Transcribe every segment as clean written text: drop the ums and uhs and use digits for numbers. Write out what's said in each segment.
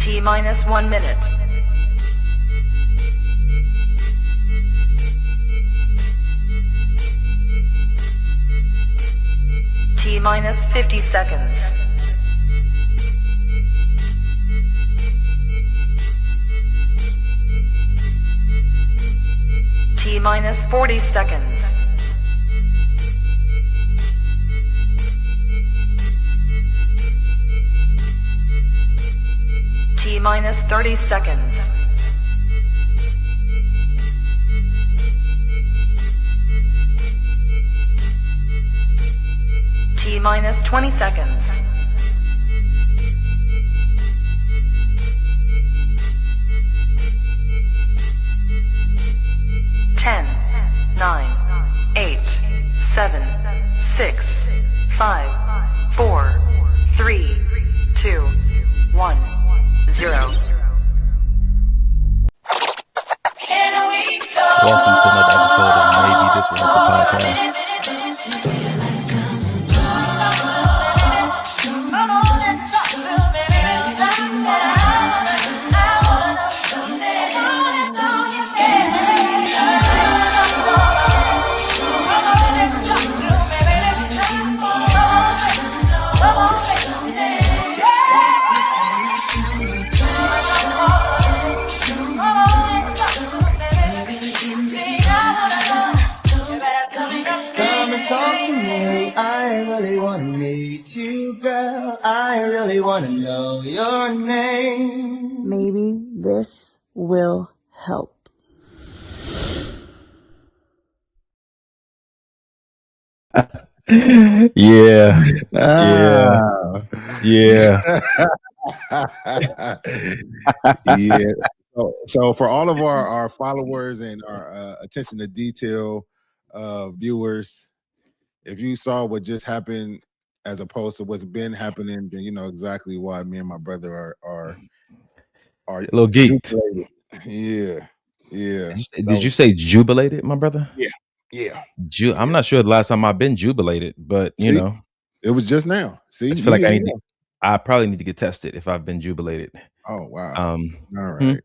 T minus 1 minute. T minus 50 seconds. T minus 40 seconds. T minus 30 seconds. T minus 20 seconds. Ten, 9, 8, 7, 6, 5, 4, 3, 2, 1, 0. Welcome to another episode of Maybe This Will Help the Podcast. I really want to know your name. Maybe this will help. Yeah. Yeah. So for all of our followers and our attention to detail viewers, if you saw what just happened as opposed to what's been happening, then you know exactly why me and my brother are a little geeked. Yeah. Did you say jubilated, my brother? Yeah. I'm not sure the last time I've been jubilated, but you know, it was just now. See, I just feel like I probably need to get tested if I've been jubilated. Oh wow. All right.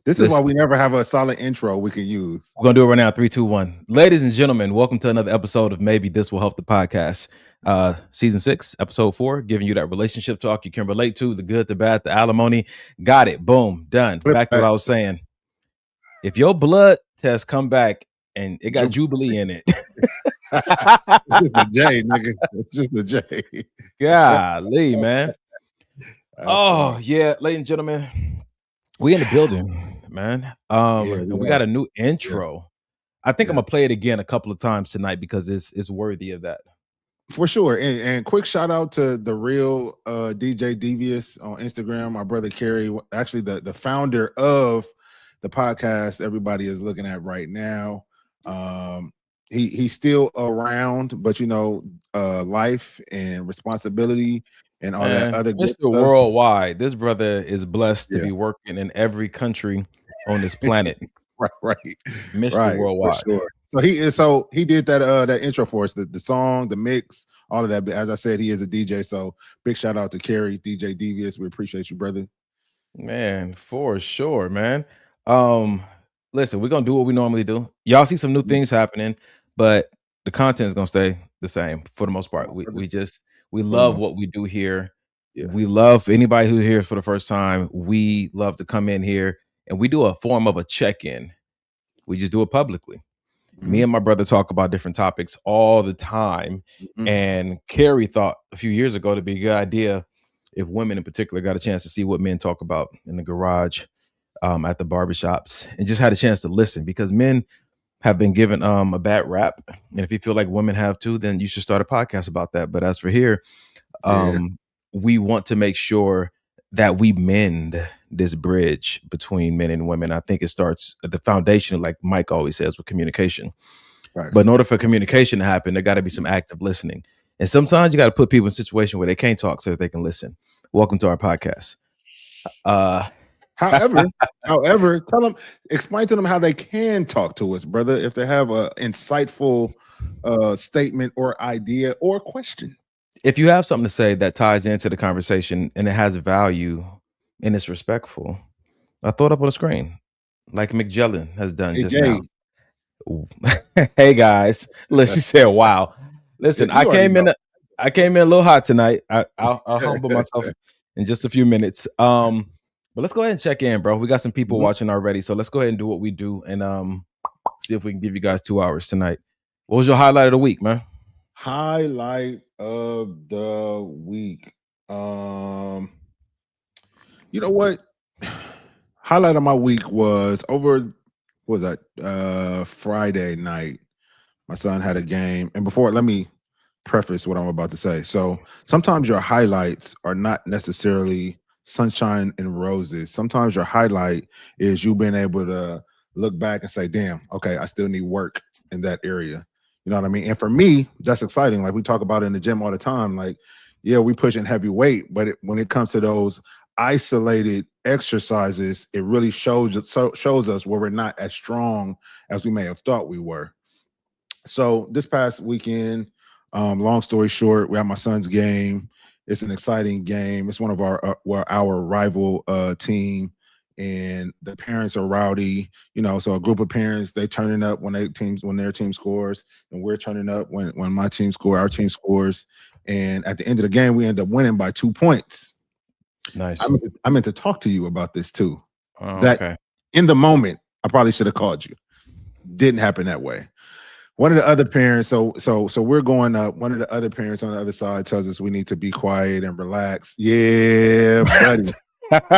This is why we never have a solid intro we can use. We're gonna do it right now. 3, 2, 1. Ladies and gentlemen, welcome to another episode of Maybe This Will Help the Podcast. Season 6, episode 4, giving you that relationship talk you can relate to, the good, the bad, the alimony. Got it. Boom. Done. Back to what I was saying. If your blood test come back and it got Jubilee in it. It's just the J, nigga. It's just the J. Golly, man. Yeah, ladies and gentlemen, we in the building, man. We got a new intro. I think I'm gonna play it again a couple of times tonight because it's worthy of that. For sure. And quick shout out to the real DJ Devious on Instagram, my brother Kerry, actually the founder of the podcast everybody is looking at right now. He's still around, but you know, life and responsibility and all that other good Mr. Worldwide. This brother is blessed to be working in every country on this planet. right. Mr. Worldwide. For sure. So he did that intro for us, the song, the mix, all of that. But as I said, he is a DJ. So big shout out to Kerry, DJ Devious. We appreciate you, brother. Man, for sure, man. Listen, we're gonna do what we normally do. Y'all see some new things happening, but the content is gonna stay the same for the most part. We love what we do here. Yeah. We love anybody who here for the first time. We love to come in here and we do a form of a check-in. We just do it publicly. Me and my brother talk about different topics all the time. And Kerry thought a few years ago to be a good idea if women in particular got a chance to see what men talk about in the garage, at the barbershops, and just had a chance to listen, because men have been given a bad rap. And if you feel like women have too, then you should start a podcast about that. But as for here, we want to make sure that we mend this bridge between men and women. I think it starts at the foundation, like Mike always says, with communication. Right. But in order for communication to happen, there got to be some active listening. And sometimes you got to put people in a situation where they can't talk so that they can listen. Welcome to our podcast. However, explain to them how they can talk to us, brother, if they have a insightful statement or idea or question. If you have something to say that ties into the conversation and it has value, and it's respectful. I throw it up on the screen like McJellin has done Hey just Jay, now. Ooh. Hey guys, look, she said, "Wow." Listen, you already know. I came in a little hot tonight. I'll humble myself in just a few minutes. But let's go ahead and check in, bro. We got some people watching already, so let's go ahead and do what we do and see if we can give you guys 2 hours tonight. What was your highlight of the week, man? Highlight of the week. You know what? Highlight of my week was Friday night. My son had a game. And before, let me preface what I'm about to say. So sometimes your highlights are not necessarily sunshine and roses. Sometimes your highlight is you being able to look back and say, damn, okay, I still need work in that area. You know what I mean? And for me, that's exciting. Like we talk about in the gym all the time. Like, yeah, we pushing heavy weight, but when it comes to those isolated exercises, it really shows us where we're not as strong as we may have thought we were. So this past weekend, long story short, we had my son's game. It's an exciting game. It's one of our rival team, and the parents are rowdy. You know, so a group of parents, they turning up when their team scores, and we're turning up when our team scores. And at the end of the game, we end up winning by 2 points. Nice. I meant to talk to you about this too. Okay. In the moment, I probably should have called you. Didn't happen that way. One of the other parents, so we're going up. One of the other parents on the other side tells us we need to be quiet and relax. Yeah, buddy.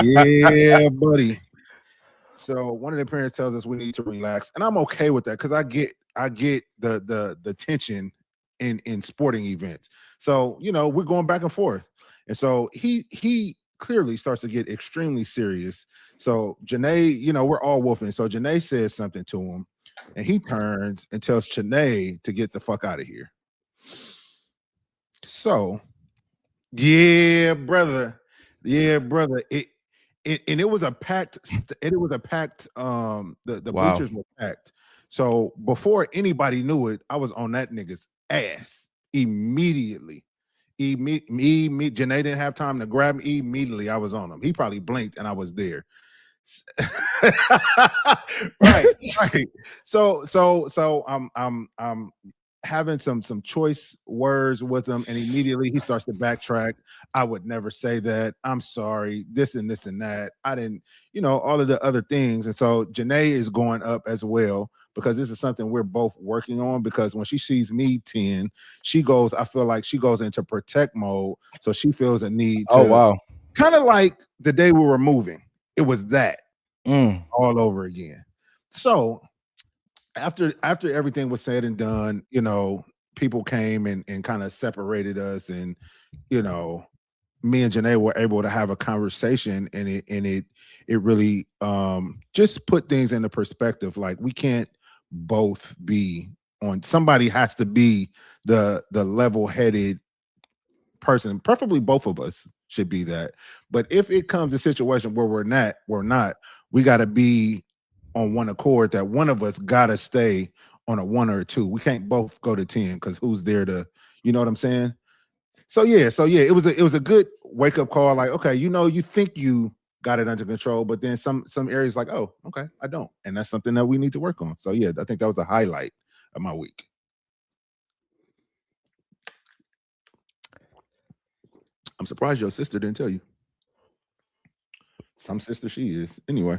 Yeah, buddy. So one of the parents tells us we need to relax, and I'm okay with that because I get the tension in sporting events. So you know we're going back and forth, and so he clearly starts to get extremely serious. So Janae, you know, we're all wolfing. So Janae says something to him. And he turns and tells Chanae to get the fuck out of here. So, yeah, brother. It was a packed. The Wow. bleachers were packed. So before anybody knew it, I was on that nigga's ass immediately. Janae didn't have time to grab me. Immediately, I was on him. He probably blinked, and I was there. right. So I'm having some choice words with him, and immediately he starts to backtrack. I would never say that. I'm sorry. This and that. I didn't, you know, all of the other things. And so Janae is going up as well because this is something we're both working on. Because when she sees me 10, I feel like she goes into protect mode. So she feels a need to. Oh wow. Kind of like the day we were moving. It was that all over again. So after everything was said and done, you know, people came and kind of separated us, and you know, me and Janae were able to have a conversation, and it really just put things into perspective. Like we can't both be on. Somebody has to be the level-headed person. Preferably both of us should be that. But if it comes to a situation where we're not, we got to be on one accord that one of us got to stay on a 1 or a 2. We can't both go to 10 because who's there to, you know what I'm saying? So yeah, it was a good wake up call. Like, okay, you know, you think you got it under control, but then some areas like, oh, okay, I don't. And that's something that we need to work on. So yeah, I think that was the highlight of my week. I'm surprised your sister didn't tell you. Some sister she is. Anyway.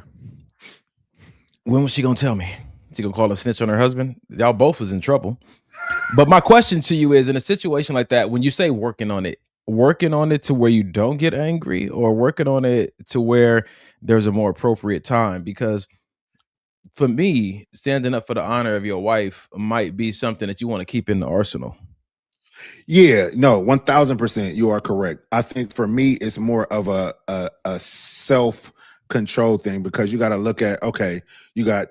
When was she gonna tell me? She gonna call a snitch on her husband? Y'all both was in trouble. But my question to you is, in a situation like that, when you say working on it to where you don't get angry, or working on it to where there's a more appropriate time? Because for me, standing up for the honor of your wife might be something that you want to keep in the arsenal. Yeah, no, 1000%. You are correct. I think for me, it's more of a self-control thing, because you got to look at, okay, you got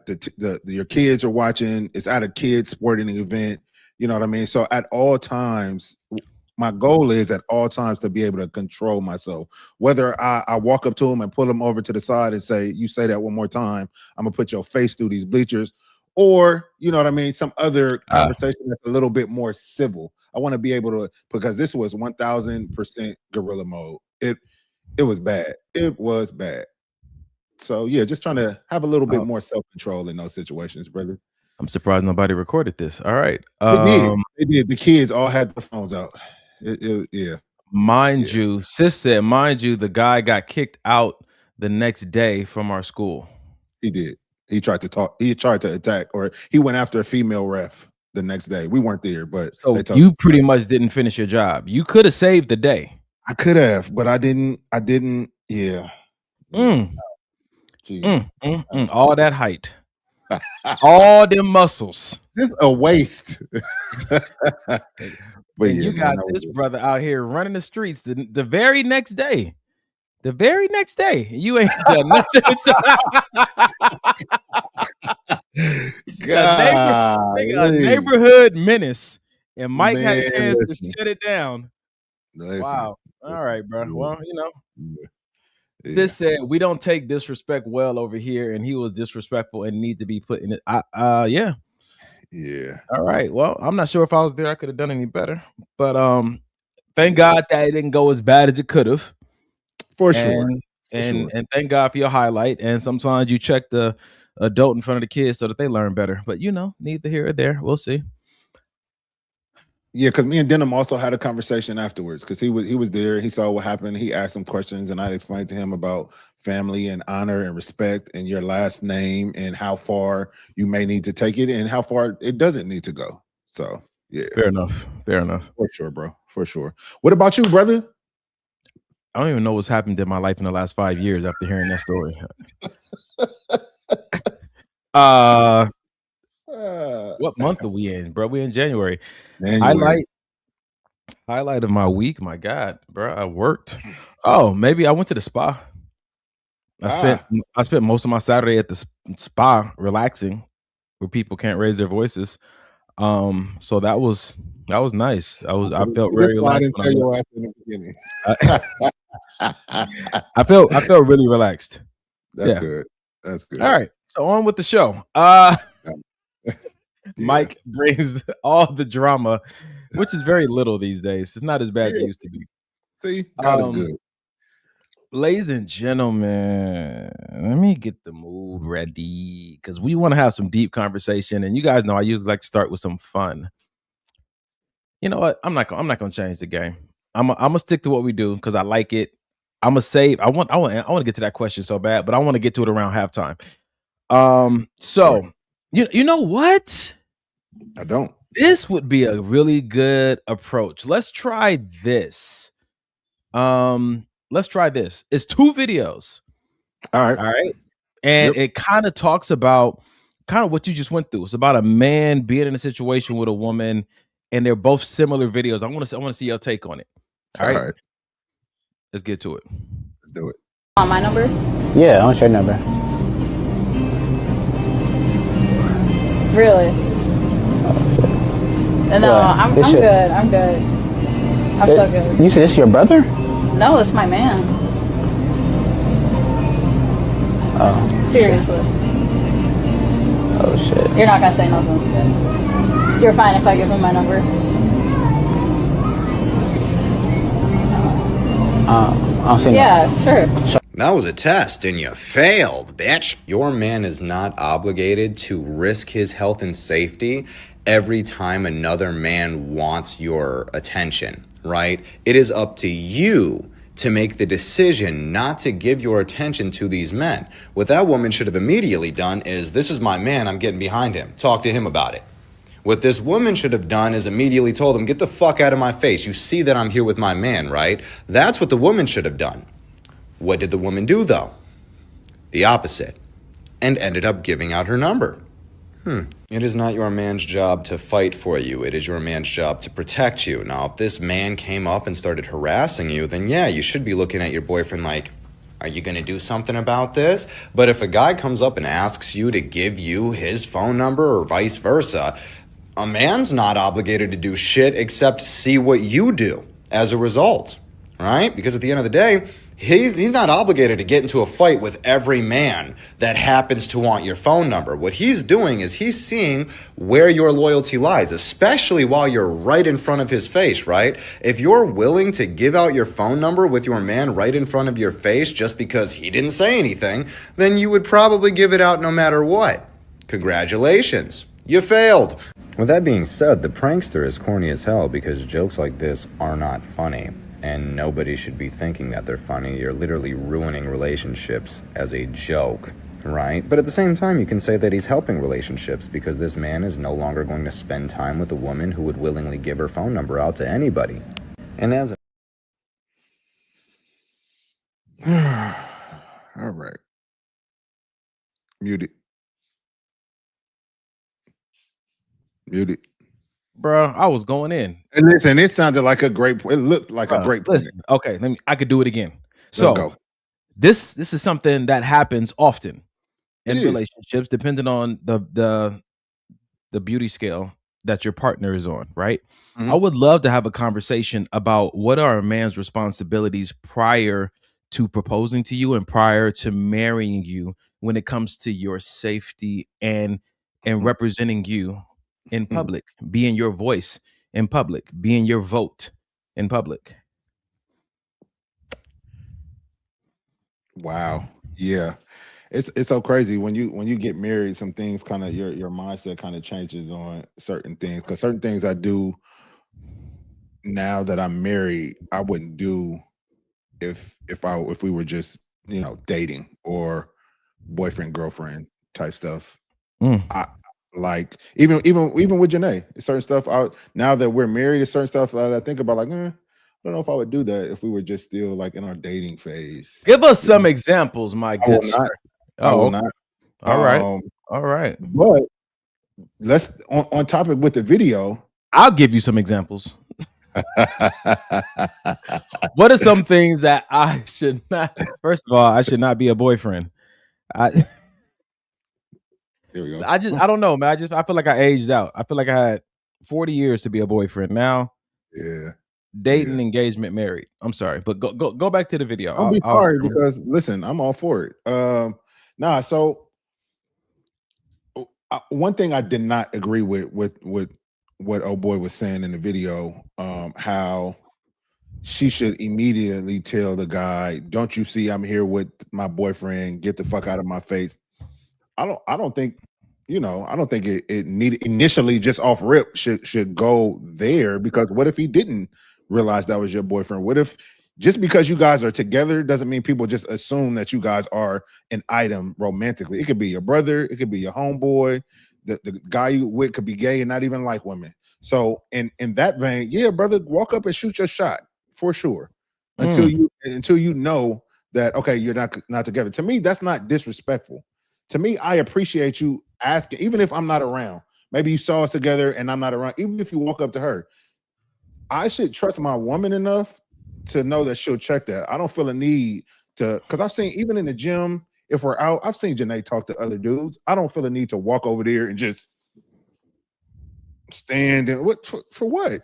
your kids are watching. It's at a kids sporting event. You know what I mean? So at all times, my goal is at all times to be able to control myself. Whether I walk up to them and pull them over to the side and say, you say that one more time, I'm gonna put your face through these bleachers, or you know what I mean, some other conversation that's a little bit more civil. I want to be able to, because this was 1000% guerrilla mode. It was bad. It was bad. So yeah, just trying to have a little bit more self-control in those situations, brother. I'm surprised nobody recorded this. All right. They did. They did. The kids all had their phones out. Yeah. Mind you, sis said, mind you, the guy got kicked out the next day from our school. He did. He tried to talk. He tried to attack, or he went after a female ref the next day. We weren't there, but so you pretty much didn't finish your job. You could have saved the day. I could have, but I didn't. Yeah. All that height. All them muscles. Just a waste. But you got this brother out here running the streets the very next day. The very next day. You ain't done nothing. A neighborhood menace. And Mike had a chance to shut it down. Listen. Wow. All right, bro. Well, you know. This said we don't take disrespect well over here, and he was disrespectful and need to be put in it. Yeah. All right. Well, I'm not sure if I was there, I could have done any better. But thank God that it didn't go as bad as it could have. For sure. And thank God for your highlight. And sometimes you check the adult in front of the kids so that they learn better. But you know, neither here or there. We'll see. Yeah, because me and Denham also had a conversation afterwards because he was there. He saw what happened. He asked some questions, and I explained to him about family and honor and respect and your last name and how far you may need to take it and how far it doesn't need to go. So yeah, fair enough. For sure, bro. For sure. What about you, brother? I don't even know what's happened in my life in the last 5 years after hearing that story. What month are we in, bro? We in January. Highlight of my week. My God, bro, I worked. Oh, maybe I went to the spa. I spent most of my Saturday at the spa relaxing, where people can't raise their voices. So that was nice. I felt very relaxed. I felt really relaxed. That's good. All right. So on with the show. Mike brings all the drama, which is very little these days. It's not as bad as it used to be. See, God is good. Ladies and gentlemen, let me get the mood ready because we want to have some deep conversation. And you guys know I usually like to start with some fun. You know what? I'm not gonna change the game. I'm gonna stick to what we do because I like it. I'm gonna save. I want to get to that question so bad, but I want to get to it around halftime. So you know what? I don't. This would be a really good approach. Let's try this. Let's try this. It's 2 videos. All right. And it kind of talks about kind of what you just went through. It's about a man being in a situation with a woman, and they're both similar videos. I want to see your take on it. All right. Let's get to it. Let's do it. On my number? Yeah, on your number. Really? No, I'm good. I'm good. I'm so good. You said this is your brother? No, it's my man. Oh. Seriously. Oh, shit. You're not going to say nothing. You're fine if I give him my number. I'll say yeah, sure. That was a test and you failed, bitch. Your man is not obligated to risk his health and safety every time another man wants your attention, right? It is up to you to make the decision not to give your attention to these men. What that woman should have immediately done is, this is my man, I'm getting behind him. Talk to him about it. What this woman should have done is immediately told him, get the fuck out of my face. You see that I'm here with my man, right? That's what the woman should have done. What did the woman do, though? The opposite. And ended up giving out her number. It is not your man's job to fight for you. It is your man's job to protect you. Now, if this man came up and started harassing you, then yeah, you should be looking at your boyfriend like, are you going to do something about this? But if a guy comes up and asks you to give you his phone number or vice versa, a man's not obligated to do shit except see what you do as a result, right? Because at the end of the day, He's not obligated to get into a fight with every man that happens to want your phone number. What he's doing is he's seeing where your loyalty lies, especially while you're right in front of his face, right? If you're willing to give out your phone number with your man right in front of your face just because he didn't say anything, then you would probably give it out no matter what. Congratulations, you failed. With that being said, the prankster is corny as hell because jokes like this are not funny. And nobody should be thinking that they're funny. You're literally ruining relationships as a joke, right? But at the same time, you can say that he's helping relationships because this man is no longer going to spend time with a woman who would willingly give her phone number out to anybody. And as All right. Muted. Muted. Bro, I was going in. And listen, it sounded like a great. It looked like a great point. Listen, okay, I could do it again. Let's So go. this is something that happens often in It is. relationships, depending on the beauty scale that your partner is on, right? Mhm. I would love to have a conversation about what are a man's responsibilities prior to proposing to you and prior to marrying you when it comes to your safety and representing you in public, being your voice in public, being your vote in public. Wow. Yeah. It's so crazy when you get married, some things kind of your mindset kind of changes on certain things, because certain things I do now that I'm married, I wouldn't do if we were just, dating or boyfriend girlfriend type stuff. I like even with Janae, certain stuff now that we're married, there's certain stuff that I think about like, I don't know if I would do that if we were just still like in our dating phase. Give us some examples, my good sir. I will not. All right. All right. But let's on topic with the video. I'll give you some examples. What are some things that I should not? First of all, I should not be a boyfriend. There we go. I don't know, man. I feel like I aged out. I feel like I had 40 years to be a boyfriend. Now, yeah, dating, engagement, married. I'm sorry, but go back to the video. I'll be sorry because listen, I'm all for it. So one thing I did not agree with what old boy was saying in the video, how she should immediately tell the guy, "Don't you see I'm here with my boyfriend? Get the fuck out of my face." I don't think it needed initially just off rip should go there, because what if he didn't realize that was your boyfriend? What if just because you guys are together doesn't mean people just assume that you guys are an item romantically? It could be your brother, it could be your homeboy, the guy you with could be gay and not even like women. So in that vein, yeah, brother, walk up and shoot your shot for sure until you know that okay, you're not together. To me, that's not disrespectful. To me, I appreciate you asking, even if I'm not around. Maybe you saw us together and I'm not around. Even if you walk up to her, I should trust my woman enough to know that she'll check that. I don't feel a need to, because I've seen, even in the gym, if we're out, I've seen Janae talk to other dudes. I don't feel a need to walk over there and just stand and for what?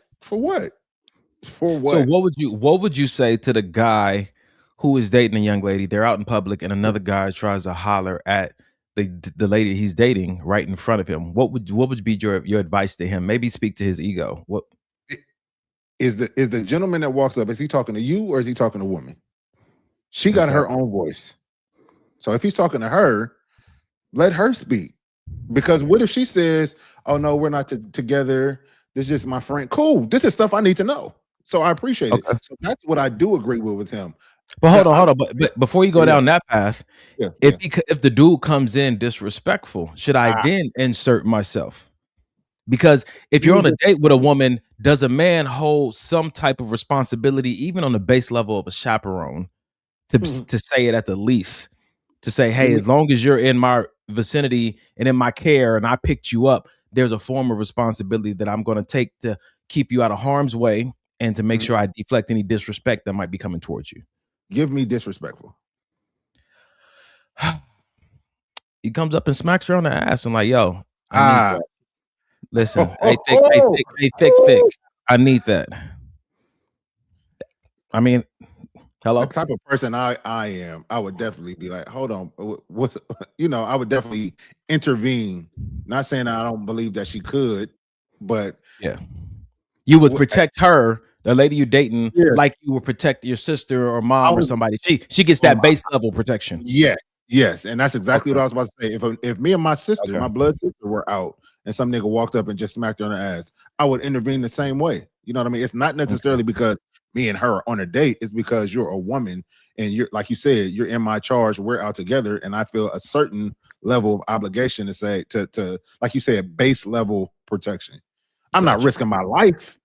So what would you say to the guy who is dating a young lady? They're out in public and another guy tries to holler at the lady he's dating right in front of him. What would be your advice to him? Maybe speak to his ego. What is the gentleman that walks up, is he talking to you or is he talking to a woman? She got her own voice. So if he's talking to her, let her speak. Because what if she says, "Oh no, we're not together. This is just my friend." Cool. This is stuff I need to know. So I appreciate it. So that's what I do agree with him. But hold on. But before you go down that path, if the dude comes in disrespectful, should I then insert myself? Because if you're on a date with a woman, does a man hold some type of responsibility, even on the base level of a chaperone, to say it at the least? To say, hey, as long as you're in my vicinity and in my care and I picked you up, there's a form of responsibility that I'm going to take to keep you out of harm's way and to make sure I deflect any disrespect that might be coming towards you. Give me disrespectful. He comes up and smacks her on the ass and like, yo, I need that. Listen, hey, thick. I need that. I mean, Hello? the type of person I am, I would definitely be like, hold on, what's I would definitely intervene. Not saying I don't believe that she could, but Yeah. You would Wh- protect her, the lady you're dating, Yeah. like you would protect your sister or mom or was- somebody. She gets that base level protection. yes, and that's exactly Okay. what I was about to say. If me and my sister, Okay. my blood sister, were out and some nigga walked up and just smacked her on the ass, I would intervene the same way. You know what I mean? It's not necessarily because me and her are on a date. It's because you're a woman and you're, like you said, you're in my charge. We're out together, and I feel a certain level of obligation to say to like you said, base level protection. I'm not Gotcha. risking my life.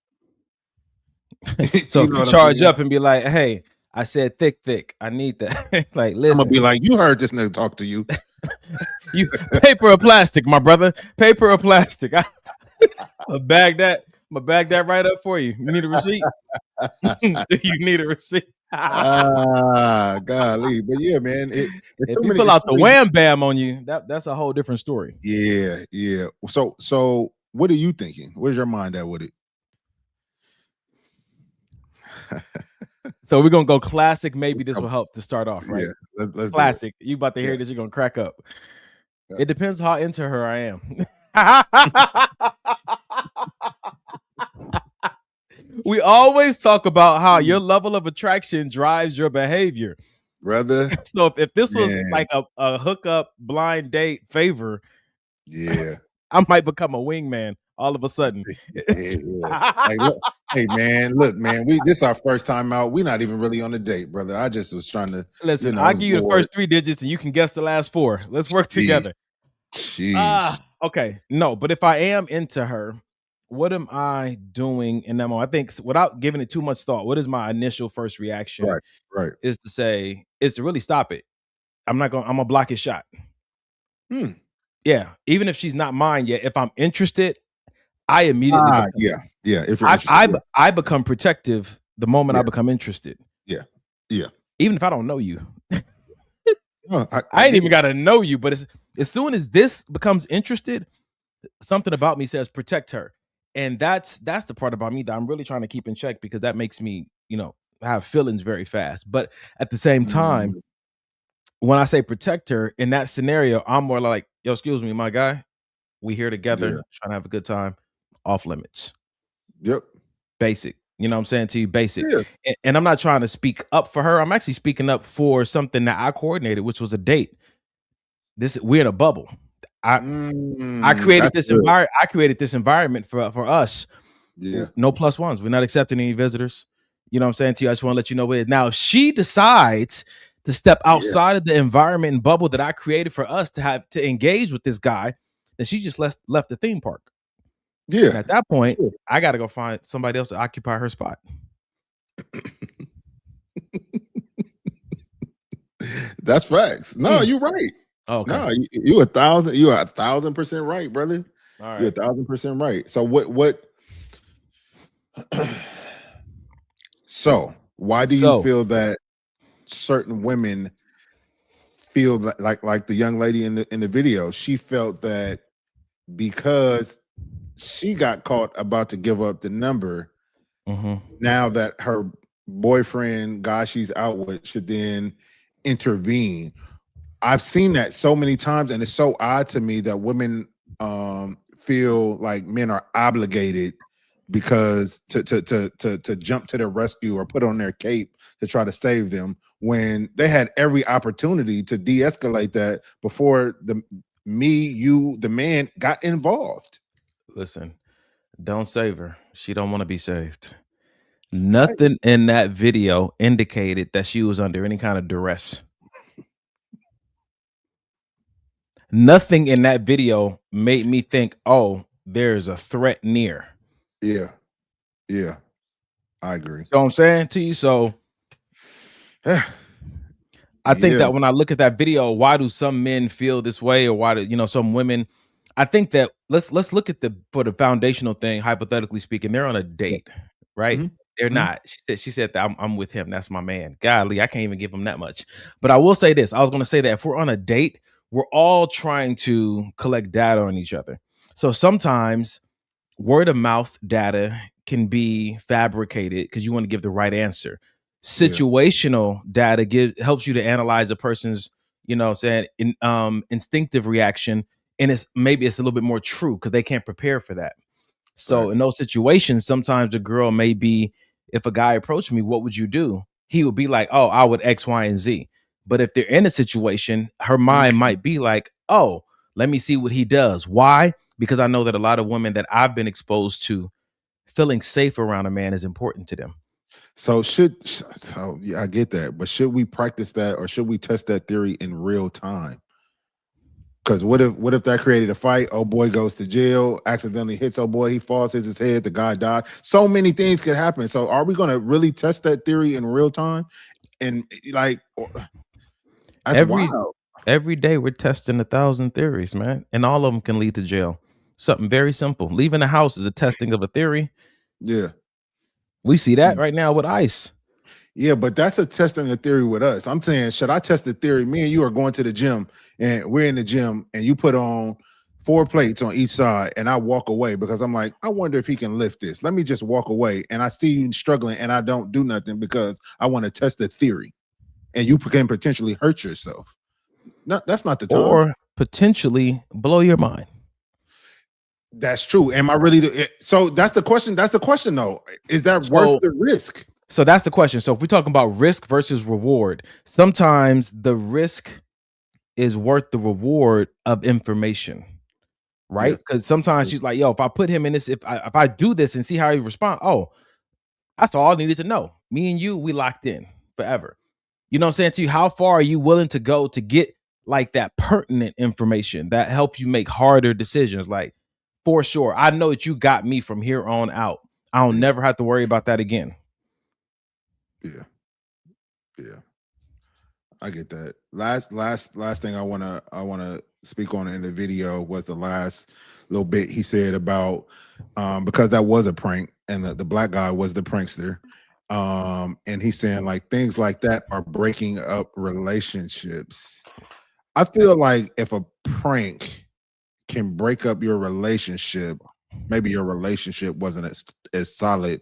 So You if know you what I'm charge saying? up and be like, hey, I said thick. I need that. Like, I'm listen, gonna be like, you heard this nigga talk to you. you paper or plastic, my brother. Paper or plastic. I'll bag that. I'm gonna bag that right up for you. You need a receipt? Do you need a receipt? Golly, but yeah, man. It's If too you many- pull it's out too the many- wham bam on you, that's a whole different story. Yeah. So what are you thinking? Where's your mind at with it? So we're gonna go classic. Maybe this will help to start off, right? Yeah, let's do it. Classic. You about to hear Yeah. this, you're gonna crack up. Yeah. It depends how into her I am. We always talk about how your level of attraction drives your behavior. Brother. So if this was Man. like a hookup blind date favor, Yeah. I might become a wingman all of a sudden. Hey, look, hey, man, look, man. This is our first time out. We're not even really on a date, brother. I just was trying to Listen, I I'll was give you the bored. first 3 digits and you can guess the last 4. Let's work together. Jeez. Okay. No, but if I am into her, what am I doing in that moment? I think without giving it too much thought, what is my initial first reaction? Right. Is to really stop it. I'm gonna block his shot. Yeah. Even if she's not mine yet, if I'm interested, I immediately become, Yeah. If you're interested, I become protective the moment I Yeah. become interested. Yeah. Even if I don't know you. No, I ain't even gotta know you, but as soon as this becomes interested, something about me says protect her. And that's the part about me that I'm really trying to keep in check, because that makes me, have feelings very fast. But at the same time, when I say protect her in that scenario, I'm more like, yo, excuse me, my guy, we here together, Yeah. trying to have a good time, off limits. Yep. Basic. You know what I'm saying to you? Basic. Yeah. And I'm not trying to speak up for her. I'm actually speaking up for something that I coordinated, which was a date. We're in a bubble. I created this environment. I created this environment for us. Yeah. No plus ones. We're not accepting any visitors. You know what I'm saying to you? I just want to let you know what it is. Now, if she decides to step outside of the environment and bubble that I created for us to engage with this guy, then she just left the theme park. Yeah. And at that point, I got to go find somebody else to occupy her spot. That's facts. No, you're right. Okay. No, you 1,000% right, brother. All right. You're 1,000% right. So what so why do you feel that certain women feel like the young lady in the video, she felt that because she got caught about to give up the number, now that her boyfriend, guy she's out with, should then intervene? I've seen that so many times, and it's so odd to me that women feel like men are obligated because to jump to their rescue or put on their cape to try to save them, when they had every opportunity to de-escalate that before the man got involved. Listen, don't save her. She don't want to be saved. Nothing in that video indicated that she was under any kind of duress. Nothing in that video made me think, oh, there's a threat near. Yeah. I agree. You know what I'm saying to you? So I think that when I look at that video, why do some men feel this way, or why do some women? I think that let's look at for the foundational thing, hypothetically speaking, they're on a date, right? They're not. She said that I'm with him. That's my man. Golly, I can't even give him that much. But I will say this. I was going to say that if we're on a date, we're all trying to collect data on each other. So sometimes word of mouth data can be fabricated because you want to give the right answer. Situational data helps you to analyze a person's, instinctive reaction, and it's a little bit more true because they can't prepare for that. So in those situations, sometimes a girl may be, if a guy approached me, what would you do? He would be like, oh, I would X, Y, and Z. But if they're in a situation, her mind might be like, oh, let me see what he does. Why? Because I know that a lot of women that I've been exposed to, feeling safe around a man is important to them. So yeah, I get that. But should we practice that, or should we test that theory in real time? Because what if that created a fight? Oh boy goes to jail, accidentally hits oh boy, he falls, hits his head, the guy died. So many things could happen. So are we going to really test that theory in real time? And like, that's wild. Every day we're testing 1,000 theories, man, and all of them can lead to jail. Something very simple. Leaving the house is a testing of a theory. Yeah, we see that right now with ICE. Yeah, but that's a testing a theory with us. I'm saying, should I test the theory? Me and you are going to the gym, and we're in the gym, and you put on 4 plates on each side, and I walk away because I'm like, I wonder if he can lift this. Let me just walk away, and I see you struggling, and I don't do nothing because I want to test the theory, and you can potentially hurt yourself. No, that's not the time. Or potentially blow your mind. That's true. Am I really? So that's the question. That's the question, though. Is that worth the risk? So that's the question. So if we're talking about risk versus reward, sometimes the risk is worth the reward of information, right? Because sometimes she's like, yo, if I put him in this, if I do this and see how he responds, oh, that's all I needed to know. Me and you, we locked in forever. You know what I'm saying to you? How far are you willing to go to get like that pertinent information that help you make harder decisions? Like, for sure, I know that you got me from here on out. I don't never have to worry about that again. Yeah, I get that. Last thing I wanna speak on in the video was the last little bit he said about because that was a prank and the black guy was the prankster, and he's saying like things like that are breaking up relationships. I feel like if a prank can break up your relationship, maybe your relationship wasn't as solid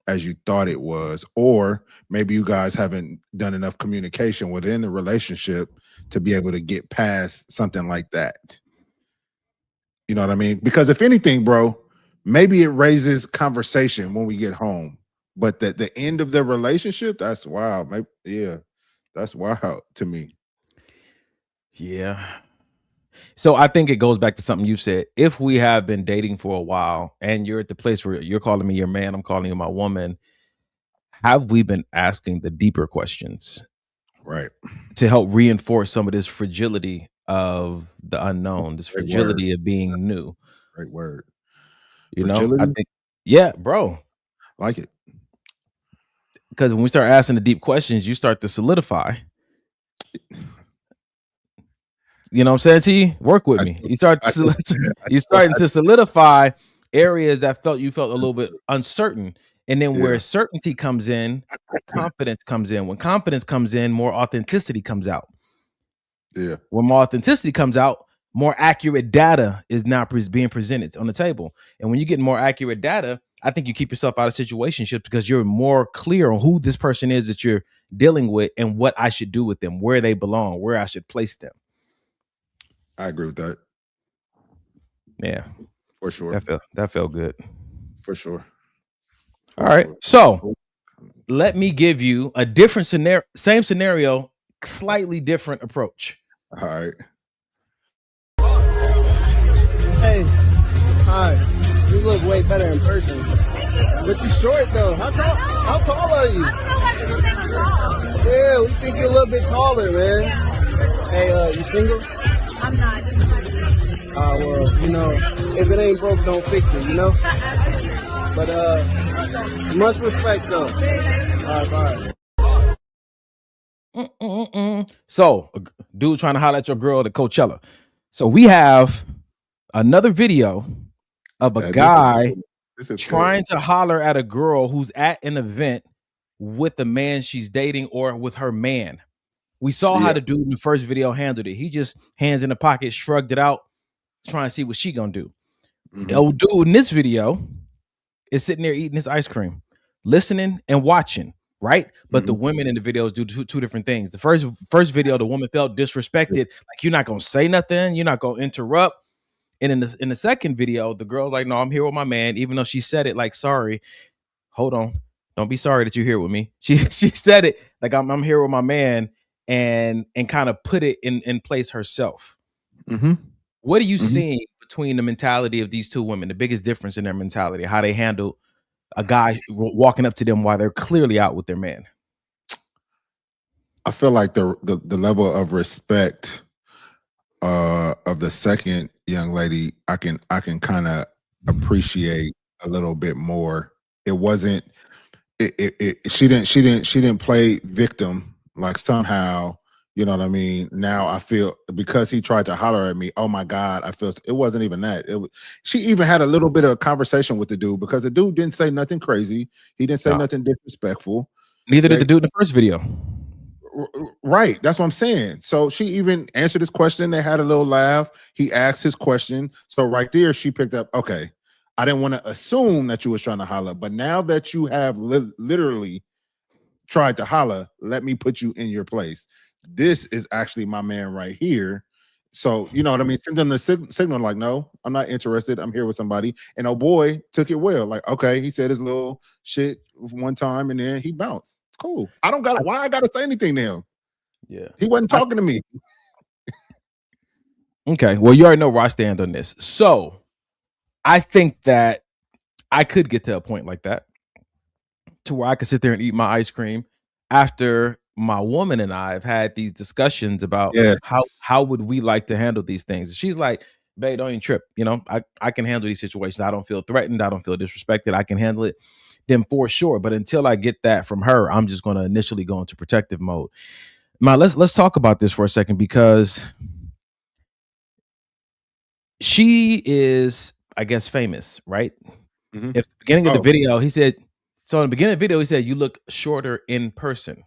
as you thought it was, or maybe you guys haven't done enough communication within the relationship to be able to get past something like that. You know what I mean? Because if anything, bro, maybe it raises conversation when we get home, but the end of the relationship, that's wild. Maybe, yeah, that's wild to me. Yeah. So I think it goes back to something you said. If we have been dating for a while and you're at the place where you're calling me your man, I'm calling you my woman, have we been asking the deeper questions? Right. To help reinforce some of this fragility of the unknown, this fragility of being new. Great word. You know, I think, yeah, bro. Like it. Because when we start asking the deep questions, you start to solidify. You know what I'm saying to you? Work with me. You starting to solidify areas that you felt a little bit uncertain. And then where certainty comes in, confidence comes in. When confidence comes in, more authenticity comes out. Yeah. When more authenticity comes out, more accurate data is now being presented on the table. And when you get more accurate data, I think you keep yourself out of situationships because you're more clear on who this person is that you're dealing with and what I should do with them, where they belong, where I should place them. I agree with that. Yeah, for sure. That felt good. For sure. All right. So let me give you a different scenario, same scenario, slightly different approach. All right. Hey, hi. You look way better in person. But you're short though. How tall are you? Yeah, we think you're a little bit taller, man. Hey, you single? I'm not. Well, you know, if it ain't broke, don't fix it, you know? But, much respect, though. All right, bye. So, a dude trying to holler at your girl at Coachella. So, we have another video of a guy trying to holler at a girl who's at an event with the man she's dating or with her man. We saw how the dude in the first video handled it. He just hands in the pocket, shrugged it out, trying to see what she gonna do. The old dude in this video is sitting there eating his ice cream, listening and watching. right? But the women in the videos do two different things. The first video, the woman felt disrespected, like you're not gonna say nothing, you're not gonna interrupt. And in the second video, the girl's like, no, I'm here with my man, even though she said it like, sorry, hold on, don't be sorry that you're here with me. She said it like I'm here with my man, and kind of put it in place herself. What are you seeing between the mentality of these two women? The biggest difference in their mentality, how they handle a guy walking up to them while they're clearly out with their man? I feel like the level of respect of the second young lady, I can kind of appreciate a little bit more. It wasn't. She didn't play victim like somehow. You know what I mean? Now I feel because he tried to holler at me. Oh my God! I feel it wasn't even that. She even had a little bit of a conversation with the dude because the dude didn't say nothing crazy. He didn't say nothing disrespectful. Neither did the dude in the first video. Right. That's what I'm saying. So she even answered his question. They had a little laugh. He asked his question. So right there, she picked up, okay, I didn't want to assume that you was trying to holler, but now that you have literally tried to holler, let me put you in your place. This is actually my man right here. So, you know what I mean? Send them the signal like, no, I'm not interested. I'm here with somebody. And oh boy, took it well. Like, okay, he said his little shit one time and then he bounced. Cool. I don't got why I gotta say anything to him. Yeah. He wasn't talking to me. Okay. Well, you already know where I stand on this. So I think that I could get to a point like that to where I could sit there and eat my ice cream after my woman and I have had these discussions about how would we like to handle these things. And she's like, babe, don't even trip. You know, I can handle these situations. I don't feel threatened. I don't feel disrespected. I can handle it. Then for sure. But until I get that from her, I'm just going to initially go into protective mode. Now, let's talk about this for a second, because she is, I guess, famous, right? If the beginning of the video, he said, so in the beginning of the video, he said, you look shorter in person.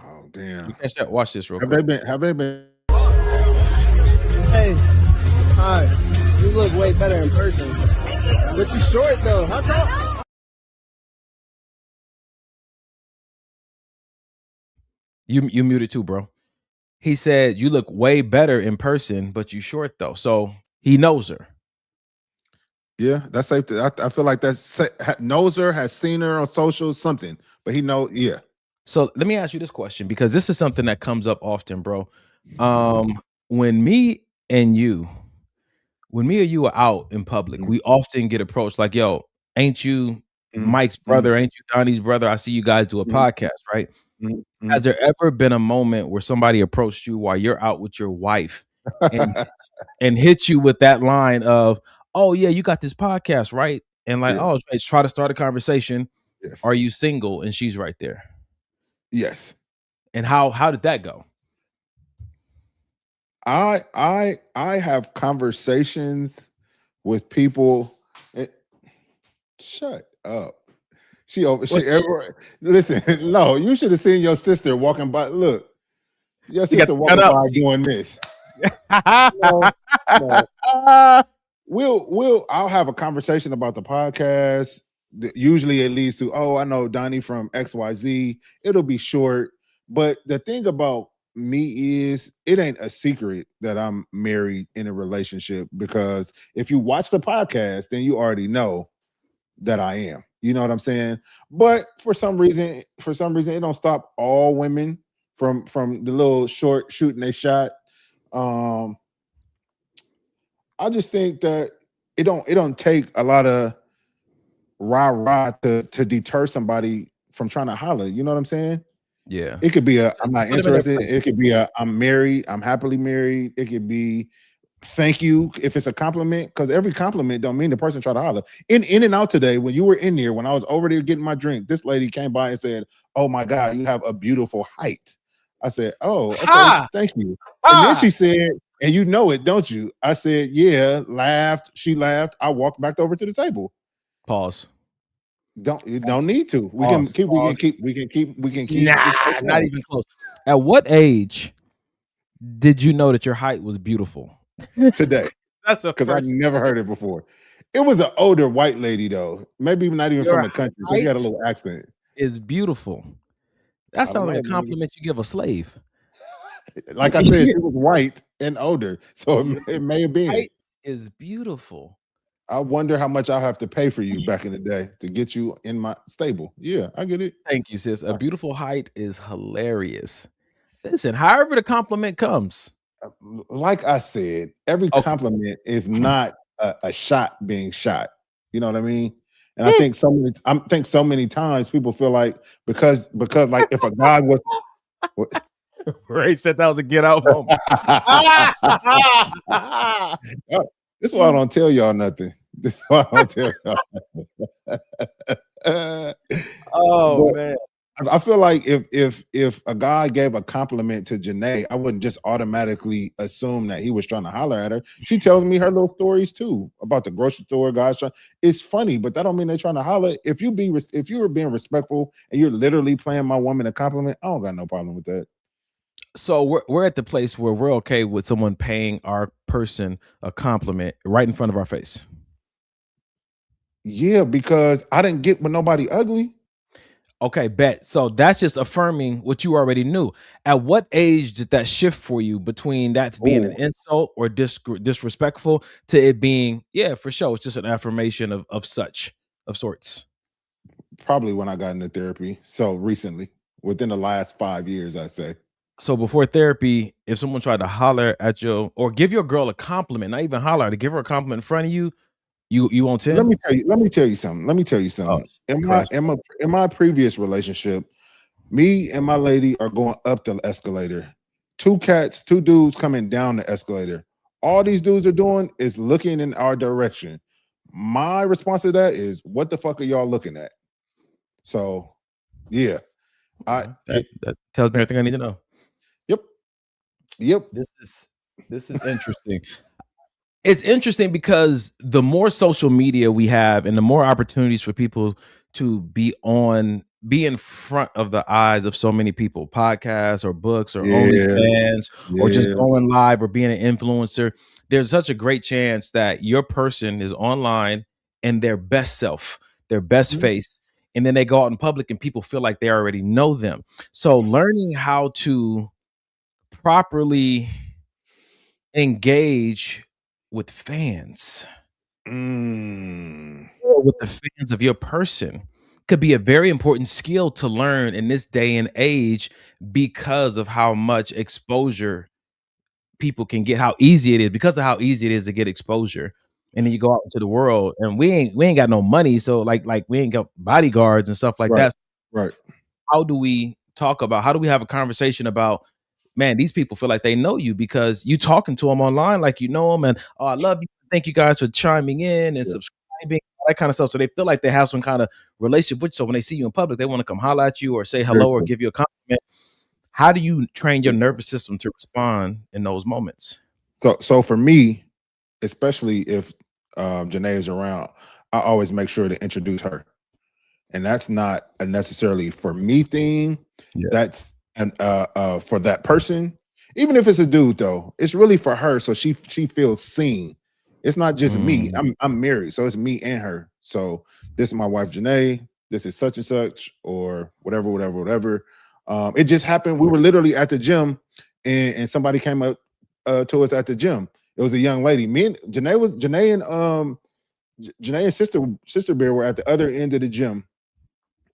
Oh, damn. Watch this real quick. Have they been? Hey, hi. You look way better in person. But you short though. How tall? You muted too, bro. He said, you look way better in person, but you short though. So he knows her. Yeah, that's safe. I feel like that's knows her, has seen her on social, something. But he knows, yeah. So let me ask you this question, because this is something that comes up often, bro. When me and you are out in public, we often get approached like, yo, ain't you Mike's brother? Ain't you Donnie's brother? I see you guys do a podcast, right? Has there ever been a moment where somebody approached you while you're out with your wife and hit you with that line of, oh yeah, you got this podcast, right? And like, oh, try to start a conversation. Yes. Are you single? And she's right there. Yes. And how did that go? I have conversations with people. Shut up. Listen, no, you should have seen your sister walking by. Look, your sister walking by doing this. No. I'll have a conversation about the podcast. Usually it leads to, oh, I know Donnie from XYZ. It'll be short. But the thing about me is it ain't a secret that I'm married in a relationship, because if you watch the podcast, then you already know that I am. You know what I'm saying? But for some reason, it don't stop all women from the little short shooting they shot. I just think that it don't take a lot of rah to deter somebody from trying to holler. You know what I'm saying? Yeah. It could be I'm not interested. It could be I'm married. I'm happily married. It could be thank you if it's a compliment, because every compliment don't mean the person try to holler. In and out today, when you were in there, when I was over there getting my drink, this lady came by and said, oh my God, you have a beautiful height. I said, oh, okay, thank you. And then she said, and you know it, don't you? I said, yeah, laughed. She laughed. I walked back over to the table. Pause. You don't need to. We can keep. Nah, not even close. At what age did you know that your height was beautiful? Today. That's because I've never heard it before. It was an older white lady though. Maybe not even from the country. She had a little accent. is beautiful. That I sounds don't like know, a man. compliment you give a slave. Like I said, she was white and older, so it may have been. Height is beautiful. I wonder how much I'll have to pay for you back in the day to get you in my stable. Yeah, I get it. Thank you, sis. A beautiful height is hilarious. Listen, however the compliment comes. Like I said, every Okay. compliment is not a shot being shot. You know what I mean? And I think so many times people feel like because like if a guy was Ray said that was a get out moment. This is why I don't tell y'all nothing. This is why I don't tell y'all. Oh But man. I feel like if a guy gave a compliment to Janae, I wouldn't just automatically assume that he was trying to holler at her. She tells me her little stories too about the grocery store guys. It's funny, but that don't mean they're trying to holler. If you were being respectful and you're literally playing my woman a compliment, I don't got no problem with that. So we're at the place where we're okay with someone paying our person a compliment right in front of our face. Yeah, because I didn't get with nobody ugly. Okay, bet. So that's just affirming what you already knew. At what age did that shift for you between that being an insult or disrespectful to it being, yeah, for sure, it's just an affirmation of sorts? Probably when I got into therapy. So recently, within the last 5 years, I say. So before therapy, if someone tried to holler at you or give your girl a compliment, not even holler, to give her a compliment in front of you, you won't tell. Let me tell you something. In my previous relationship, me and my lady are going up the escalator. Two dudes coming down the escalator. All these dudes are doing is looking in our direction. My response to that is, what the fuck are y'all looking at? So, yeah. That tells me everything I need to know. Yep. This is interesting. It's interesting because the more social media we have and the more opportunities for people to be in front of the eyes of so many people, podcasts or books or OnlyFans or just going live or being an influencer, there's such a great chance that your person is online and their best self, their best face, and then they go out in public and people feel like they already know them. So learning how to properly engage with fans or with the fans of your person could be a very important skill to learn in this day and age because of how much exposure people can get, how easy it is, because of how easy it is to get exposure. And then you go out into the world and we ain't got no money, so like we ain't got bodyguards and stuff like that. Right. How do we have a conversation about, man, these people feel like they know you because you talking to them online like you know them, and I love you. Thank you guys for chiming in and subscribing, all that kind of stuff. So they feel like they have some kind of relationship with you. So when they see you in public, they want to come holler at you or say hello or give you a compliment. How do you train your nervous system to respond in those moments? So for me, especially if Janae is around, I always make sure to introduce her. And that's not a necessarily for me thing. That's for that person. Even if it's a dude, though, it's really for her, so she feels seen. It's not just me. I'm married, so it's me and her. So this is my wife, Janae. This is such and such, or whatever. It just happened. We were literally at the gym, and somebody came up to us at the gym. It was a young lady. Janae and Sister Bear were at the other end of the gym.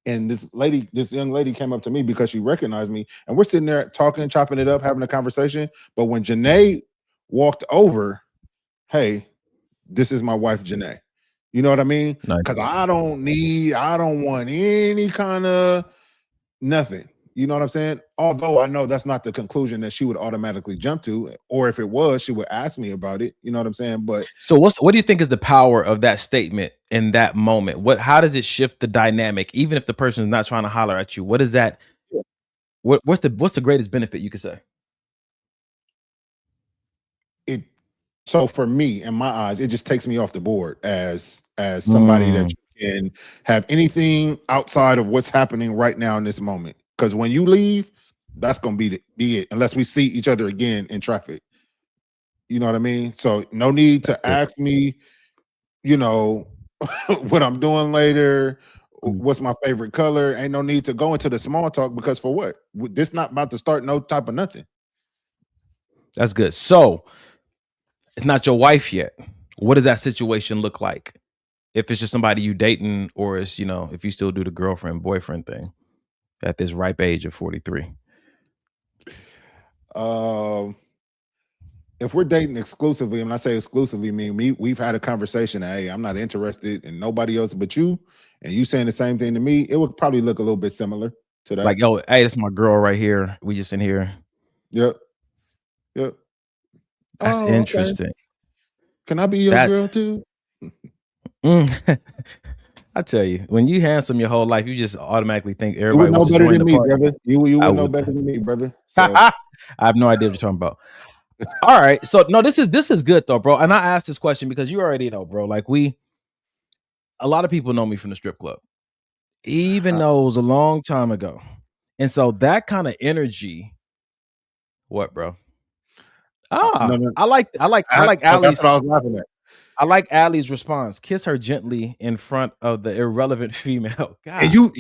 And this young lady came up to me because she recognized me, and we're sitting there talking, chopping it up, having a conversation. But when Janae walked over, hey, this is my wife, Janae. You know what I mean? Because I don't want any kind of nothing. You know what I'm saying? Although I know that's not the conclusion that she would automatically jump to, or if it was, she would ask me about it. You know what I'm saying? But so what do you think is the power of that statement in that moment? How does it shift the dynamic, even if the person is not trying to holler at you? What is that? What's the greatest benefit you could say? So for me, in my eyes, it just takes me off the board as somebody that you can have anything outside of what's happening right now in this moment. Because when you leave, that's gonna be it, unless we see each other again in traffic. You know what I mean? So no need to ask me, what I'm doing later, what's my favorite color. Ain't no need to go into the small talk because for what? This not about to start no type of nothing. That's good. So it's not your wife yet. What does that situation look like? If it's just somebody you dating, or it's, you know, if you still do the girlfriend boyfriend thing at this ripe age of 43. If we're dating exclusively, and I say exclusively, we've had a conversation. Hey, I'm not interested in nobody else but you, and you saying the same thing to me, it would probably look a little bit similar to that. Like, yo, hey, that's my girl right here. We just in here. Yep. That's interesting. Okay. Can I be your girl too? I tell you, when you handsome your whole life, you just automatically think everybody would wants know to better join than the me, party. brother. You would know better than me, brother. So. I have no idea what you're talking about. All right, so no, this is good though, bro. And I asked this question because you already know, bro. Like a lot of people know me from the strip club, even though it was a long time ago, and so that kind of energy. What, bro? No. I like Allie's. That's what I was laughing at. I like Allie's response. Kiss her gently in front of the irrelevant female. God, and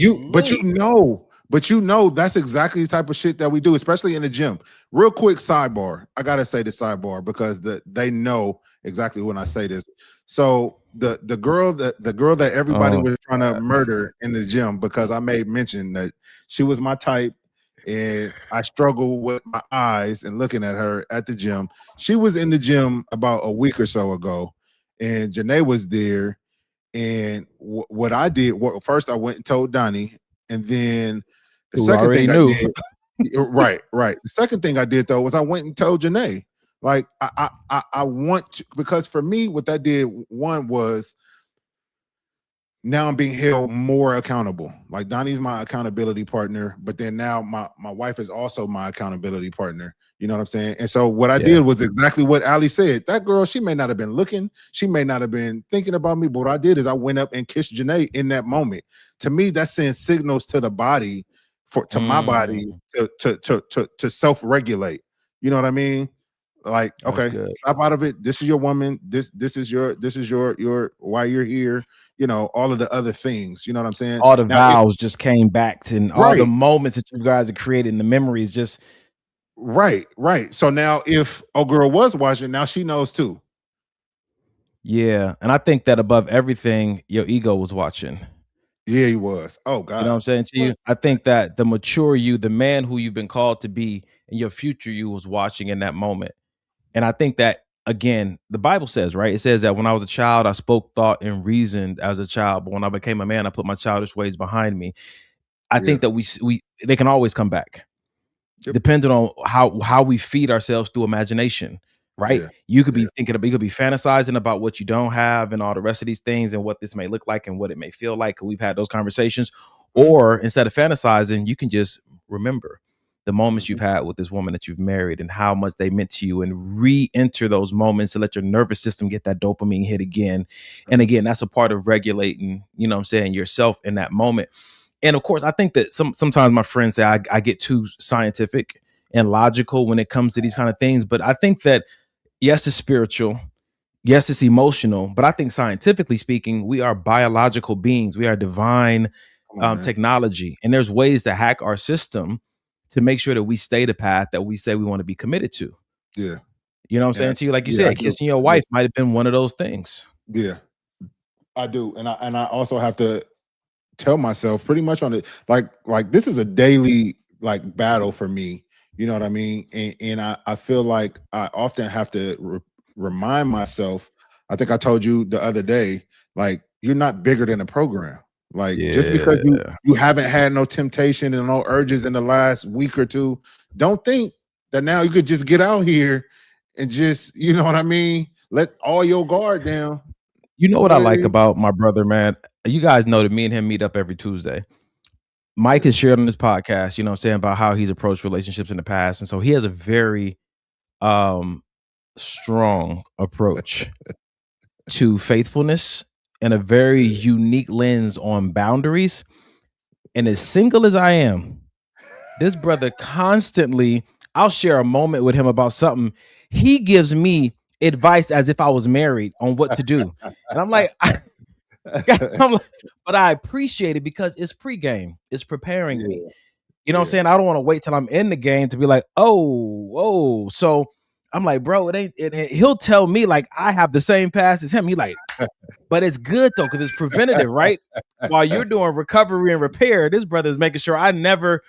but you know that's exactly the type of shit that we do, especially in the gym. Real quick sidebar. I gotta say the sidebar because they know exactly when I say this. So the girl that everybody was trying to murder in the gym because I made mention that she was my type and I struggle with my eyes and looking at her at the gym. She was in the gym about a week or so ago. And Janae was there, and what I did, first I went and told Donnie, and then the second thing I did, right. The second thing I did though was I went and told Janae, like I want to, because for me, what that did, one was now I'm being held more accountable. Like Donnie's my accountability partner, but then now my wife is also my accountability partner. You know what I'm saying? And so what I did was exactly what Allie said. That girl, she may not have been looking, she may not have been thinking about me, but what I did is I went up and kissed Janae in that moment. To me, that's sending signals to the body, to my body to self-regulate. You know what I mean? Like, okay, stop out of it. This is your woman. This is your why you're here. You know, all of the other things. You know what I'm saying? All the vows just came back to, and all the moments that you guys have created in the memories just. Right. So now if a girl was watching, now she knows too. Yeah. And I think that above everything, your ego was watching. Yeah, he was. Oh, God. You know what I'm saying to you? I think that the mature you, the man who you've been called to be, and your future you was watching in that moment. And I think that, again, the Bible says, right? It says that when I was a child, I spoke, thought, and reasoned as a child. But when I became a man, I put my childish ways behind me. I think that they can always come back. Depending on how we feed ourselves through imagination, right? You could be thinking about, you could be fantasizing about what you don't have and all the rest of these things and what this may look like and what it may feel like. We've had those conversations. Or instead of fantasizing, you can just remember the moments you've had with this woman that you've married and how much they meant to you, and re-enter those moments to let your nervous system get that dopamine hit again. And again, that's a part of regulating, you know what I'm saying, yourself in that moment. And of course, I think that sometimes my friends say I get too scientific and logical when it comes to these kind of things. But I think that, yes, it's spiritual. Yes, it's emotional. But I think scientifically speaking, we are biological beings. We are divine technology. And there's ways to hack our system to make sure that we stay the path that we say we want to be committed to. Yeah. You know what I'm saying to you? Like you said, kissing your wife might have been one of those things. Yeah, I do. And I also have to tell myself pretty much on it, like this is a daily like battle for me. You know what I mean? And I feel like I often have to remind myself. I think I told you the other day, like, you're not bigger than a program. Like, just because you haven't had no temptation and no urges in the last week or two, don't think that now you could just get out here and just, you know what I mean, let all your guard down. You know what I like about my brother, man? You guys know that me and him meet up every Tuesday. Mike has shared on this podcast, you know what I'm saying, about how he's approached relationships in the past. And so he has a very strong approach to faithfulness and a very unique lens on boundaries. And as single as I am, this brother constantly, I'll share a moment with him about something. He gives me advice as if I was married on what to do. And I'm like, I'm like, but I appreciate it because it's pregame. It's preparing me. Yeah. You know what I'm saying? I don't want to wait till I'm in the game to be like, oh. So I'm like, bro, it ain't. He'll tell me like I have the same pass as him. He like, but it's good though because it's preventative, right? While you're doing recovery and repair, this brother's making sure I never.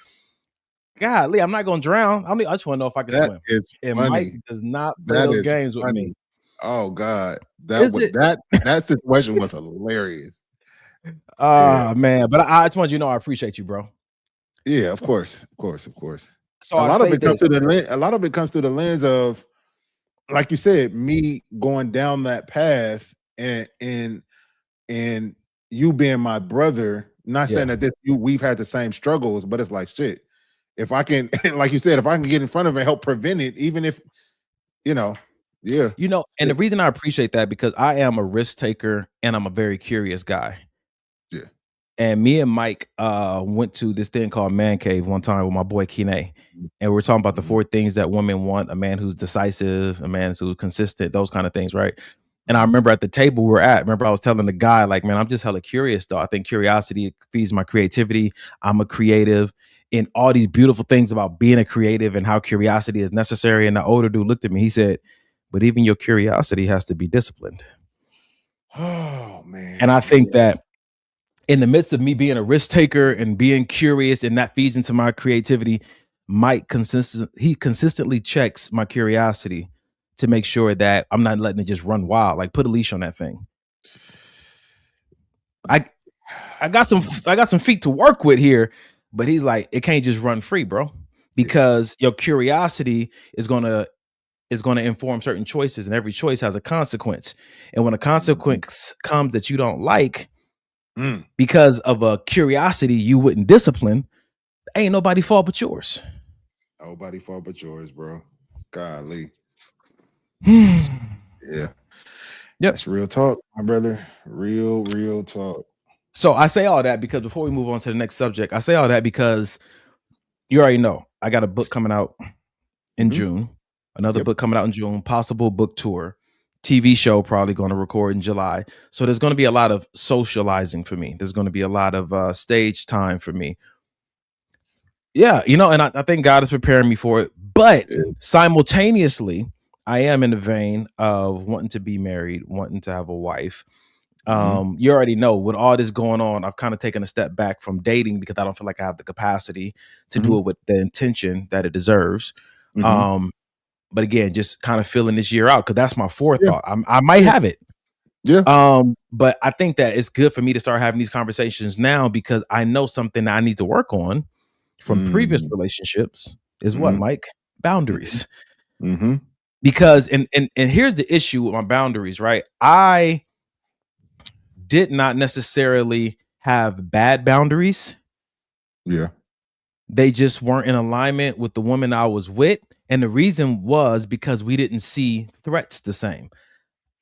Golly, I'm not gonna drown. I just want to know if I can That swim. is And funny. Mike does not play That those is games with funny. me. Oh God, Is it? that situation was hilarious. Man, but I just want you to know I appreciate you, bro. Yeah, of course. So A I lot of say it comes this. through the lens of, like you said, me going down that path and you being my brother. Not saying that we've had the same struggles, but it's like shit. If I can, like you said, if I can get in front of it, help prevent it, even if, yeah. And the reason I appreciate that because I am a risk taker and I'm a very curious guy. Yeah. And me and Mike went to this thing called Man Cave one time with my boy Kine. And we were talking about the 4 things that women want: a man who's decisive, a man who's consistent, those kind of things, right? And I remember at the table we were at, I was telling the guy, like, man, I'm just hella curious though. I think curiosity feeds my creativity. I'm a creative, and all these beautiful things about being a creative and how curiosity is necessary. And the older dude looked at me, he said, but even your curiosity has to be disciplined. Oh man. And I think that in the midst of me being a risk taker and being curious, and that feeds into my creativity, Mike consistently checks my curiosity to make sure that I'm not letting it just run wild. Like, put a leash on that thing. I got some feet to work with here, but he's like, it can't just run free, bro, because your curiosity is gonna inform certain choices, and every choice has a consequence. And when a consequence comes that you don't like, because of a curiosity you wouldn't discipline, ain't nobody fault but yours. Nobody fault but yours, bro. Golly. Yeah. Yep. That's real talk, my brother. Real talk. So I say all that because before we move on to the next subject, I say all that because you already know I got a book coming out in June, another book coming out in June, possible book tour, TV show probably going to record in July. So there's going to be a lot of socializing for me. There's going to be a lot of stage time for me. Yeah, and I think God is preparing me for it. But simultaneously, I am in the vein of wanting to be married, wanting to have a wife. You already know, with all this going on, I've kind of taken a step back from dating because I don't feel like I have the capacity to do it with the intention that it deserves. But again, just kind of filling this year out because that's my forethought. I might have it. Yeah. But I think that it's good for me to start having these conversations now because I know something that I need to work on from previous relationships is what, Mike? Boundaries. Because and here's the issue with my boundaries, right? I did not necessarily have bad boundaries. Yeah. They just weren't in alignment with the woman I was with. And the reason was because we didn't see threats the same.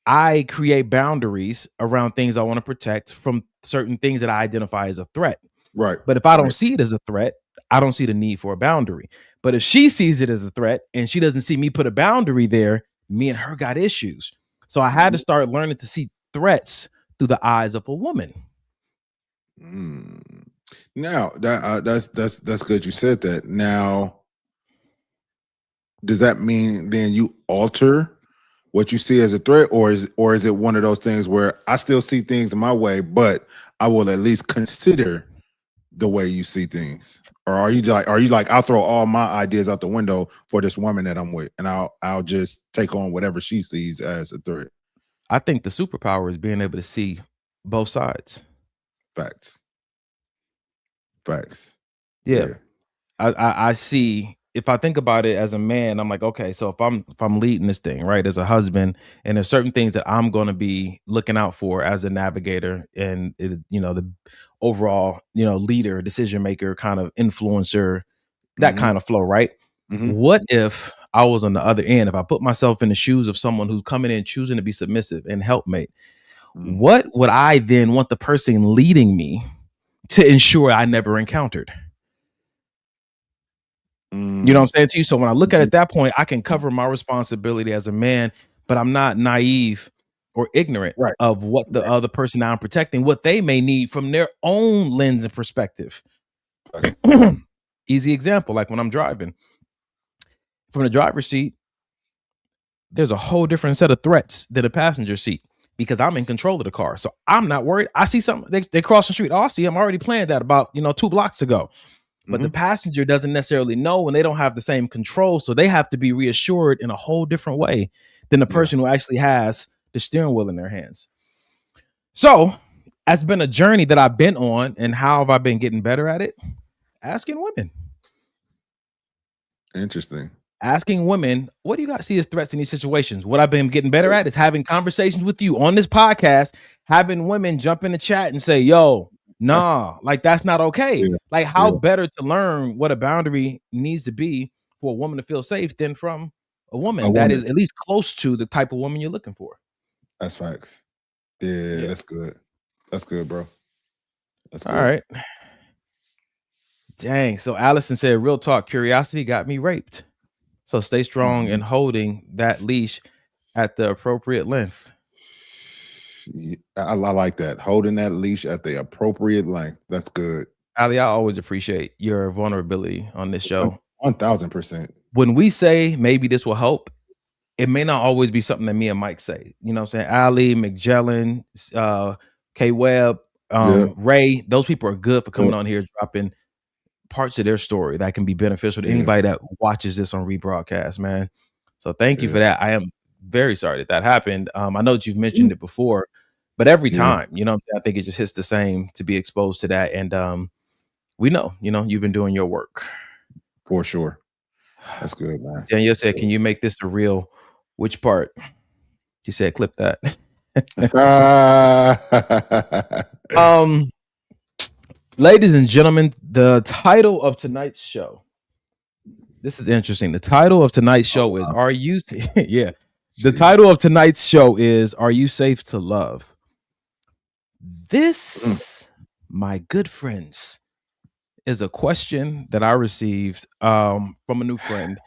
I create boundaries around things I want to protect from certain things that I identify as a threat. Right. But if I don't see it as a threat, I don't see the need for a boundary. But if she sees it as a threat and she doesn't see me put a boundary there, me and her got issues. So I had to start learning to see threats through the eyes of a woman. Now that's good you said that. Now, does that mean then you alter what you see as a threat, or is it one of those things where I still see things my way, but I will at least consider the way you see things? Or are you like I'll throw all my ideas out the window for this woman that I'm with, and I'll just take on whatever she sees as a threat? I think the superpower is being able to see both sides. Facts. Yeah. I see. If I think about it as a man, I'm like, okay, so if I'm leading this thing, right, as a husband, and there's certain things that I'm going to be looking out for as a navigator and the overall, leader, decision maker, kind of influencer, that kind of flow, right? What if I was on the other end? If I put myself in the shoes of someone who's coming in choosing to be submissive and helpmate, what would I then want the person leading me to ensure I never encountered? You know what I'm saying to you? So when I look at it at that point, I can cover my responsibility as a man, but I'm not naive or ignorant Right. of what the other person I'm protecting, what they may need from their own lens and perspective. Easy example, like when I'm driving from the driver's seat, there's a whole different set of threats than the passenger seat because I'm in control of the car. So I'm not worried. I see something, they cross the street. Oh, I see, I'm already planned that about 2 blocks ago. But the passenger doesn't necessarily know, and they don't have the same control. So they have to be reassured in a whole different way than the person who actually has the steering wheel in their hands. So that's been a journey that I've been on. And how have I been getting better at it? Asking women. Interesting. Asking women, what do you guys see as threats in these situations? What I've been getting better at is having conversations with you on this podcast, having women jump in the chat and say, yo, nah, like that's not okay. Like how better to learn what a boundary needs to be for a woman to feel safe than from a woman that is at least close to the type of woman you're looking for. That's facts. Yeah. That's good. That's good, bro. That's good. All right. Dang. So Allison said, real talk, curiosity got me raped. So stay strong in holding that leash at the appropriate length. I like that. Holding that leash at the appropriate length. That's good. Ali, I always appreciate your vulnerability on this show. 1000%. When we say maybe this will help, it may not always be something that me and Mike say. You know what I'm saying? Ali, McGellen, K Webb, Ray, those people are good for coming on here, dropping parts of their story that can be beneficial to anybody that watches this on rebroadcast, man. So thank you for that. I am very sorry that happened. I know that you've mentioned it before, but every time, you know what I'm saying, I think it just hits the same to be exposed to that. And we know, you've been doing your work. For sure. That's good, man. Danielle said, can you make this a real? Which part? She said, clip that. Ladies and gentlemen, the title of tonight's show. This is interesting. The title of tonight's show is Are You The title of tonight's show is Are You Safe to Love? This, my good friends, is a question that I received from a new friend.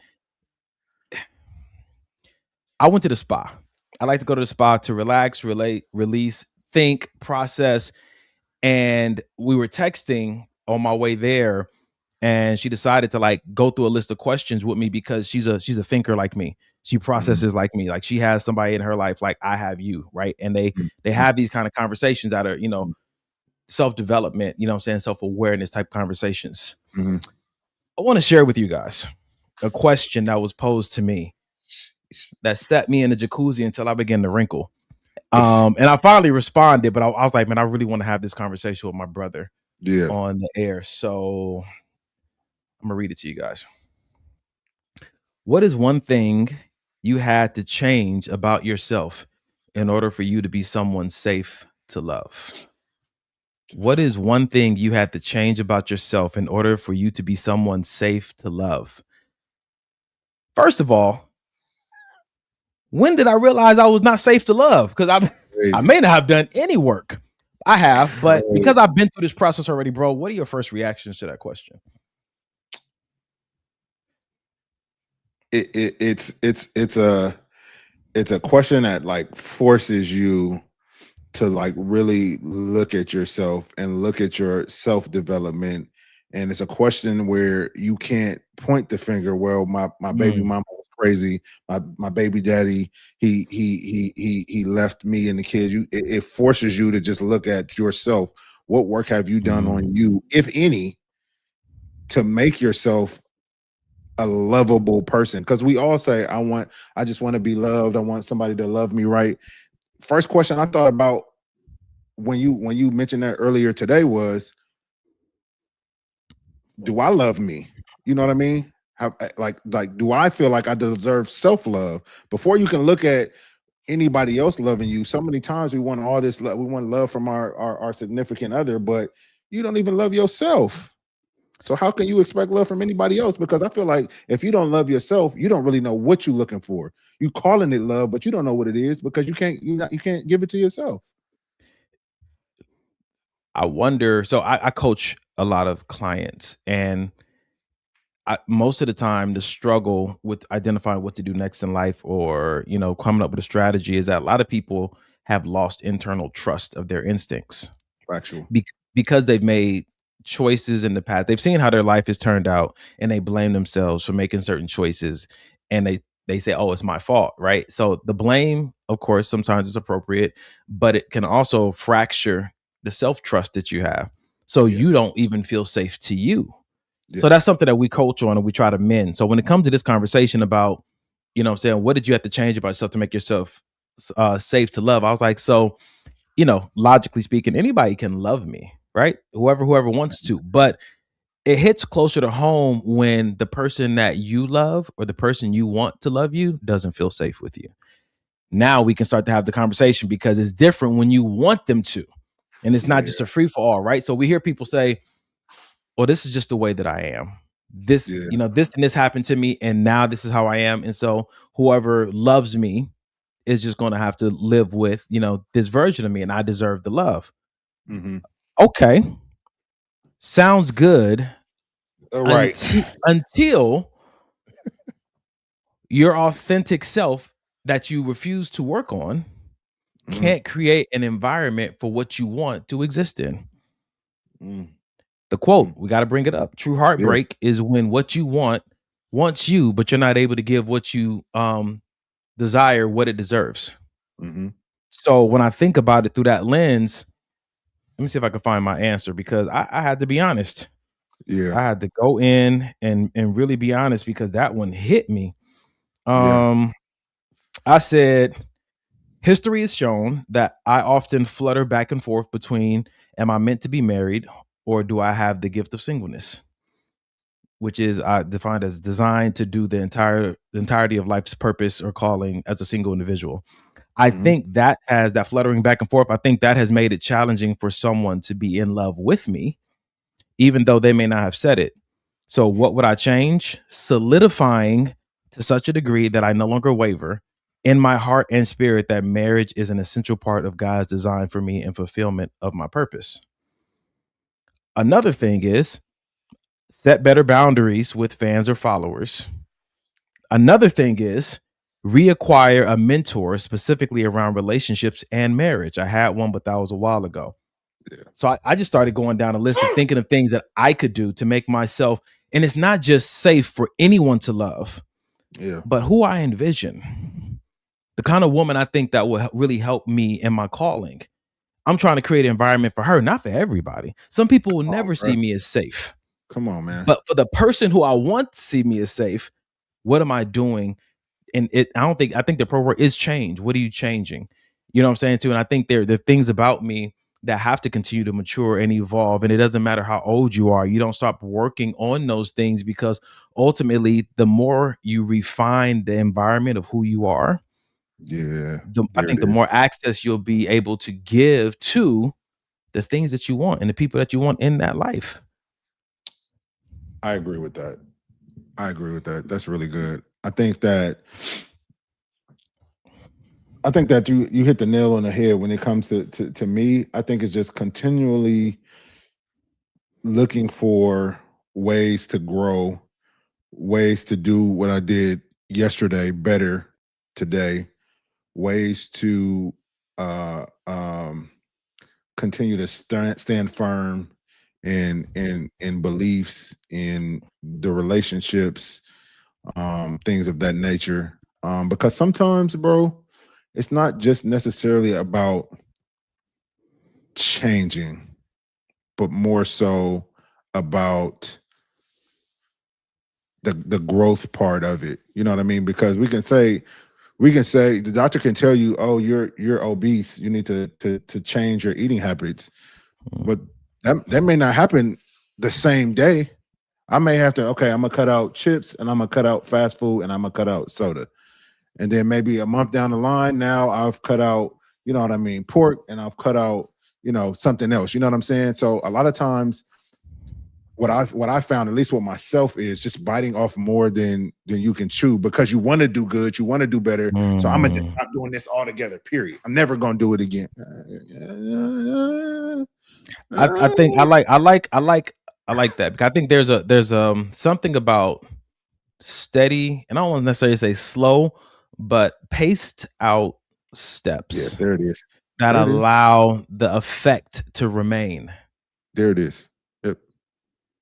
I went to the spa. I like to go to the spa to relax, release, think, process. And we were texting on my way there, and she decided to go through a list of questions with me because she's a thinker like me. She processes like me. Like she has somebody in her life like I have you, right? And they have these kind of conversations that are, self-development, self-awareness type conversations. I want to share with you guys a question that was posed to me that set me in the jacuzzi until I began to wrinkle. And I finally responded, but I was like, man, I really want to have this conversation with my brother on the air. So I'm gonna read it to you guys. What is one thing you had to change about yourself in order for you to be someone safe to love? What is one thing you had to change about yourself in order for you to be someone safe to love? First of all, when did I realize I was not safe to love? Because I may not have done any work. I have, but because I've been through this process already, bro, what are your first reactions to that question? It's a question that forces you to really look at yourself and look at your self-development. And it's a question where you can't point the finger. Well, my baby mama was crazy. My baby daddy, he left me and the kids. It forces you to just look at yourself. What work have you done on you, if any, to make yourself a lovable person? Because we all say, I just want to be loved. I want somebody to love me right. First question I thought about when you mentioned that earlier today was, do I love me? You know what I mean? Do I feel like I deserve self-love? Before you can look at anybody else loving you, so many times we want all this love. We want love from our significant other, but you don't even love yourself. So how can you expect love from anybody else? Because I feel like if you don't love yourself, you don't really know what you're looking for. You calling it love, but you don't know what it is because you can't give it to yourself. I wonder. So I coach a lot of clients, and most of the time the struggle with identifying what to do next in life, or coming up with a strategy, is that a lot of people have lost internal trust of their instincts Factual. because they've made choices in the past. They've seen how their life has turned out, and they blame themselves for making certain choices, and they say, oh, it's my fault, right? So the blame, of course, sometimes is appropriate, but it can also fracture the self-trust that you have. So you don't even feel safe to you. So that's something that we coach on and we try to mend. So when it comes to this conversation about, you know what I'm saying, what did you have to change about yourself to make yourself safe to love? I was like, so, you know, logically speaking, anybody can love me, right? Whoever wants to, but it hits closer to home when the person that you love or the person you want to love you doesn't feel safe with you. Now we can start to have the conversation because it's different when you want them to, and it's not just a free for all, right? So we hear people say, well, this is just the way that I am. This, you know, this and this happened to me, and now this is how I am. And so whoever loves me is just going to have to live with, you know, this version of me, and I deserve the love. Mm-hmm. Okay. Sounds good. Right. Until your authentic self that you refuse to work on can't create an environment for what you want to exist in. The quote, we got to bring it up. True heartbreak is when what you want wants you, but you're not able to give what you desire what it deserves. Mm-hmm. So when I think about it through that lens, let me see if I can find my answer, because I had to be honest. I had to go in and really be honest, because that one hit me. I said, history has shown that I often flutter back and forth between, am I meant to be married, or do I have the gift of singleness? Which is defined as designed to do the entirety of life's purpose or calling as a single individual. I think that has that fluttering back and forth. I think that has made it challenging for someone to be in love with me, even though they may not have said it. So what would I change? Solidifying to such a degree that I no longer waver in my heart and spirit that marriage is an essential part of God's design for me and fulfillment of my purpose. Another thing is set better boundaries with fans or followers. Another thing is reacquire a mentor specifically around relationships and marriage. I had one, but that was a while ago. So I just started going down a list of thinking of things that I could do to make myself, and it's not just safe for anyone to love, but who I envision, the kind of woman I think that will really help me in my calling. I'm trying to create an environment for her, not for everybody. Some people will never see me as safe. Come on, man. But for the person who I want to see me as safe, what am I doing? And I think the pro word is change. What are you changing? You know what I'm saying too? And I think there are things about me that have to continue to mature and evolve. And it doesn't matter how old you are. You don't stop working on those things, because ultimately the more you refine the environment of who you are, I think the more access you'll be able to give to the things that you want and the people that you want in that life. I agree with that. That's really good. I think that you hit the nail on the head when it comes to me. I think it's just continually looking for ways to grow, ways to do what I did yesterday better today, ways to continue to stand firm in beliefs, in the relationships, things of that nature. Because sometimes, bro, it's not just necessarily about changing, but more so about the growth part of it. You know what I mean? Because we can say the doctor can tell you, oh, you're obese, you need to change your eating habits, but that may not happen the same day. I may have to, okay, I'm gonna cut out chips, and I'm gonna cut out fast food, and I'm gonna cut out soda. And then maybe a month down the line, now I've cut out, you know what I mean, pork, and I've cut out, you know, something else. You know what I'm saying? So a lot of times what I found, at least with myself, is just biting off more than you can chew, because you want to do good, you want to do better. So I'm gonna just stop doing this altogether, period. I'm never gonna do it again. I think I like that, because I think there's something about steady, and I don't want to necessarily say slow, but paced out steps. Yeah, there it is. that There it is. allow the effect to remain. There it is. Yep.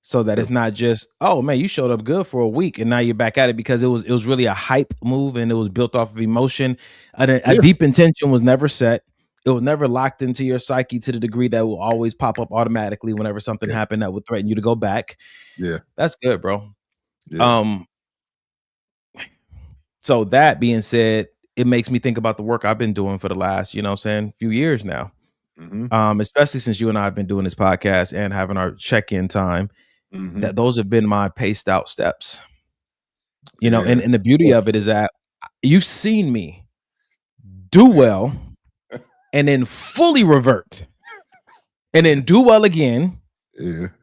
So that it's not just, oh man, you showed up good for a week and now you're back at it, because it was really a hype move and it was built off of emotion. A deep intention was never set. It was never locked into your psyche to the degree that will always pop up automatically whenever something happened that would threaten you to go back. Yeah. That's good, bro. Yeah. So that being said, it makes me think about the work I've been doing for the last, few years now. Especially since you and I have been doing this podcast and having our check-in time, that those have been my paced out steps. And the beauty of it is that you've seen me do well and then fully revert and then do well again,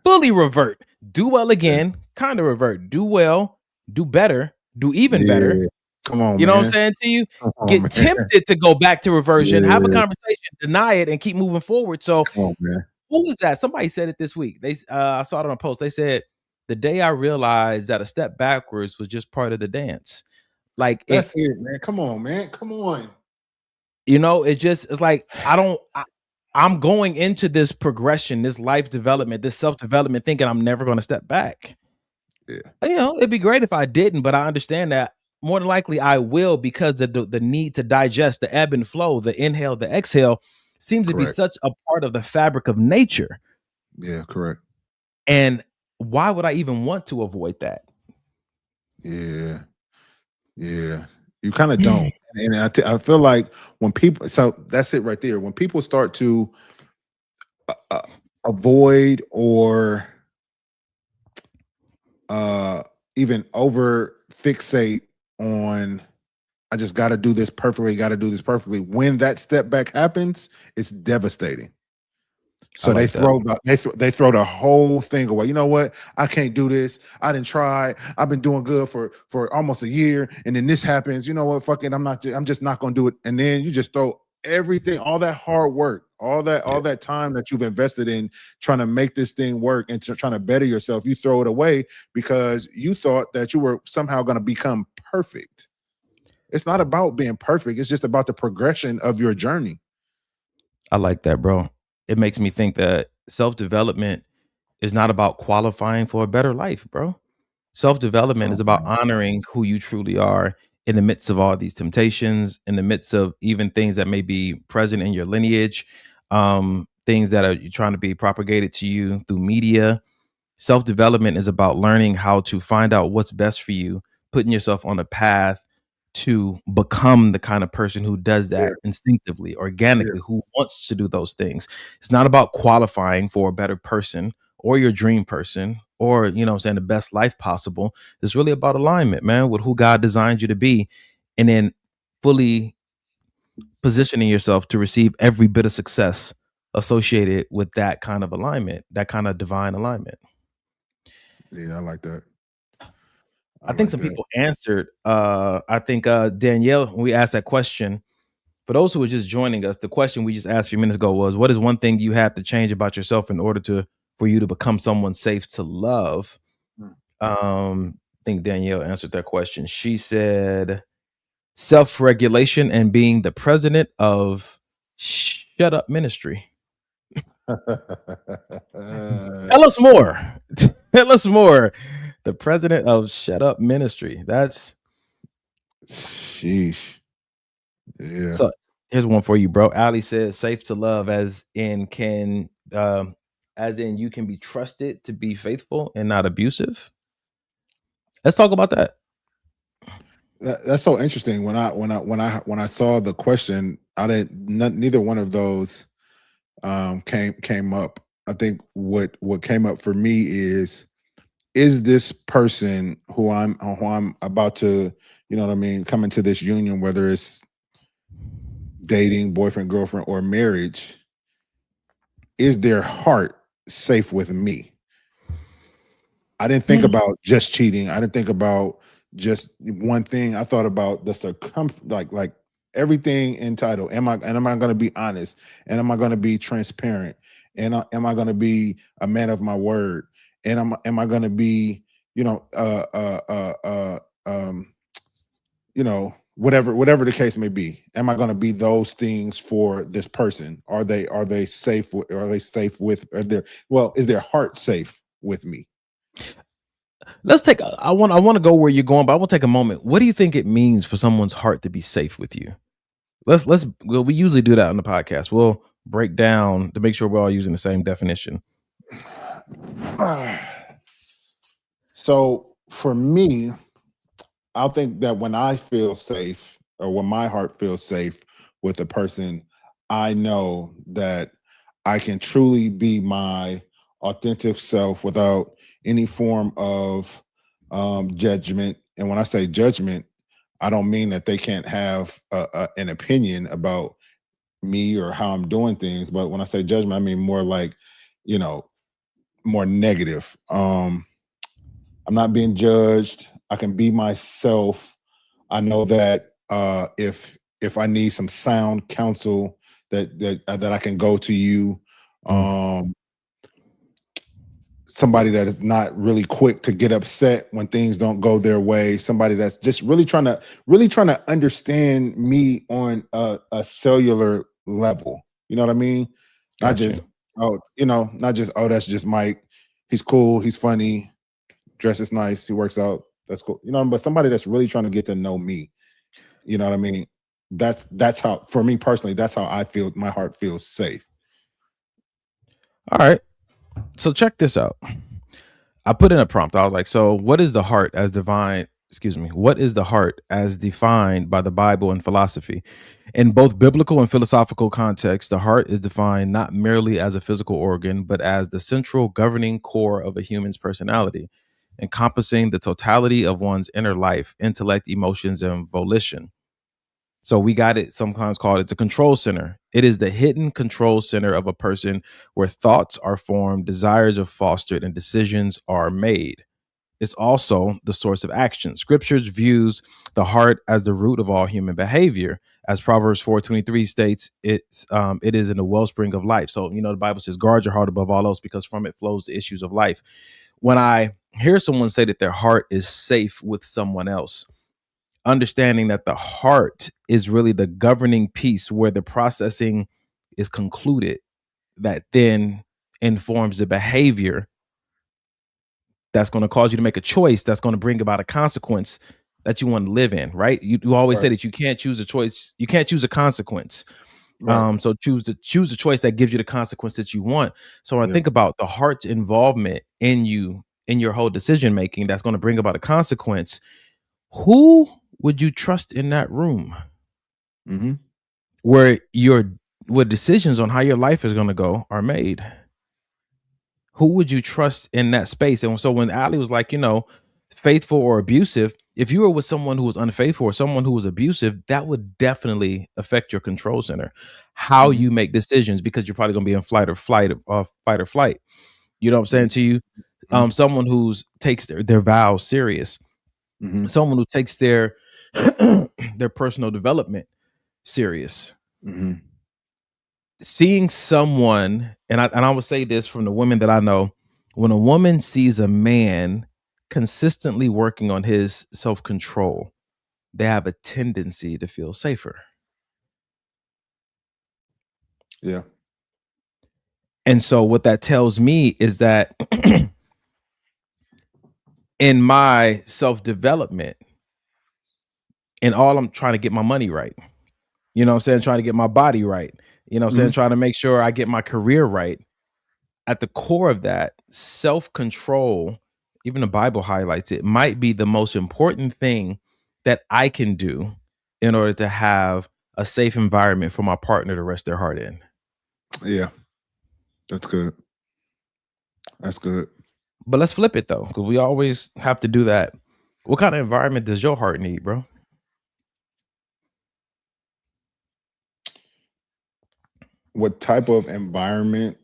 fully revert, do well again, kind of revert, do well, do better, do even better. Come on, you know what I'm saying to you? Get tempted to go back to reversion, have a conversation, deny it, and keep moving forward. So who was that? Somebody said it this week. I saw it on a post. They said, the day I realized that a step backwards was just part of the dance. Like that's it, man. Come on, man. Come on. It's like I'm going into this progression, this life development, this self-development, thinking I'm never going to step back. Yeah. It'd be great if I didn't, but I understand that more than likely I will, because the need to digest, the ebb and flow, the inhale, the exhale seems to be such a part of the fabric of nature. Yeah, correct. And why would I even want to avoid that? Yeah. You kind of don't. And I feel like when people, so that's it right there. When people start to avoid or even over fixate on, I just got to do this perfectly. When that step back happens, it's devastating. So they throw the whole thing away. You know what? I can't do this. I didn't try. I've been doing good for almost a year, and then this happens. You know what? Fuck it. I'm just not gonna do it. And then you just throw everything, all that hard work, all that time that you've invested in trying to make this thing work and trying to better yourself. You throw it away because you thought that you were somehow going to become perfect. It's not about being perfect. It's just about the progression of your journey. I like that, bro. It makes me think that self-development is not about qualifying for a better life, bro. Self-development is about honoring who you truly are in the midst of all these temptations, in the midst of even things that may be present in your lineage, things that are trying to be propagated to you through media. Self-development is about learning how to find out what's best for you, putting yourself on a path to become the kind of person who does that instinctively, organically, who wants to do those things. It's not about qualifying for a better person or your dream person or, the best life possible. It's really about alignment, man, with who God designed you to be, and then fully positioning yourself to receive every bit of success associated with that kind of alignment, that kind of divine alignment. Yeah, I like that. I think some people answered. I think Danielle, when we asked that question, for those who are just joining us, the question we just asked a few minutes ago was, what is one thing you have to change about yourself in order for you to become someone safe to love? I think Danielle answered that question. She said self-regulation and being the president of Shut Up Ministry. Tell us more. Tell us more. The president of Shut Up Ministry. That's sheesh. Yeah. So here's one for you, bro. Ali says safe to love, as in you can be trusted to be faithful and not abusive. Let's talk about that. That's so interesting. When I saw the question, neither one of those came up. I think what came up for me is this person who I'm about to, come into this union, whether it's dating, boyfriend, girlfriend, or marriage, is their heart safe with me? I didn't think about just cheating. I didn't think about just one thing. I thought about the like everything entitled. Am I going to be honest? And am I going to be transparent? And am I going to be a man of my word? And am I going to be, whatever the case may be. Am I going to be those things for this person? Are they safe? Are they safe with? Is their heart safe with me? Let's take. I want to go where you're going, but I want to take a moment. What do you think it means for someone's heart to be safe with you? We usually do that on the podcast. We'll break down to make sure we're all using the same definition. So for me, I think that when I feel safe, or when my heart feels safe with a person, I know that I can truly be my authentic self without any form of judgment. And when I say judgment, I don't mean that they can't have an opinion about me or how I'm doing things. But when I say judgment, I mean more like, more negative. I'm not being judged. I can be myself. I know that if I need some sound counsel, that I can go to you. Somebody that is not really quick to get upset when things don't go their way. Somebody that's just really trying to understand me on a cellular level. You know what I mean? Not Gotcha. just that's just Mike. He's cool. He's funny. Dresses nice. He works out. That's cool. But somebody that's really trying to get to know me. You know what I mean? That's how, for me personally, that's how I feel. My heart feels safe. All right. So check this out. I put in a prompt. I was like, so what is the heart as defined? What is the heart as defined by the Bible and philosophy? In both biblical and philosophical contexts, the heart is defined not merely as a physical organ, but as the central governing core of a human's personality, encompassing the totality of one's inner life, intellect, emotions, and volition. So we got it sometimes called it's a control center. It is the hidden control center of a person where thoughts are formed, desires are fostered, and decisions are made. It's also the source of action. Scriptures views the heart as the root of all human behavior. As Proverbs 4:23 states, it is in the wellspring of life. So, the Bible says, guard your heart above all else, because from it flows the issues of life. When I hear someone say that their heart is safe with someone else, understanding that the heart is really the governing piece where the processing is concluded, that then informs the behavior that's going to cause you to make a choice that's going to bring about a consequence that you want to live in, right? You always say that you can't choose a choice, you can't choose a consequence. Right. So choose a choice that gives you the consequence that you want. So when I think about the heart's involvement in your whole decision making, that's going to bring about a consequence. Who would you trust in that room? Mm-hmm. Where decisions on how your life is going to go are made? Who would you trust in that space? And so when Ali was like, faithful or abusive, if you were with someone who was unfaithful or someone who was abusive, that would definitely affect your control center, how you make decisions, because you're probably going to be in fight or flight. You know what I'm saying to you? Someone who takes their vows serious, someone who takes their personal development serious. Seeing someone, and I would say this from the women that I know, when a woman sees a man consistently working on his self-control, they have a tendency to feel safer. Yeah. And so what that tells me is that in my self-development, and all I'm trying to get my money right, you know what I'm saying, trying to get my body right, you know what I'm saying, trying to make sure I get my career right. At the core of that, self-control, even the Bible highlights it, might be the most important thing that I can do in order to have a safe environment for my partner to rest their heart in. Yeah. That's good. That's good. But let's flip it though, because we always have to do that. What kind of environment does your heart need, bro? What type of environment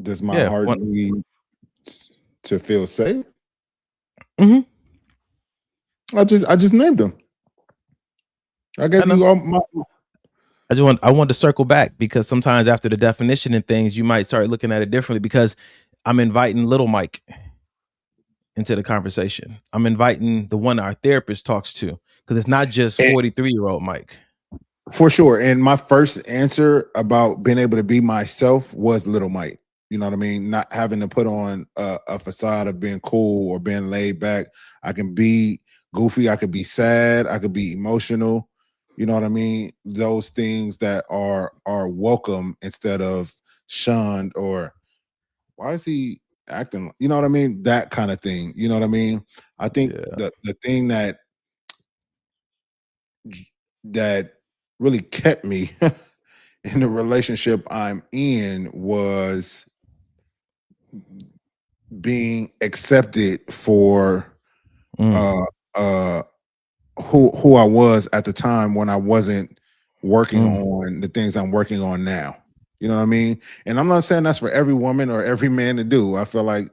does my heart need to feel safe? I just named them. I gave you all my. I want to circle back, because sometimes after the definition and things, you might start looking at it differently, because I'm inviting little Mike into the conversation. I'm inviting the one our therapist talks to, because it's not just 43-year-old Mike. For sure. And my first answer about being able to be myself was Little Mike. You know what I mean? Not having to put on a facade of being cool or being laid back. I can be goofy. I could be sad. I could be emotional. You know what I mean? Those things that are welcome instead of shunned or why is he acting? You know what I mean? That kind of thing. You know what I mean? I think the thing that really kept me in the relationship I'm in was being accepted for who I was at the time when I wasn't working on the things I'm working on now. You know what I mean? And I'm not saying that's for every woman or every man to do. I feel like,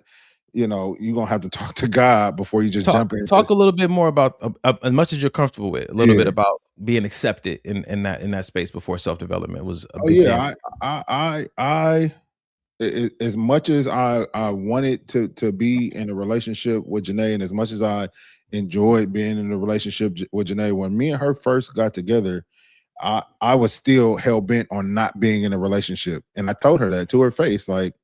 you know, you're gonna have to talk to God before you just jump in. Talk a little bit more about as much as you're comfortable with, a little bit about being accepted in that space before self-development was a big thing. I as much as I wanted to be in a relationship with Janae, and as much as I enjoyed being in a relationship with Janae, when me and her first got together, I was still hell bent on not being in a relationship. And I told her that to her face, like,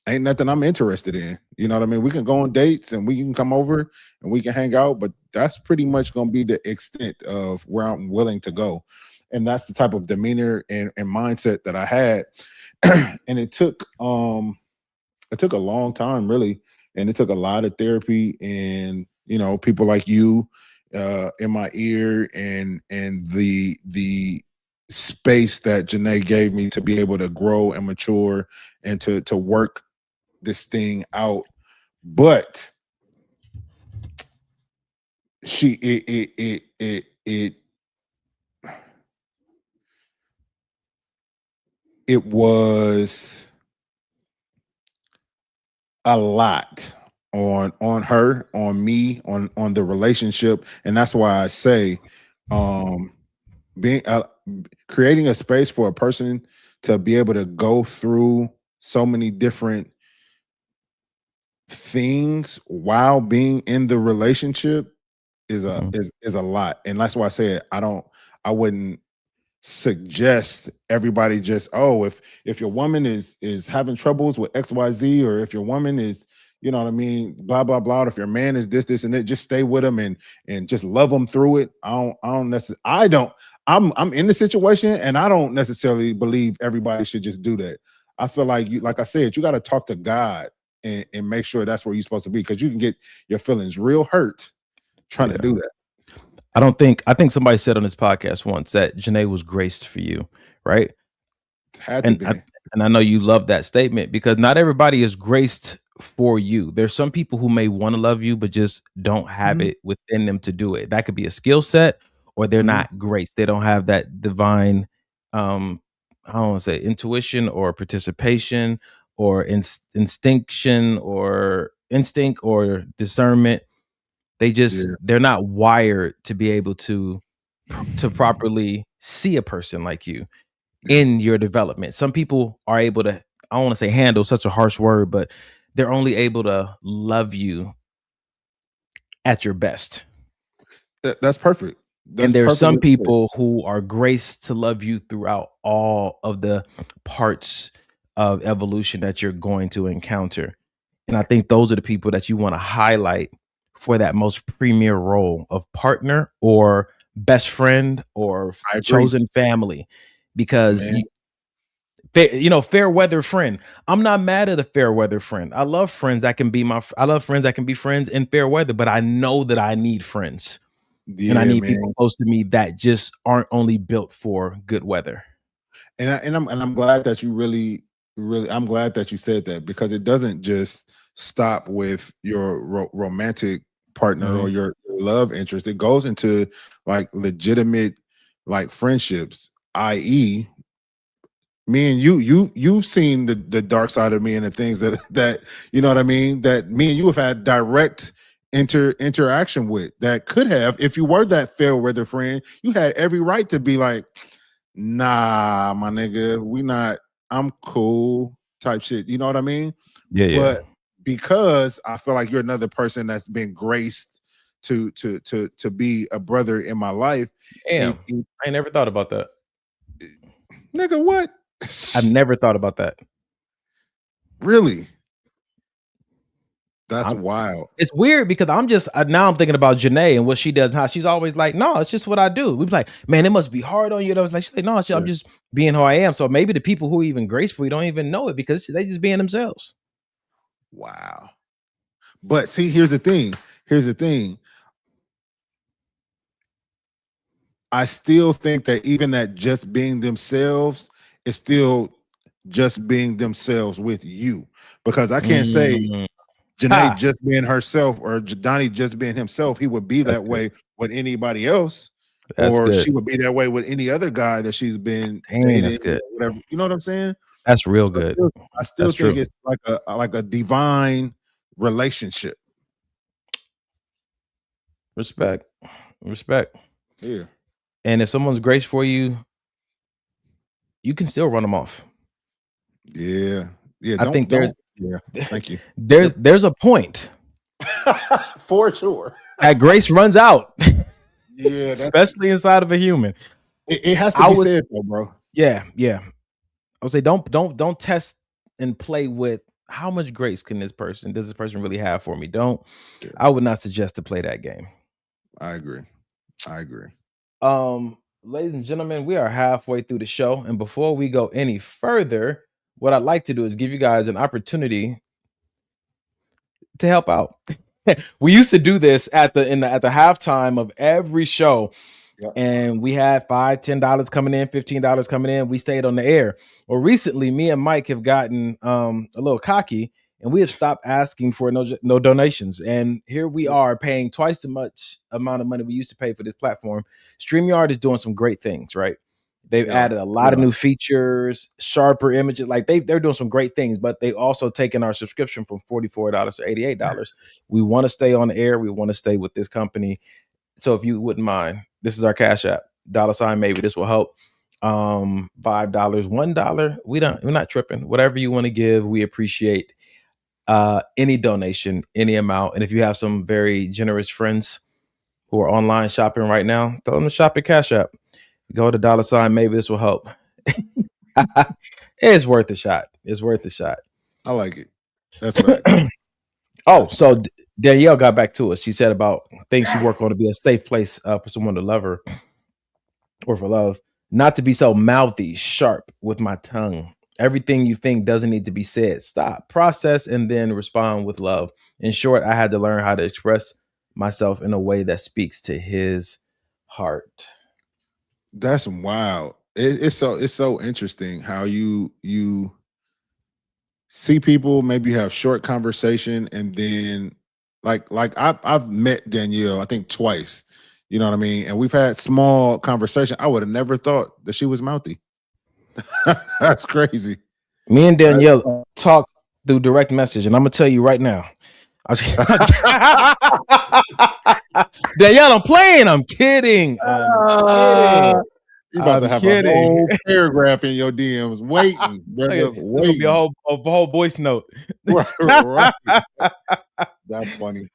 ain't nothing I'm interested in. You know what I mean? We can go on dates and we can come over and we can hang out, but that's pretty much going to be the extent of where I'm willing to go. And that's the type of demeanor and mindset that I had. And it took a long time, really. And it took a lot of therapy and, you know, people like you in my ear and the space that Janae gave me to be able to grow and mature and to work this thing out. But it was a lot on her, on me, on the relationship. And that's why I say creating a space for a person to be able to go through so many different things while being in the relationship is a lot. And that's why I say I wouldn't suggest everybody just, if your woman is having troubles with XYZ, or if your woman is, you know what I mean, blah blah blah, if your man is this and that, just stay with them and just love them through it. I'm in the situation, and I don't necessarily believe everybody should just do that. I feel like like I said, you got to talk to God and make sure that's where you're supposed to be, because you can get your feelings real hurt trying to do that. I think somebody said on this podcast once that Janae was graced for you, right? Had to be. And I know you love that statement, because not everybody is graced for you. There's some people who may want to love you, but just don't have it within them to do it. That could be a skill set, or they're not graced. They don't have that divine, I don't want to say intuition or participation or instinct or discernment. They just they're not wired to be able to properly see a person like you in your development. Some people are able to, I don't want to say handle, such a harsh word, but they're only able to love you at your best. That's perfect. And there's some people who are graced to love you throughout all of the parts of evolution that you're going to encounter. And I think those are the people that you want to highlight for that most premier role of partner or best friend or chosen family, because fair weather friend. I'm not mad at a fair weather friend. I love friends that can be friends in fair weather, but I know that I need friends. And I need people close to me that just aren't only built for good weather. And I'm glad that you really I'm glad that you said that, because it doesn't just stop with your romantic partner or your love interest. It goes into like legitimate like friendships, i.e. me and you've seen the dark side of me and the things that you know what I mean, that me and you have had direct interaction with, that could have, if you were that fair weather friend, you had every right to be like, nah, my nigga, I'm cool type shit. You know what I mean? Yeah. But because I feel like you're another person that's been graced to be a brother in my life. Damn, I ain't never thought about that. Nigga, what? I've never thought about that. Really? That's wild. It's weird because now I'm thinking about Janae and what she does and how she's always like, no, it's just what I do. We be like, man, it must be hard on you. And I was like, she's like, no, I'm just being who I am. So maybe the people who are even graceful, you don't even know it because they just being themselves. Wow. But see, here's the thing. I still think that even that just being themselves is still just being themselves with you, because I can't say Janae just being herself or Donnie just being himself. He would be that way with anybody else, or she would be that way with any other guy that she's been dating. That's good. Whatever, you know what I'm saying? That's real good. I still think it's like a divine relationship. Respect. Yeah. And if someone's grace for you, you can still run them off. Yeah. I think thank you. There's a point for sure that grace runs out. Yeah, especially inside of a human. It has to be said though, bro. Yeah. I would say don't test and play with how much grace does this person really have for me? I would not suggest to play that game. I agree. Ladies and gentlemen, we are halfway through the show, and before we go any further, what I'd like to do is give you guys an opportunity to help out. We used to do this at the halftime of every show. Yep. And we had $5, $10 coming in, $15 coming in. We stayed on the air. Well, recently, me and Mike have gotten a little cocky, and we have stopped asking for no donations. And here we are paying twice the much amount of money we used to pay for this platform. StreamYard is doing some great things, right? They've added a lot of new features, sharper images. Like they're doing some great things, but they've also taken our subscription from $44 to $88. We want to stay on the air. We want to stay with this company. So if you wouldn't mind, this is our Cash App, $ maybe this will help. $5, $1. We're not tripping. Whatever you want to give, we appreciate any donation, any amount. And if you have some very generous friends who are online shopping right now, tell them to shop at Cash App. Go to $ maybe this will help. It's worth a shot. I like it. That's right. So Danielle got back to us. She said about things she work on to be a safe place for someone to love her or for love. Not to be so mouthy, sharp with my tongue. Everything you think doesn't need to be said. Stop, process, and then respond with love. In short, I had to learn how to express myself in a way that speaks to his heart. That's wild. It's so interesting how you see people maybe have short conversation, and then like I've met Danielle I think twice, you know what I mean, and we've had small conversation. I would have never thought that she was mouthy. That's crazy. Me and Danielle talk through direct message, and I'm gonna tell you right now. Danielle, I'm playing. I'm kidding. You about to have a whole paragraph in your DMs waiting. Waiting. Be a whole voice note. Right. That's funny.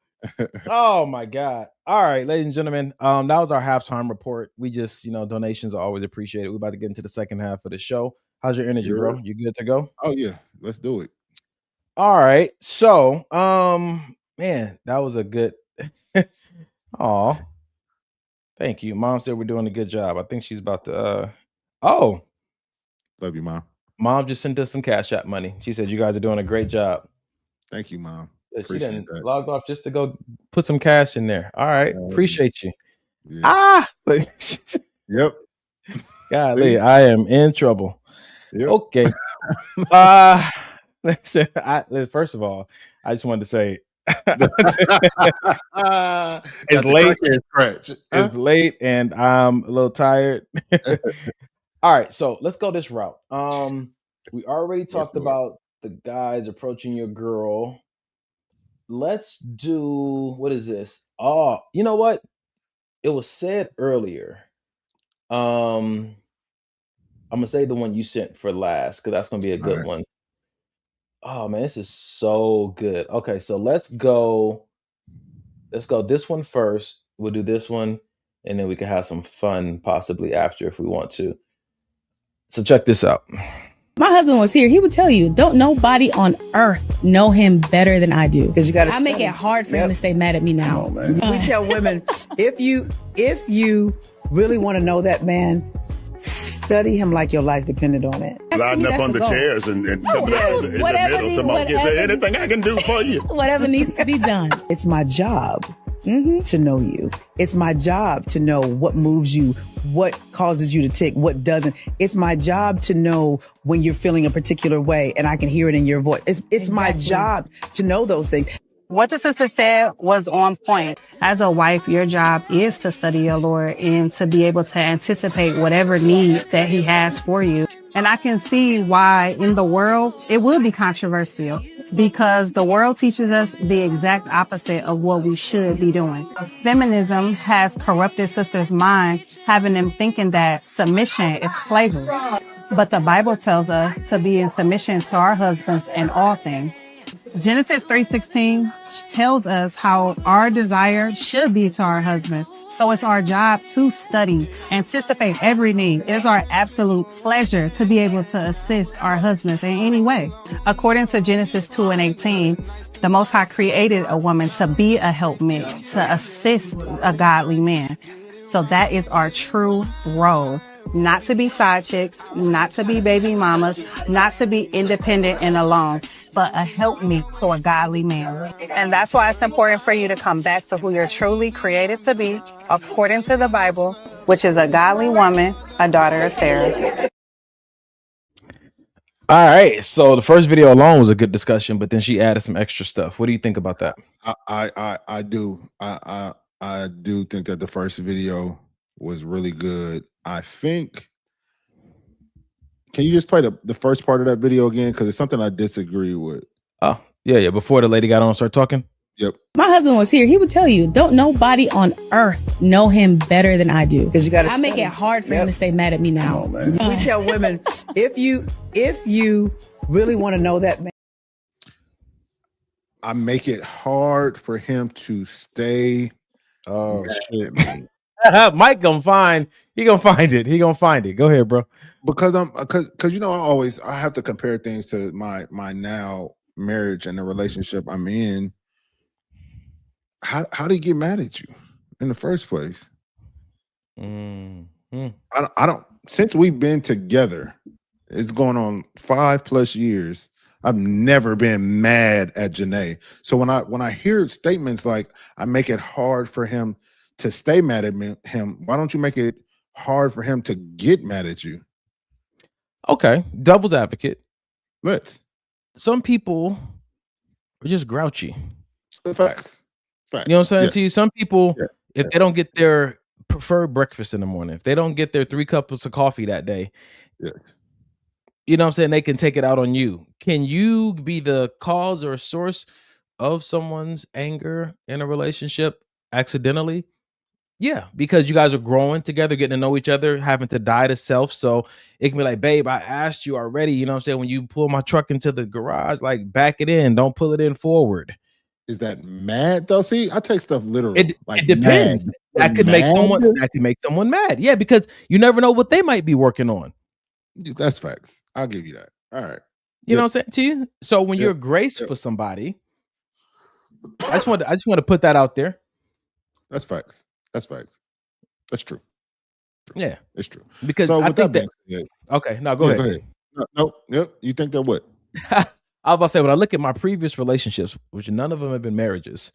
Oh my God. All right, ladies and gentlemen. That was our halftime report. We just, donations are always appreciated. We're about to get into the second half of the show. How's your energy, bro? You good to go? Oh yeah, let's do it. All right. So, man, that was a good. Aw. Thank you. Mom said we're doing a good job. I think she's about to. Love you, Mom. Mom just sent us some Cash App money. She said you guys are doing a great job. Thank you, Mom. She didn't log off just to go put some cash in there. All right, appreciate you. Yeah. Yep. Golly, I am in trouble. Yep. Okay. Listen, first of all, I just wanted to say it's late. It's late, and I'm a little tired. All right, so let's go this route. We already talked about the guys approaching your girl. Let's do, what is this? Oh, you know what? It was said earlier. I'm gonna say the one you sent for last because that's gonna be a good one. Oh man, this is so good. Okay, so let's go Let's go this one first. We'll do this one, and then we can have some fun possibly after if we want to. So check this out. My husband was here. He would tell you, don't nobody on earth know him better than I do. Because you got to. I make it hard for him to stay mad at me now. Come on, man. We tell women, if you really want to know that man, study him like your life depended on it. Lining up on the chairs and coming up in the middle. Somebody can say anything I can do for you. Whatever needs to be done. It's my job to know you. It's my job to know what moves you, what causes you to tick, what doesn't. It's my job to know when you're feeling a particular way, and I can hear it in your voice. It's my job to know those things. What the sister said was on point. As a wife, your job is to study your Lord and to be able to anticipate whatever need that he has for you. And I can see why in the world it would be controversial, because the world teaches us the exact opposite of what we should be doing. Feminism has corrupted sisters' minds, having them thinking that submission is slavery. But the Bible tells us to be in submission to our husbands in all things. Genesis 3:16 tells us how our desire should be to our husbands. So it's our job to study, anticipate every need. It is our absolute pleasure to be able to assist our husbands in any way. According to Genesis 2:18, the Most High created a woman to be a helpmate, to assist a godly man. So that is our true role. Not to be side chicks, not to be baby mamas, not to be independent and alone, but a helpmeet to a godly man. And that's why it's important for you to come back to who you're truly created to be, according to the Bible, which is a godly woman, a daughter of Sarah. All right. So the first video alone was a good discussion, but then she added some extra stuff. What do you think about that? I do. I do think that the first video was really good. I think. Can you just play the first part of that video again? Because it's something I disagree with. Oh, yeah. Before the lady got on and started talking. Yep. My husband was here. He would tell you, don't nobody on earth know him better than I do. Because you got to. I make it hard for him to stay mad at me now. Come on, man. We tell women, if you really want to know that man, I make it hard for him to stay. Oh shit, man. Mike gonna find. He gonna find it. He gonna find it. Go ahead, bro. Because I have to compare things to my now marriage and the relationship I'm in. How do you get mad at you in the first place? Mm-hmm. I don't. Since we've been together, it's going on 5+ years. I've never been mad at Janae. So when I hear statements like I make it hard for him to stay mad at him, why don't you make it hard for him to get mad at you? Okay, devil's advocate. Let's. Some people are just grouchy. Facts. You know what I'm saying Yes. to you? Some people, Yeah. if they don't get their preferred breakfast in the morning, if they don't get their 3 cups of coffee that day, Yes. you know what I'm saying, they can take it out on you. Can you be the cause or source of someone's anger in a relationship accidentally? Yeah, because you guys are growing together, getting to know each other, having to die to self. So it can be like, babe, I asked you already, you know what I'm saying? When you pull my truck into the garage, like back it in, don't pull it in forward. Is that mad though? See, I take stuff literally. It depends. Mad. That could make someone mad. Yeah, because you never know what they might be working on. That's facts. I'll give you that. All right. You know what I'm saying to you? So when you're grace for somebody, I just want to put that out there. That's facts. That's facts. That's true. Yeah, it's true. Because so I with think that that. being said, Okay, no, go ahead. No, yep. You think that what? I was about to say, when I look at my previous relationships, which none of them have been marriages,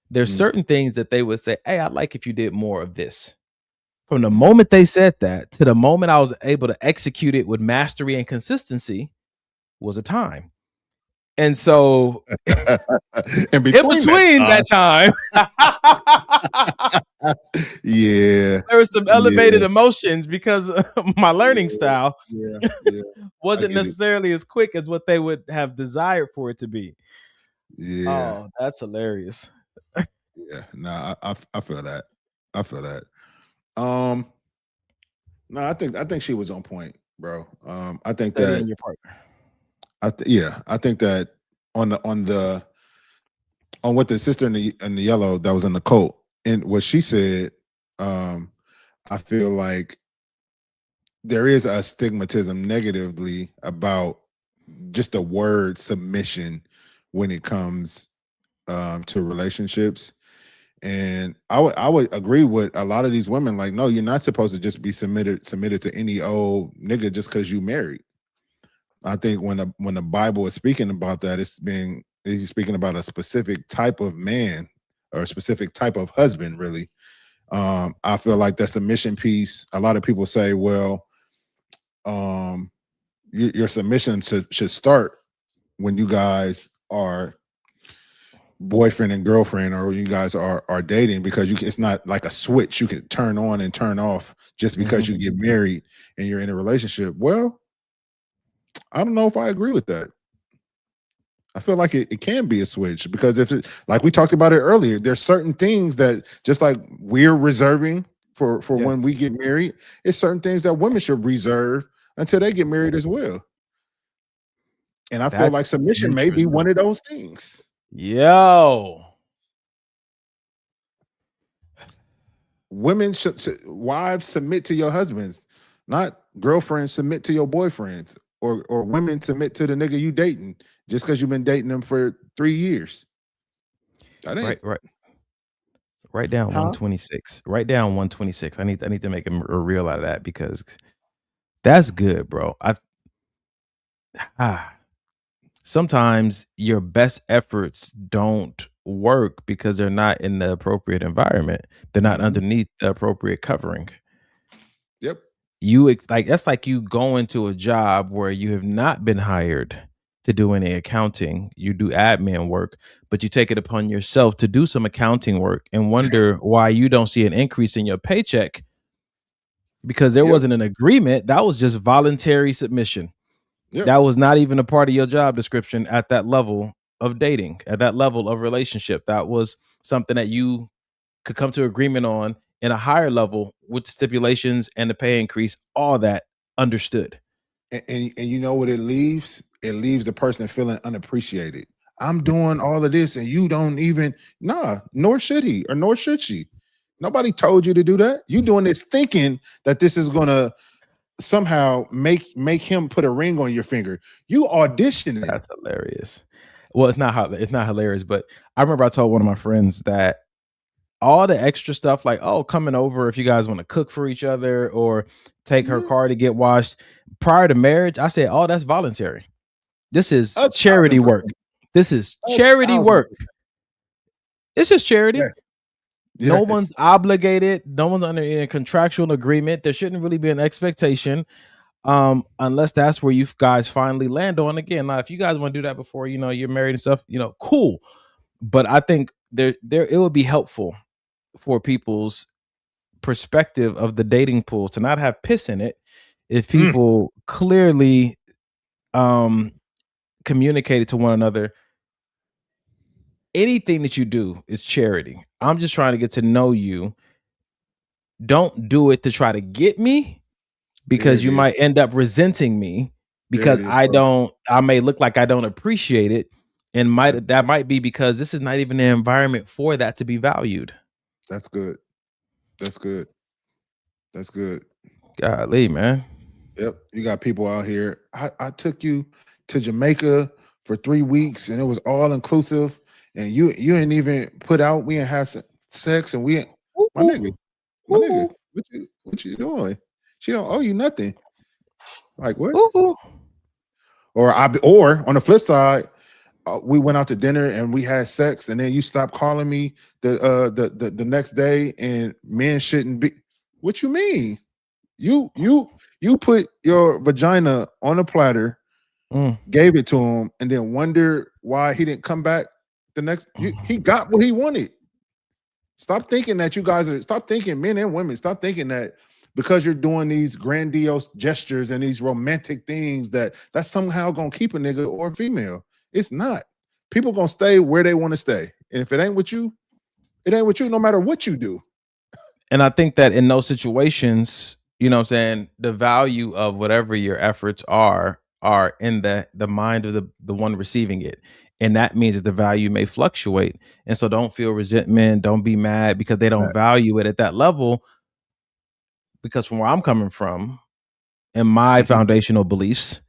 there's certain things that they would say, hey, I'd like if you did more of this. From the moment they said that to the moment I was able to execute it with mastery and consistency was a time. And so in between that time, yeah, there was some elevated emotions because my learning style wasn't necessarily as quick as what they would have desired for it to be. Yeah. Oh, that's hilarious. Yeah, no, I feel that. I feel that. No, I think she was on point, bro. I think that your partner. I think that on the on what the sister in the yellow that was in the cult and what she said, I feel like there is a stigmatism negatively about just the word submission when it comes to relationships. And I would agree with a lot of these women, like, no, you're not supposed to just be submitted to any old nigga just because you married. I think when the Bible is speaking about that, he's speaking about a specific type of man or a specific type of husband, really. I feel like that submission piece, a lot of people say, well, your submission should start when you guys are boyfriend and girlfriend, or you guys are dating, because it's not like a switch you can turn on and turn off just because you get married and you're in a relationship. Well, I don't know if I agree with that. I feel like it can be a switch, because if it, like we talked about it earlier, there's certain things that just like we're reserving for when we get married, it's certain things that women should reserve until they get married as well. And I feel like submission may be one of those things. Yo, women wives submit to your husbands, not girlfriends submit to your boyfriends, or women submit to the nigga you dating just because you've been dating them for 3 years. Right. Write down 126. Write down 126. I need to make a reel out of that, because that's good, bro. Sometimes your best efforts don't work because they're not in the appropriate environment. They're not underneath the appropriate covering. Yep. That's like you go into a job where you have not been hired to do any accounting. You do admin work, but you take it upon yourself to do some accounting work and wonder why you don't see an increase in your paycheck, because there wasn't an agreement. That was just voluntary submission. That was not even a part of your job description at that level of dating, at that level of relationship. That was something that you could come to agreement on in a higher level with stipulations and the pay increase, all that understood. And you know what it leaves? It leaves the person feeling unappreciated. I'm doing all of this and you don't even, nor should he, or nor should she. Nobody told you to do that. You doing this thinking that this is going to somehow make him put a ring on your finger. You auditioning. That's hilarious. Well, it's not hilarious, but I remember I told one of my friends that all the extra stuff, like, oh, coming over if you guys want to cook for each other or take her car to get washed prior to marriage, I said, oh, that's voluntary. This is charity work. This is charity work. It's just charity. Yes. No one's obligated. No one's under a contractual agreement. There shouldn't really be an expectation, unless that's where you guys finally land on. Again, now, if you guys want to do that before, you're married and stuff, cool. But I think it would be helpful for people's perspective of the dating pool to not have piss in it if people clearly communicated to one another. Anything that you do is charity. I'm just trying to get to know you. Don't do it to try to get me, because you might end up resenting me because I may look like I don't appreciate it. And that might be because this is not even the environment for that to be valued. That's good. That's good. That's good. Golly, man. Yep. You got people out here. I took you to Jamaica for 3 weeks and it was all inclusive. And you ain't even put out. We ain't had sex, and we ain't. My nigga, what you doing? She don't owe you nothing. Like what? Or on the flip side, we went out to dinner and we had sex, and then you stopped calling me the next day, and men shouldn't be. What you mean? You put your vagina on a platter, gave it to him, and then wonder why he didn't come back. He got what he wanted. Stop thinking that stop thinking, men and women, stop thinking that because you're doing these grandiose gestures and these romantic things that's somehow gonna keep a nigga or a female. It's not. People gonna stay where they want to stay. And if it ain't with you, it ain't with you no matter what you do. And I think that in those situations, you know what I'm saying, the value of whatever your efforts are in the mind of the one receiving it. And that means that the value may fluctuate. And so don't feel resentment. Don't be mad because they don't value it at that level. Because from where I'm coming from and my foundational beliefs,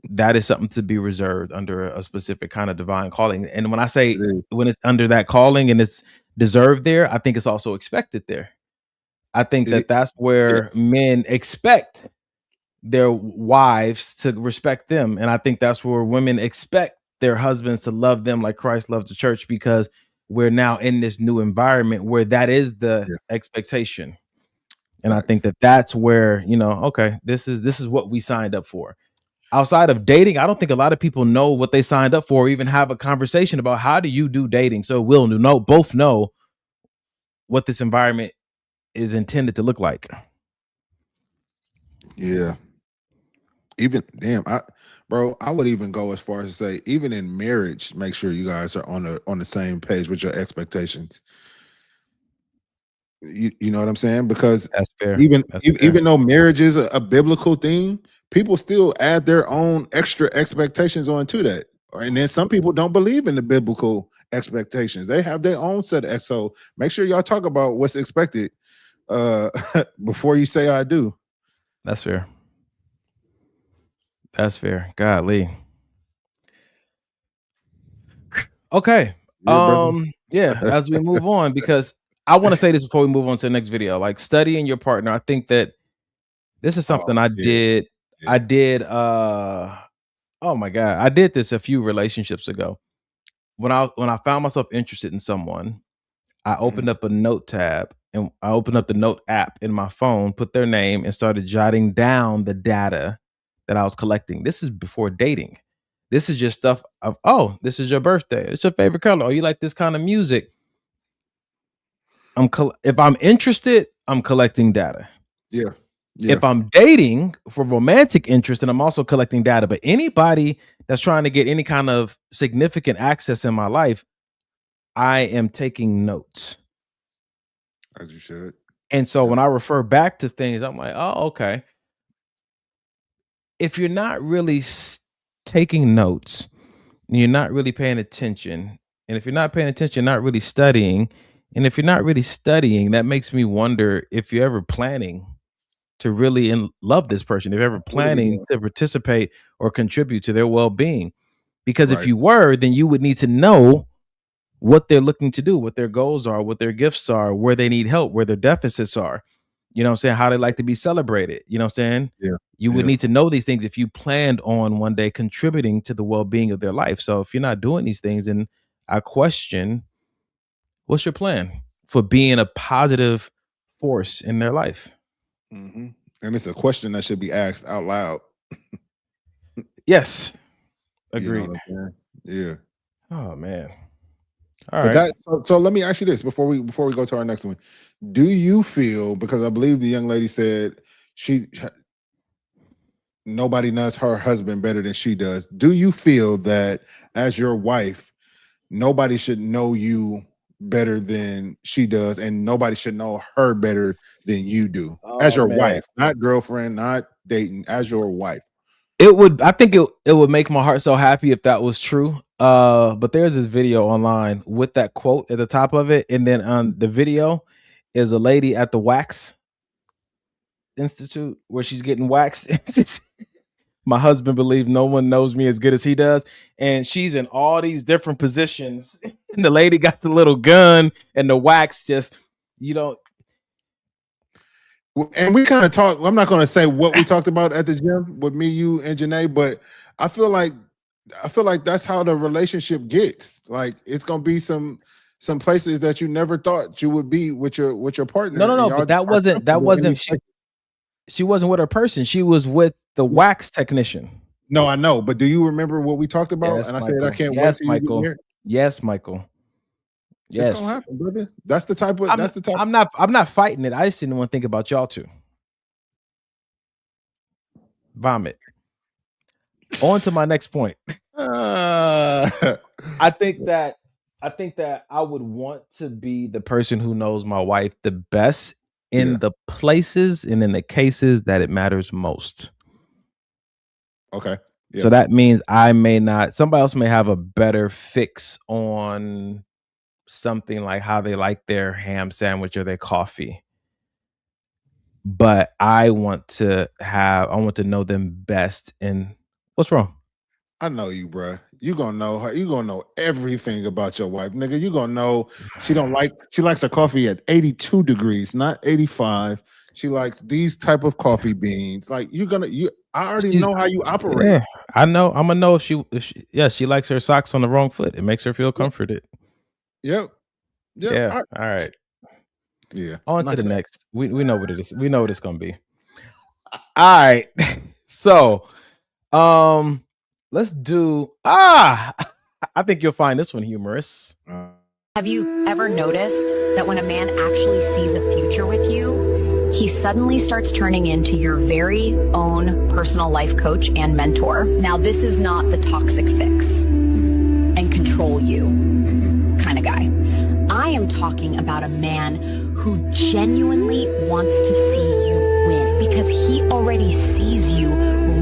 that is something to be reserved under a specific kind of divine calling. And when I say when it's under that calling and it's deserved there, I think it's also expected there. I think that that's where men expect their wives to respect them. And I think that's where women expect their husbands to love them like Christ loves the church, because we're now in this new environment where that is the expectation. And I think that that's where, okay, this is what we signed up for. Outside of dating, I don't think a lot of people know what they signed up for, or even have a conversation about how do you do dating. So we'll both know what this environment is intended to look like. Yeah. Even I would even go as far as to say, even in marriage, make sure you guys are on the same page with your expectations. You know what I'm saying? Because that's fair. Even though marriage is a biblical thing, people still add their own extra expectations onto that. And then some people don't believe in the biblical expectations. They have their own set of so make sure y'all talk about what's expected before you say I do. That's fair. That's fair. Golly. Okay. As we move on, because I want to say this before we move on to the next video, like studying your partner. I think that this is something I did. I did. Oh my God. I did this a few relationships ago. When I found myself interested in someone, I opened up a note tab and I opened up the note app in my phone, put their name, and started jotting down the data that I was collecting. This is before dating. This is just stuff of, oh, this is your birthday. It's your favorite color. Oh, you like this kind of music. If I'm interested, I'm collecting data. Yeah. If I'm dating for romantic interest, then I'm also collecting data. But anybody that's trying to get any kind of significant access in my life, I am taking notes. As you should. And so when I refer back to things, I'm like, oh, okay. If you're not really taking notes, you're not really paying attention. And if you're not paying attention, you're not really studying. And if you're not really studying, that makes me wonder if you're ever planning to really love this person, if you're ever planning to participate or contribute to their well-being. Because if you were, then you would need to know what they're looking to do, what their goals are, what their gifts are, where they need help, where their deficits are. You know what I'm saying? How they like to be celebrated. You know what I'm saying? Yeah. You would need to know these things if you planned on one day contributing to the well-being of their life. So if you're not doing these things, then I question, what's your plan for being a positive force in their life? Mm-hmm. And it's a question that should be asked out loud. Yes. Agreed. Yeah. Oh man. All right. So let me ask you this before we go to our next one. Do you feel, because I believe the young lady said nobody knows her husband better than she does. Do you feel that as your wife, nobody should know you better than she does, and nobody should know her better than you do as your wife, not girlfriend, not dating, as your wife? I think it would make my heart so happy if that was true. But there's this video online with that quote at the top of it, and then on the video is a lady at the Wax Institute where she's getting waxed. My husband believes no one knows me as good as he does, and she's in all these different positions. And the lady got the little gun, and the wax just, And we kind of talked. I'm not going to say what we talked about at the gym with me, you, and Janae, but I feel like that's how the relationship gets. Like it's going to be some places that you never thought you would be with your partner. No. But that wasn't. She wasn't with her person. She was with the wax technician. No, I know. But do you remember what we talked about? Yes, and I Michael. said I can't yes, wait till Michael. you get here. Yes, Michael. Yes, it's gonna happen, brother. That's the type. I'm not fighting it. I just didn't want to think about y'all two. Vomit. On to my next point. I think that I would want to be the person who knows my wife the best in the places and in the cases that it matters most. Okay. So that means I may not, somebody else may have a better fix on something like how they like their ham sandwich or their coffee. But I want to know them best. And what's wrong? I know you, bruh. You gonna know her. You gonna know everything about your wife, nigga. You gonna know she likes her coffee at 82 degrees, not 85. She likes these type of coffee beans. Like I already know how you operate. Yeah, I know. I'm gonna know if she likes her socks on the wrong foot. It makes her feel comforted. Yep. Yeah. All right. Yeah. On to the next. We know what it is. We know what it's gonna be. All right. So, let's do. I think you'll find this one humorous. Have you ever noticed that when a man actually sees a future with you, he suddenly starts turning into your very own personal life coach and mentor? Now, this is not the toxic fix and control you kind of guy. I am talking about a man who genuinely wants to see you win because he already sees you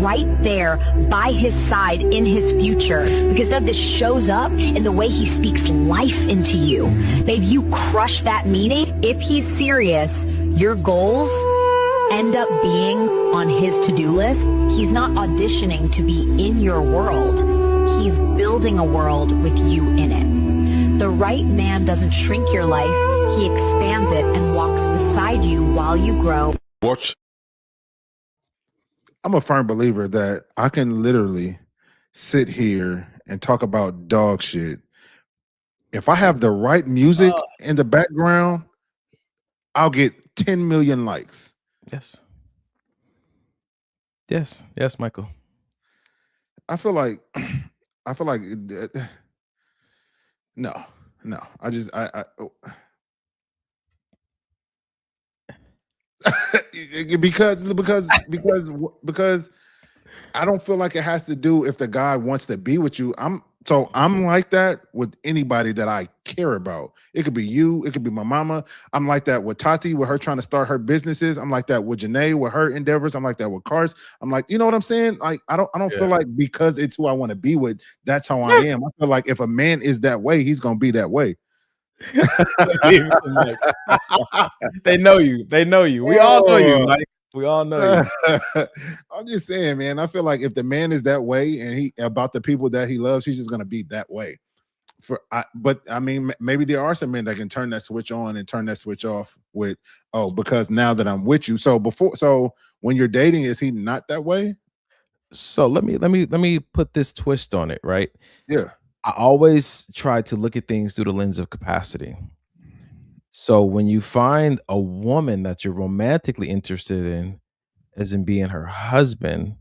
right there by his side in his future, because this shows up in the way he speaks life into you. Babe, you crush that meeting. If he's serious, your goals end up being on his to-do list. He's not auditioning to be in your world. He's building a world with you in it. The right man doesn't shrink your life. He expands it and walks beside you while you grow. Watch. I'm a firm believer that I can literally sit here and talk about dog shit. If I have the right music in the background, I'll get 10 million likes. Yes, Michael. I feel like no. because I don't feel like it has to do if the guy wants to be with you. I'm like that with anybody that I care about. It could be you, it could be my mama. I'm like that with Tati, with her trying to start her businesses. I'm like that with Janae, with her endeavors. I'm like that with Cars. I'm like, you know what I'm saying? Like, I don't feel like because it's who I want to be with, that's how I am. I feel like if a man is that way, he's gonna be that way. They know you. We all know you, Mike. We all know you. I'm just saying, man. I feel like if the man is that way and he about the people that he loves, he's just gonna be that way. But I mean, maybe there are some men that can turn that switch on and turn that switch off with, because now that I'm with you. So when you're dating, is he not that way? So let me put this twist on it, right? Yeah. I always try to look at things through the lens of capacity. So when you find a woman that you're romantically interested in, as in being her husband,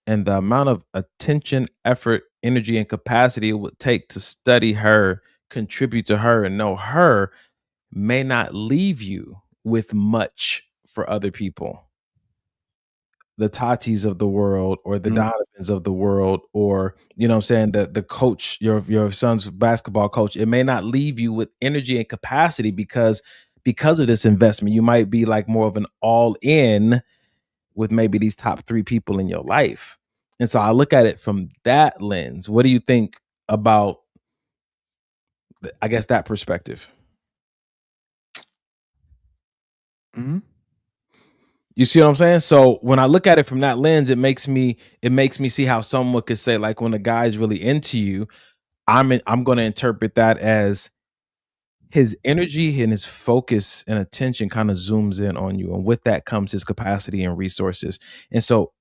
and the amount of attention, effort, energy, and capacity it would take to study her, contribute to her, and know her may not leave you with much for other people. The Tatis of the world, or the Donovans of the world, or you know what I'm saying, the coach, your son's basketball coach, it may not leave you with energy and capacity because of this investment. You might be like more of an all-in with maybe these top 3 people in your life. And so I look at it from that lens. What do you think about, I guess, that perspective? Mm-hmm. You see what I'm saying? So when I look at it from that lens, it makes me see how someone could say, like, when a guy's really into you, I'm going to interpret that as his energy and his focus and attention kind of zooms in on you, and with that comes his capacity and resources. And so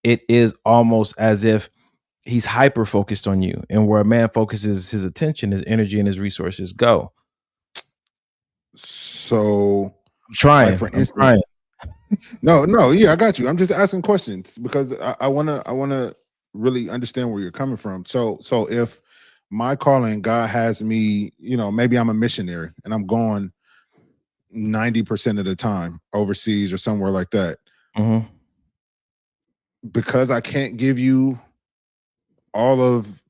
it is almost as if he's hyper focused on you, and where a man focuses his attention, his energy, and his resources go. So I'm trying. Like for instance, No, yeah, I got you. I'm just asking questions because I wanna really understand where you're coming from. So if my calling, God has me, maybe I'm a missionary and I'm going 90% of the time overseas or somewhere like that. Mm-hmm. Because I can't give you all of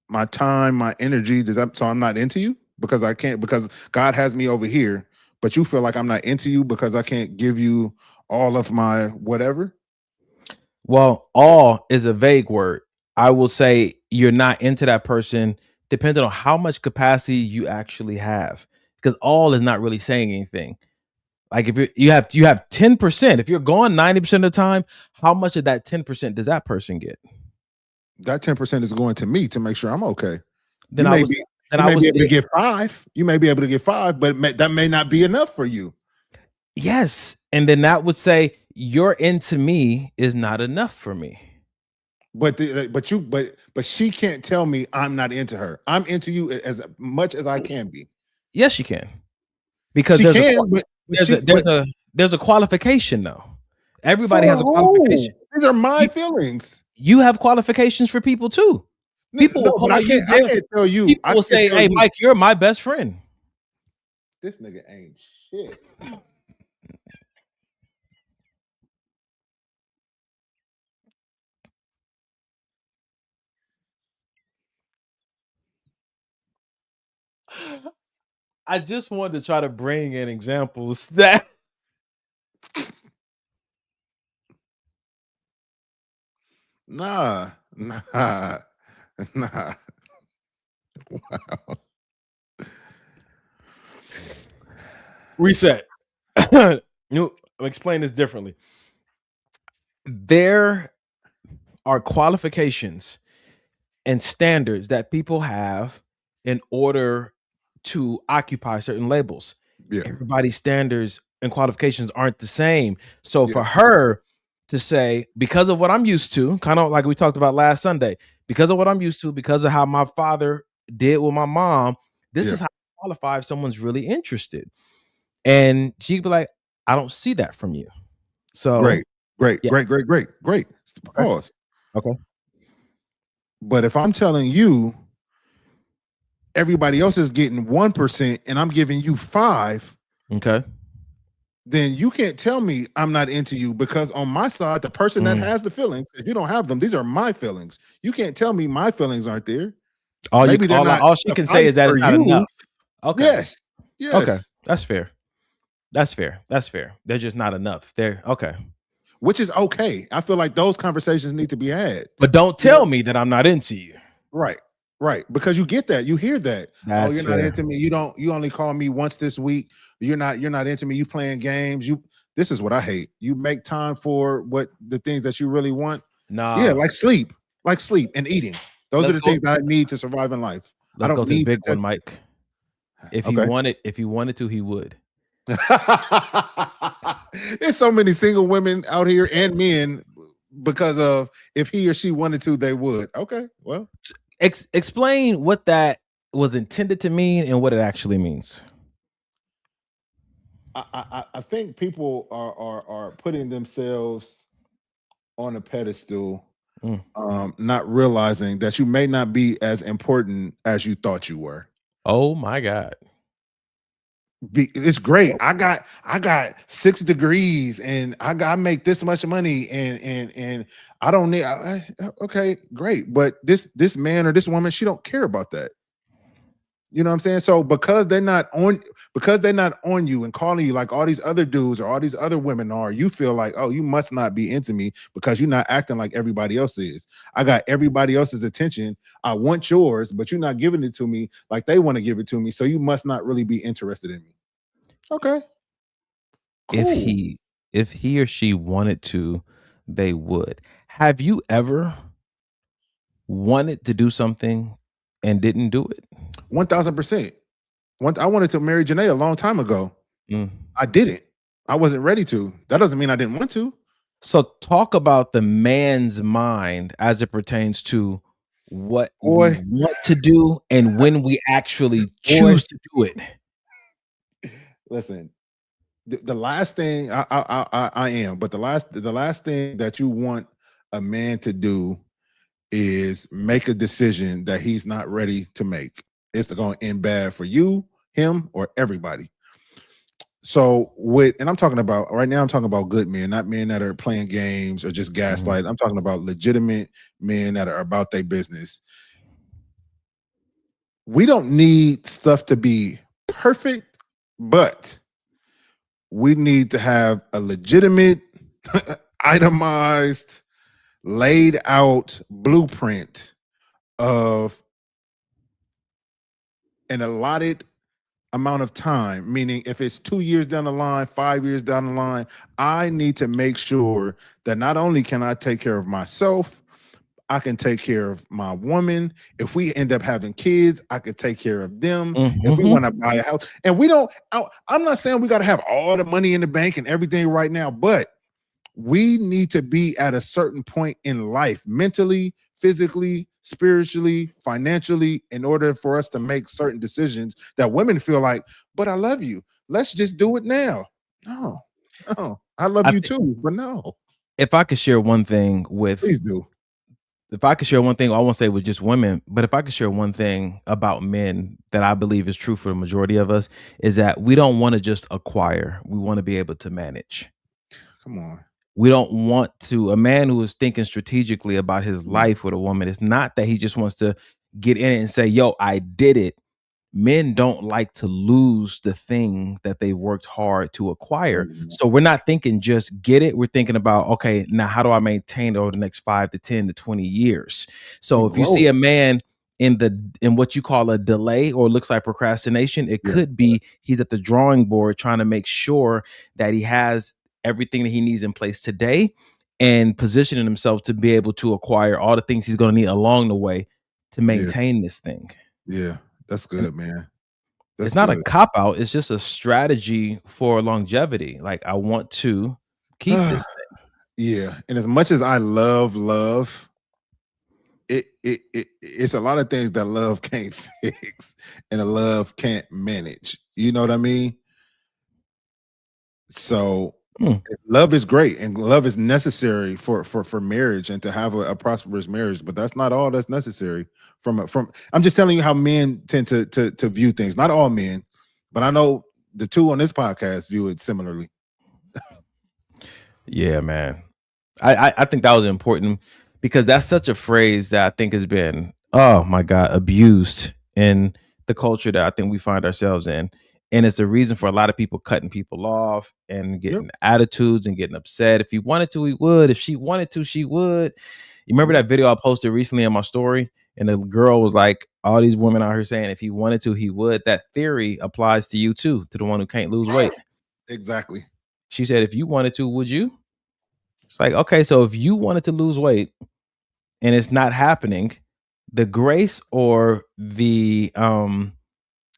my time, my energy, so I'm not into you? Because I can't, because God has me over here, but you feel like I'm not into you because I can't give you all of my whatever? Well, all is a vague word. I will say you're not into that person depending on how much capacity you actually have, because all is not really saying anything. Like if you have 10%, if you're gone 90% of the time, how much of that 10% does that person get? That 10% is going to me to make sure I'm okay. Then you I may was be, then you I may was be able to get 5. You may be able to get 5, but that may not be enough for you. Yes, and then that would say your into me is not enough for me. But she can't tell me I'm not into her. I'm into you as much as I can be. Yes, you can, because She can, but there's a qualification though. Everybody for has a who? qualification. These are my feelings. You have qualifications for people too. People will call you. I can't tell you. People will say, "Hey, Mike, you're my best friend." This nigga ain't shit. I just wanted to try to bring in examples that Nah. Wow. reset. Let me explain this differently. There are qualifications and standards that people have in order to occupy certain labels. Yeah. Everybody's standards and qualifications aren't the same. So for her to say, because of what I'm used to, kind of like we talked about last Sunday, because of what I'm used to, because of how my father did with my mom, this is how I qualify if someone's really interested. And she'd be like, I don't see that from you. So Great. Yeah. Pause. Okay. But if I'm telling you everybody else is getting 1% and I'm giving you 5, okay, then you can't tell me I'm not into you, because on my side, the person that has the feelings, if you don't have them, these are my feelings. You can't tell me my feelings aren't there. All she can say is that it's not enough. Okay. Yes. Okay. That's fair. They're just not enough. They're okay. Which is okay. I feel like those conversations need to be had. But don't tell me that I'm not into you. Right. Because you get that. You hear that. That's you're fair. not into me. You only call me once this week. You're not into me. You playing games. This is what I hate. You make time for the things that you really want. Nah. Yeah, like sleep and eating. Those are the things that I need to survive in life. Let's I don't go to the need big one, Mike. If he wanted to, he would. There's so many single women out here and men, because of if he or she wanted to, they would. Okay, well, explain what that was intended to mean and what it actually means. I think people are putting themselves on a pedestal, not realizing that you may not be as important as you thought you were. Oh my God. It's great. I got 6 degrees and I make this much money and I don't need. Okay, great. But this man or this woman, she don't care about that. You know what I'm saying? So because they're not on you and calling you like all these other dudes or all these other women are, you feel like, oh, you must not be into me because you're not acting like everybody else is. I got everybody else's attention. I want yours, but you're not giving it to me like they want to give it to me. So you must not really be interested in me. Okay. Cool. If he or she wanted to, they would. Have you ever wanted to do something and didn't do it? 1000%. I wanted to marry Janae a long time ago. I didn't. I wasn't ready to. That doesn't mean I didn't want to. So talk about the man's mind as it pertains to what we want to do and when we actually choose to do it. Listen, the last thing I am, but the last thing that you want a man to do is make a decision that he's not ready to make. It's going to end bad for you, him, or everybody. So and I'm talking about right now, I'm talking about good men, not men that are playing games or just gaslight. I'm talking about legitimate men that are about their business. We don't need stuff to be perfect, but we need to have a legitimate, itemized, laid out blueprint of an allotted amount of time, meaning if it's 2 years down the line, 5 years down the line, I need to make sure that not only can I take care of myself, I can take care of my woman. If we end up having kids, I could take care of them. If we want to buy a house, and we don't, I'm not saying we got to have all the money in the bank and everything right now, but we need to be at a certain point in life, mentally, physically, spiritually, financially, in order for us to make certain decisions that women feel like, but I love you. Let's just do it now. No, I love you too, but no. If I could share one thing with, please do. If I could share one thing, I won't say with just women, but if I could share one thing about men that I believe is true for the majority of us, is that we don't want to just acquire. We want to be able to manage. Come on. We don't want to, a man who is thinking strategically about his life with a woman, it's not that he just wants to get in it and say, yo, I did it. Men don't like to lose the thing that they worked hard to acquire. So we're not thinking just get it. We're thinking about, okay, now how do I maintain it over the next 5 to 10 to 20 years? So if you see a man in what you call a delay or looks like procrastination, it could be he's at the drawing board trying to make sure that he has everything that he needs in place today and positioning himself to be able to acquire all the things he's going to need along the way to maintain this thing. Yeah, that's good, man. It's not a cop out. It's just a strategy for longevity. Like, I want to keep this thing. Yeah. And as much as I love, it's a lot of things that love can't fix and a love can't manage. You know what I mean? So love is great and love is necessary for marriage and to have a prosperous marriage, but that's not all that's necessary from I'm just telling you how men tend to view things. Not all men, but I know the two on this podcast view it similarly. Yeah, man. I think that was important because that's such a phrase that I think has been, oh my God, abused in the culture that I think we find ourselves in. And it's the reason for a lot of people cutting people off and getting attitudes and getting upset. If he wanted to, he would. If she wanted to, she would. You remember that video I posted recently on my story? And the girl was like, all these women out here saying if he wanted to, he would. That theory applies to you too, to the one who can't lose weight. Exactly. She said, if you wanted to, would you? It's like, okay, so if you wanted to lose weight and it's not happening, the grace or the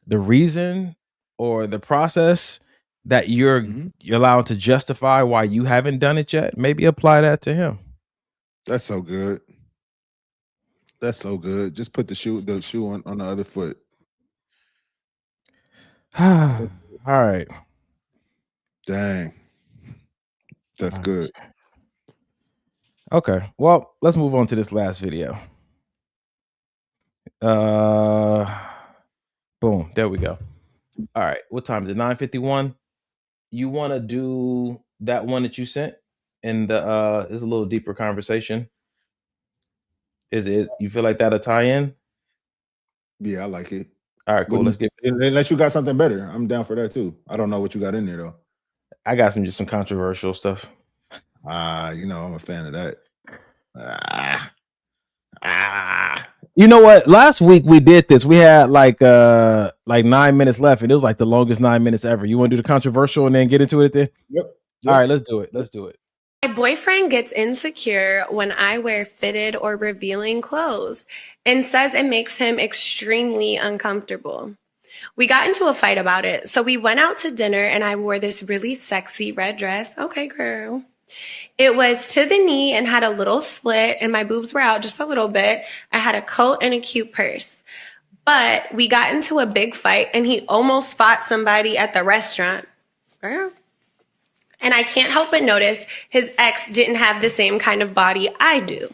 reason or the process that you're allowed to justify why you haven't done it yet, maybe apply that to him. That's so good. That's so good. Just put the shoe on the other foot. All right. Dang. That's good. Okay. Well, let's move on to this last video. Boom. There we go. All right. What time is it? 9:51. You want to do that one that you sent? And there's a little deeper conversation. Is it? You feel like that'll tie in? Yeah, I like it. All right, cool. Let's get it. Unless you got something better, I'm down for that too. I don't know what you got in there though. I got some controversial stuff. You know, I'm a fan of that. You know what? Last week we did this. We had like 9 minutes left, and it was like the longest 9 minutes ever. You want to do the controversial and then get into it then? Yep. All right, let's do it. Let's do it. My boyfriend gets insecure when I wear fitted or revealing clothes and says it makes him extremely uncomfortable. We got into a fight about it, so we went out to dinner and I wore this really sexy red dress. Okay, girl. It was to the knee and had a little slit and my boobs were out just a little bit. I had a coat and a cute purse. But we got into a big fight and he almost fought somebody at the restaurant. Girl. And I can't help but notice his ex didn't have the same kind of body I do.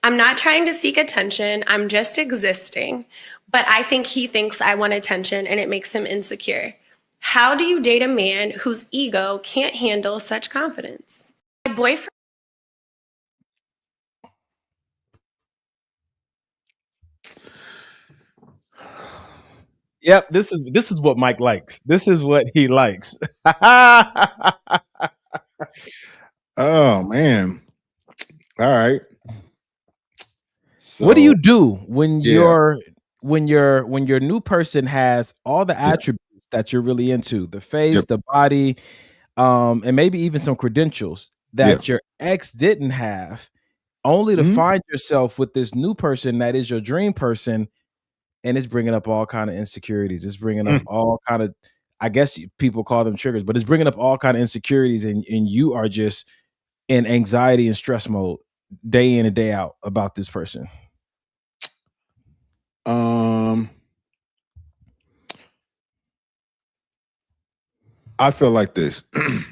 I'm not trying to seek attention. I'm just existing. But I think he thinks I want attention and it makes him insecure. How do you date a man whose ego can't handle such confidence? My boyfriend. Yep, this is what Mike likes. This is what he likes. Oh man. All right. What do So, you do when yeah. your new person has all the attributes that you're really into, the face, Yep. the body, and maybe even some credentials Yeah. that your ex didn't have, only to Mhm. find yourself with this new person that is your dream person, and it's bringing up all kind of insecurities. It's bringing up all kind of, I guess people call them triggers, but it's bringing up all kind of insecurities, and you are just in anxiety and stress mode day in and day out about this person. I feel like this. I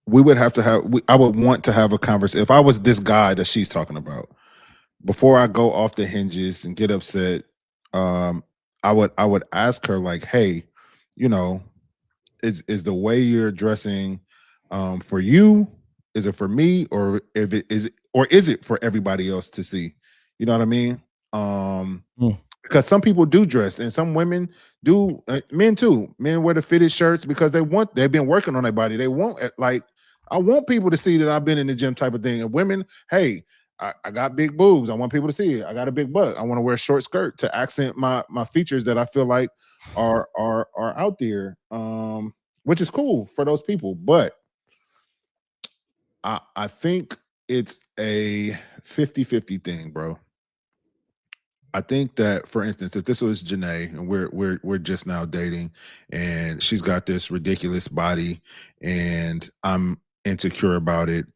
would want to have a conversation. If I was this guy that she's talking about, before I go off the hinges and get upset, I would ask her like, hey, you know, is the way you're dressing for you? Is it for me, or if it is, or is it for everybody else to see? You know what I mean? Because some people do dress, and some women do. Men too. Men wear the fitted shirts because they've been working on their body. They want like, I want people to see that I've been in the gym type of thing. And women, hey, I got big boobs. I want people to see it. I got a big butt. I want to wear a short skirt to accent my features that I feel like are out there. Which is cool for those people. But I think it's a 50-50 thing, bro. I think that, for instance, if this was Janae and we're just now dating, and she's got this ridiculous body, and I'm insecure about it,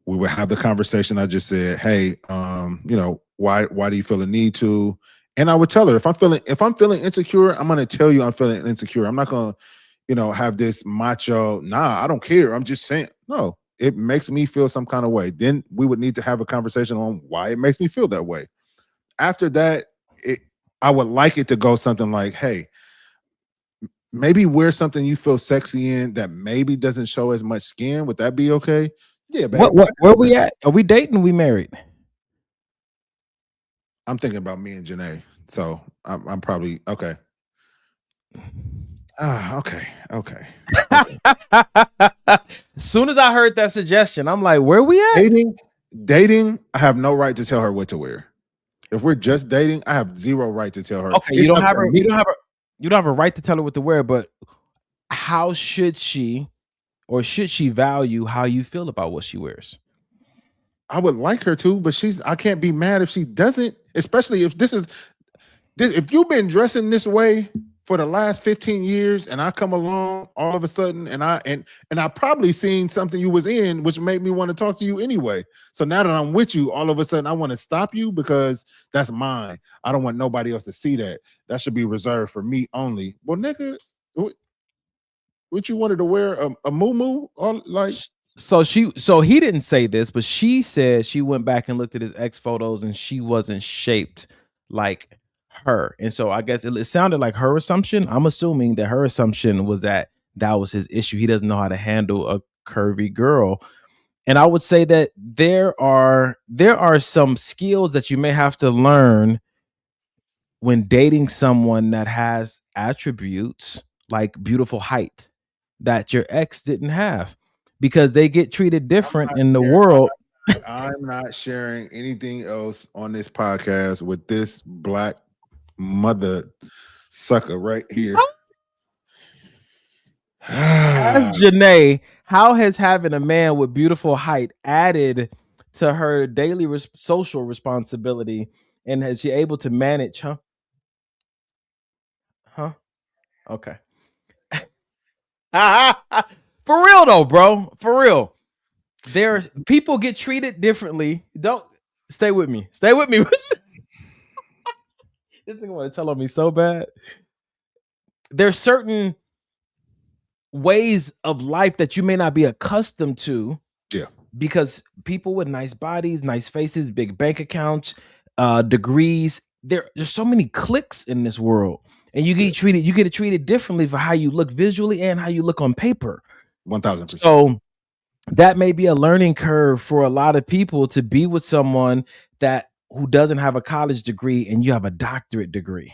we would have the conversation I just said. Hey, you know, why do you feel a need to? And I would tell her, if I'm feeling insecure, I'm gonna tell you I'm feeling insecure. I'm not gonna, you know, have this macho. Nah, I don't care. I'm just saying. No, it makes me feel some kind of way. Then we would need to have a conversation on why it makes me feel that way. After that, I would like it to go something like, hey, maybe wear something you feel sexy in that maybe doesn't show as much skin. Would that be okay? Yeah, babe. Where we at? Are we dating? We married? I'm thinking about me and Janae. So I'm probably okay. Okay. As soon as I heard that suggestion, I'm like, where we at? Dating, I have no right to tell her what to wear. If we're just dating, I have zero right to tell her. Okay, you don't have a right to tell her what to wear, but how should she, or should she value how you feel about what she wears? I would like her to, but I can't be mad if she doesn't, especially if if you've been dressing this way for the last 15 years and I come along all of a sudden and I probably seen something you was in which made me want to talk to you anyway. So now that I'm with you, all of a sudden I want to stop you because that's mine. I don't want nobody else to see that. That should be reserved for me only. Well, nigga, what you wanted to wear a muumuu? Like, so he didn't say this, but she said she went back and looked at his ex photos and she wasn't shaped like her. And so I guess it sounded like her assumption. I'm assuming that her assumption was that was his issue. He doesn't know how to handle a curvy girl. And I would say that there are some skills that you may have to learn when dating someone that has attributes like beautiful height that your ex didn't have, because they get treated different in the world. I'm not sharing anything else on this podcast with this black mother sucker right here. Ask Janae, how has having a man with beautiful height added to her daily social responsibility, and is she able to manage? Okay. For real though, bro. For real. People get treated differently. Don't stay with me. Stay with me. This thing want to tell on me so bad. There's certain ways of life that you may not be accustomed to. Yeah. Because people with nice bodies, nice faces, big bank accounts, degrees, there's so many cliques in this world. And you get treated differently for how you look visually and how you look on paper. 1000%. So that may be a learning curve for a lot of people to be with someone who doesn't have a college degree and you have a doctorate degree.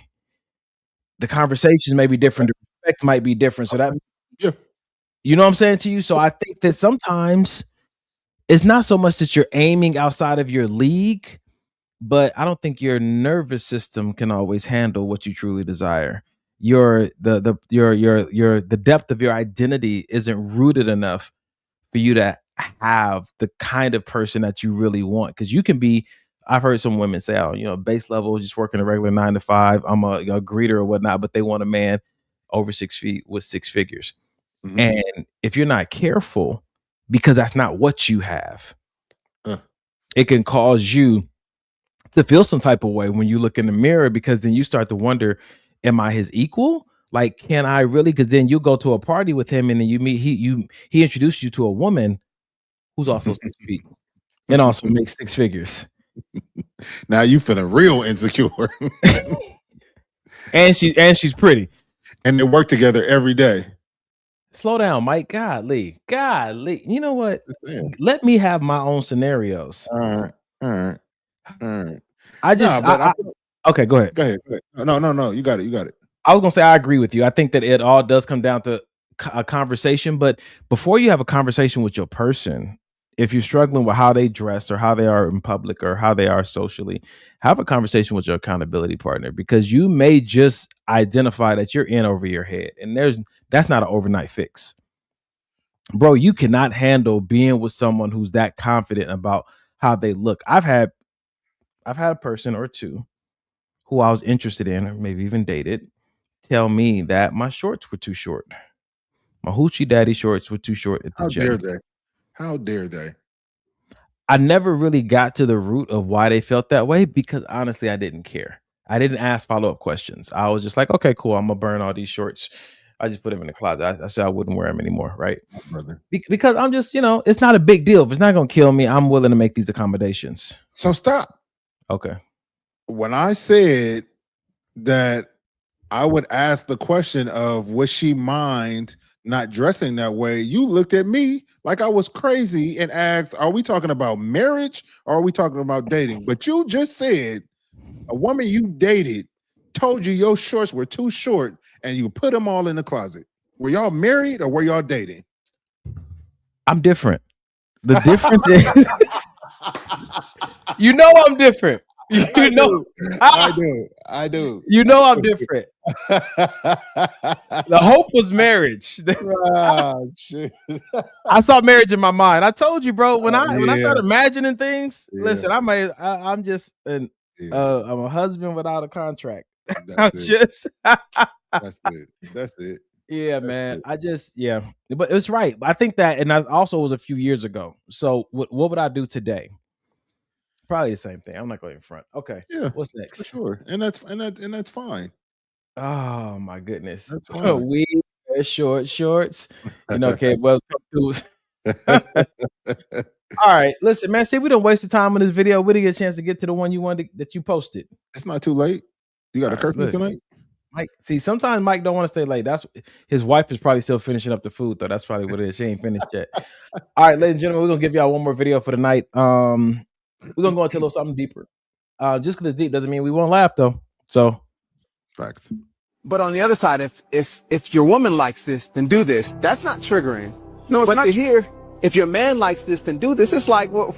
The conversations may be different. The respect might be different. So that, yeah, you know what I'm saying to you? So I think that sometimes it's not so much that you're aiming outside of your league, but I don't think your nervous system can always handle what you truly desire. The depth of your identity isn't rooted enough for you to have the kind of person that you really want. Because you can be, I've heard some women say, oh, base level, just working a regular 9 to 5. I'm a greeter or whatnot, but they want a man over 6 feet with 6 figures. Mm-hmm. And if you're not careful, because that's not what you have, it can cause you to feel some type of way when you look in the mirror, because then you start to wonder, am I his equal? Like, can I really? Because then you go to a party with him and then you meet, he introduced you to a woman who's also 6 feet and also makes 6 figures. Now you feeling real insecure. and she's pretty. And they work together every day. Slow down, Mike. Golly. You know what? Let me have my own scenarios. All right. Okay, go ahead. Go ahead. No. You got it. I was gonna say I agree with you. I think that it all does come down to a conversation, but before you have a conversation with your person, if you're struggling with how they dress or how they are in public or how they are socially, have a conversation with your accountability partner, because you may just identify that you're in over your head, and that's not an overnight fix. Bro, you cannot handle being with someone who's that confident about how they look. I've had a person or two who I was interested in, or maybe even dated, tell me that my shorts were too short. My hoochie daddy shorts were too short at the gym. How dare they? I never really got to the root of why they felt that way, because honestly, I didn't care. I didn't ask follow-up questions. I was just like, okay, cool. I'm gonna burn all these shorts. I just put them in the closet. I said I wouldn't wear them anymore, right? Because I'm just, it's not a big deal. If it's not gonna kill me, I'm willing to make these accommodations. So stop. Okay. When I said that I would ask the question of, would she mind not dressing that way, you looked at me like I was crazy and asked, are we talking about marriage or are we talking about dating? But you just said a woman you dated told you your shorts were too short and you put them all in the closet. Were y'all married or were y'all dating? I'm different. The difference is, I'm different. I do. I'm different. The hope was marriage. Shit. I saw marriage in my mind. I told you, bro. When I started imagining things, listen, I'm just I'm a husband without a contract. That's it. Yeah, man. But it's right. I think that, and that also was a few years ago. So what would I do today? Probably the same thing. I'm not going in front. Okay. Yeah. What's next? For sure. And that's fine. Oh my goodness. That's fine. We wear shorts. Okay. Well, all right. Listen, man. See, we don't waste the time on this video. We didn't get a chance to get to the one you wanted that you posted. It's not too late. You got a curfew tonight? Mike, see, sometimes Mike don't want to stay late. That's his wife is probably still finishing up the food, though. That's probably what it is. She ain't finished yet. All right, ladies and gentlemen, we're gonna give y'all one more video for the night. We're gonna go into a little something deeper. Just because it's deep doesn't mean we won't laugh, though. So, facts. But on the other side, if your woman likes this, then do this. That's not triggering. No, it's not. Here, if your man likes this, then do this. It's like, well,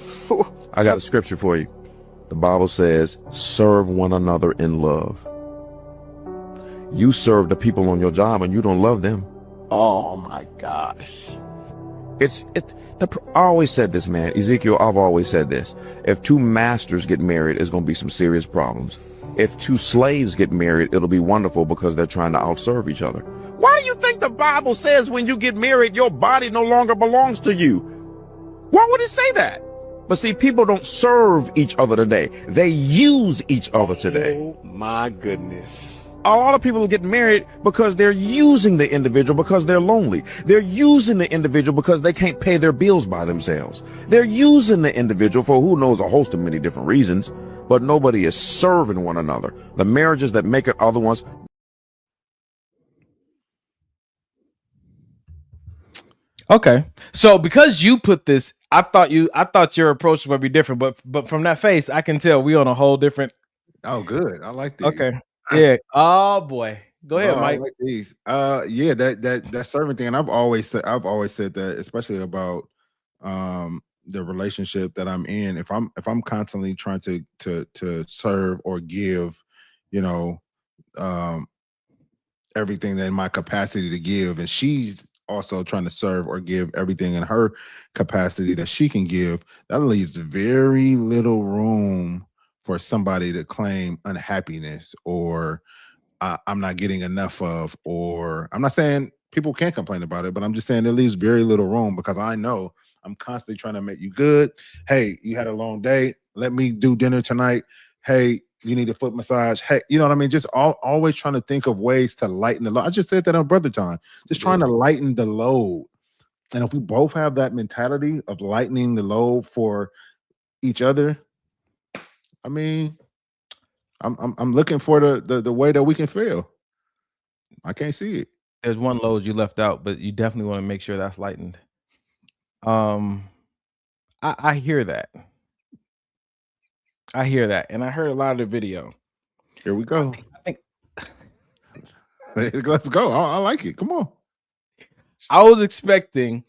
I got a scripture for you. The Bible says, "Serve one another in love." You serve the people on your job and you don't love them. Oh my gosh. I always said this, man. Ezekiel, I've always said this. If two masters get married, there's going to be some serious problems. If two slaves get married, it'll be wonderful because they're trying to outserve each other. Why do you think the Bible says when you get married, your body no longer belongs to you? Why would it say that? But see, people don't serve each other today. They use each other today. Oh my goodness. A lot of people get married because they're using the individual because they're lonely. They're using the individual because they can't pay their bills by themselves. They're using the individual for who knows a host of many different reasons, but nobody is serving one another. The marriages that make it other ones. Okay. So because you put this, I thought your approach would be different, but from that face, I can tell we on a whole different. Oh, good. I like these. Okay. Yeah. Oh boy. Go ahead, Mike. I like these. That servant thing. And I've always said that, especially about the relationship that I'm in, if I'm constantly trying to serve or give, you know, everything that in my capacity to give, and she's also trying to serve or give everything in her capacity that she can give, that leaves very little room for somebody to claim unhappiness or I'm not getting enough of, or I'm not saying people can't complain about it, but I'm just saying it leaves very little room because I know I'm constantly trying to make you good. Hey, you had a long day. Let me do dinner tonight. Hey, you need a foot massage. Hey, you know what I mean? Just always trying to think of ways to lighten the load. I just said that on Brother Time. Just trying to lighten the load. And if we both have that mentality of lightening the load for each other, I mean, I'm looking for the way that we can fail. I can't see it. There's one load you left out, but you definitely want to make sure that's lightened. I hear that. I hear that, and I heard a lot of the video. Here we go. I think let's go. I like it. Come on. I was expecting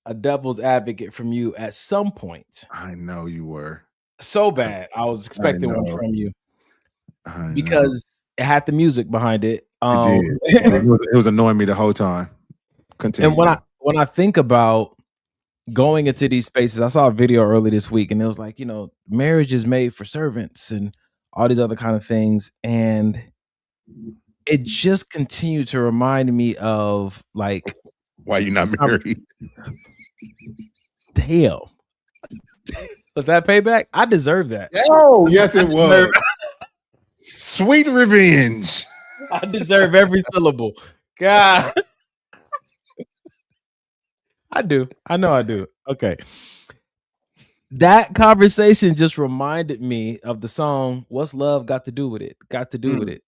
a devil's advocate from you at some point. I know you were. So bad. I was expecting one from you. Because it had the music behind it. It was annoying me the whole time. Continue. And when I think about going into these spaces, I saw a video early this week, and it was like, you know, marriage is made for servants and all these other kind of things, and it just continued to remind me of like, why you not married? Damn. Was that payback? I deserve that. Oh, yes, it was. Sweet revenge. I deserve every syllable. God. I do. I know I do. Okay. That conversation just reminded me of the song, What's Love Got to Do with It? Got to do with it.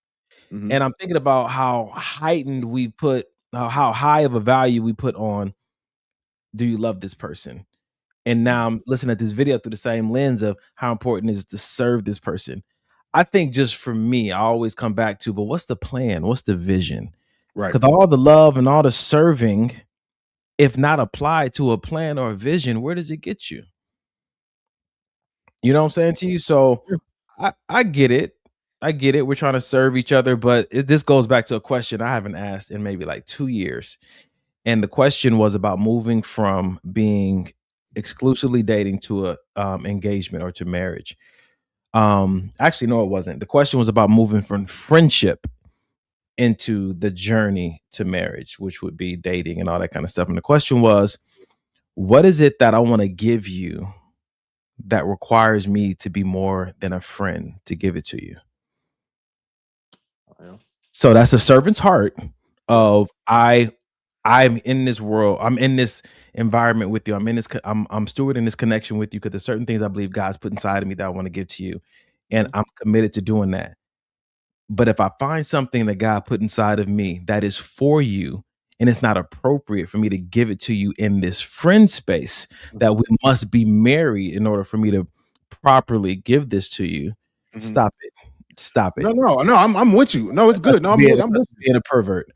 Mm-hmm. And I'm thinking about how heightened we put, how high of a value we put on, do you love this person? And now I'm listening at this video through the same lens of how important it is to serve this person. I think just for me, I always come back to, but what's the plan? What's the vision? Right. Because all the love and all the serving, if not applied to a plan or a vision, where does it get you? You know what I'm saying to you? So I get it. I get it. We're trying to serve each other, but this goes back to a question I haven't asked in maybe like 2 years. And the question was about moving from being exclusively dating to a engagement or to marriage. Actually, no, it wasn't. The question was about moving from friendship into the journey to marriage, which would be dating and all that kind of stuff. And the question was, what is it that I want to give you that requires me to be more than a friend to give it to you? Yeah. So that's a servant's heart of I'm in this world. I'm in this environment with you. I'm stewarding this connection with you because there's certain things I believe God's put inside of me that I want to give to you. And I'm committed to doing that. But if I find something that God put inside of me that is for you, and it's not appropriate for me to give it to you in this friend space, that we must be married in order for me to properly give this to you, stop it. Stop it. No, I'm with you. No, it's good. No, I'm being a pervert.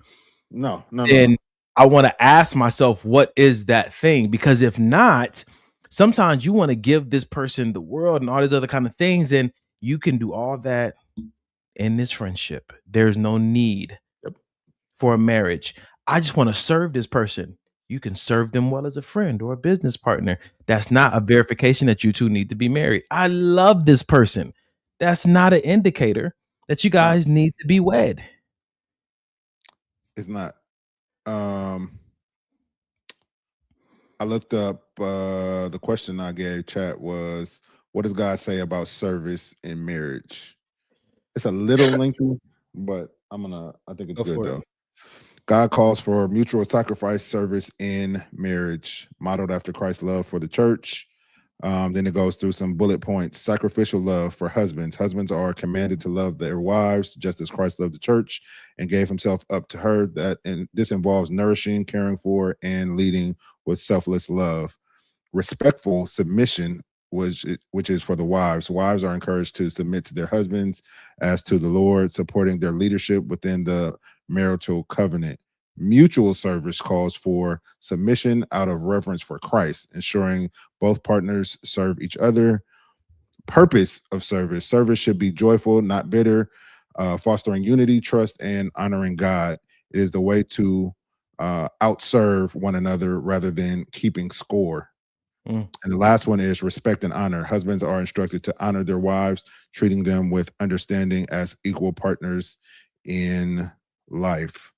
No. And I want to ask myself, what is that thing? Because if not, sometimes you want to give this person the world and all these other kind of things, and you can do all that in this friendship. There's no need for a marriage. I just want to serve this person. You can serve them well as a friend or a business partner. That's not a verification that you two need to be married. I love this person. That's not an indicator that you guys need to be wed. It's not. I looked up the question I gave chat was, what does God say about service in marriage? It's a little lengthy, but I think it's good though. God calls for mutual sacrifice service in marriage, modeled after Christ's love for the church. Then it goes through some bullet points. Sacrificial love for husbands. Husbands are commanded to love their wives just as Christ loved the church and gave himself up to her. This involves nourishing, caring for, and leading with selfless love. Respectful submission, which is for the wives. Wives are encouraged to submit to their husbands as to the Lord, supporting their leadership within the marital covenant. Mutual service calls for submission out of reverence for Christ, ensuring both partners serve each other. Purpose of service. Service should be joyful, not bitter, fostering unity, trust, and honoring God. It is the way to outserve one another rather than keeping score. And the last one is respect and honor. Husbands are instructed to honor their wives, treating them with understanding as equal partners in life.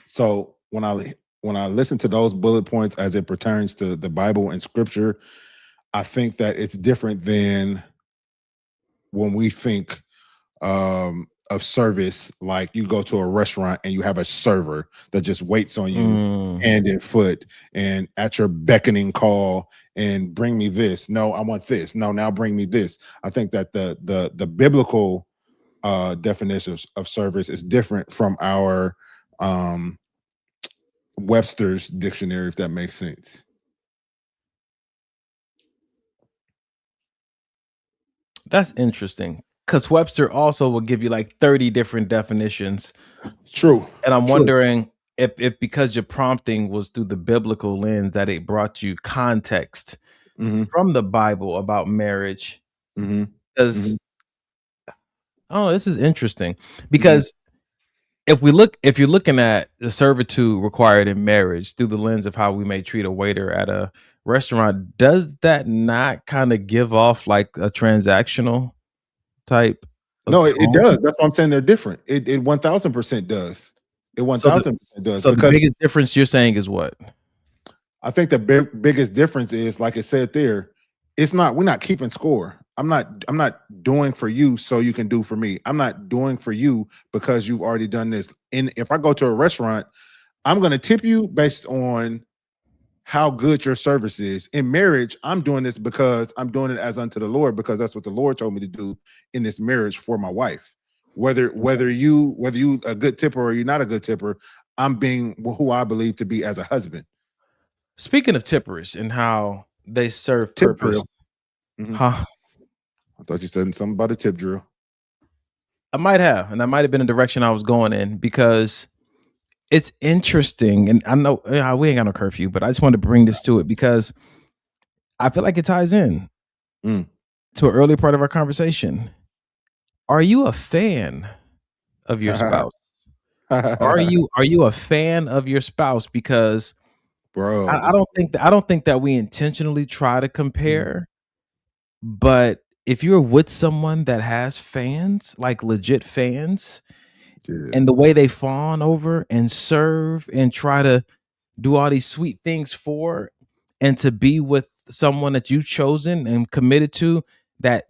So when I listen to those bullet points as it pertains to the Bible and scripture, I think that it's different than when we think of service, like you go to a restaurant and you have a server that just waits on you hand and foot and at your beckoning call and bring me this. No, I want this. No, now bring me this. I think that the biblical definition of service is different from our Webster's dictionary, if that makes sense. That's interesting, because Webster also will give you like 30 different definitions. True. And I'm wondering if because your prompting was through the biblical lens, that it brought you context from the Bible about marriage. Because oh, this is interesting. Because if you're looking at the servitude required in marriage through the lens of how we may treat a waiter at a restaurant, does that not kind of give off like a transactional type? No, it does. That's why I'm saying they're different. It 1000% does. It 1000% does. So the biggest difference you're saying is what? I think the biggest difference is, like it said there, we're not keeping score. I'm not doing for you so you can do for me. I'm not doing for you because you've already done this. And if I go to a restaurant, I'm going to tip you based on how good your service is. In marriage, I'm doing this because I'm doing it as unto the Lord, because that's what the Lord told me to do in this marriage for my wife. Whether you a good tipper or you're not a good tipper, I'm being who I believe to be as a husband. Speaking of tippers and how they serve Tip purpose, huh? I thought you said something about a tip drill. I might have, and that might have been the direction I was going in, because it's interesting. And I know we ain't got no curfew, but I just wanted to bring this to it because I feel like it ties in to an earlier part of our conversation. Are you a fan of your spouse? Are you a fan of your spouse? Because bro, I don't think that we intentionally try to compare, but if you're with someone that has fans, like legit fans, and the way they fawn over and serve and try to do all these sweet things for, and to be with someone that you've chosen and committed to, that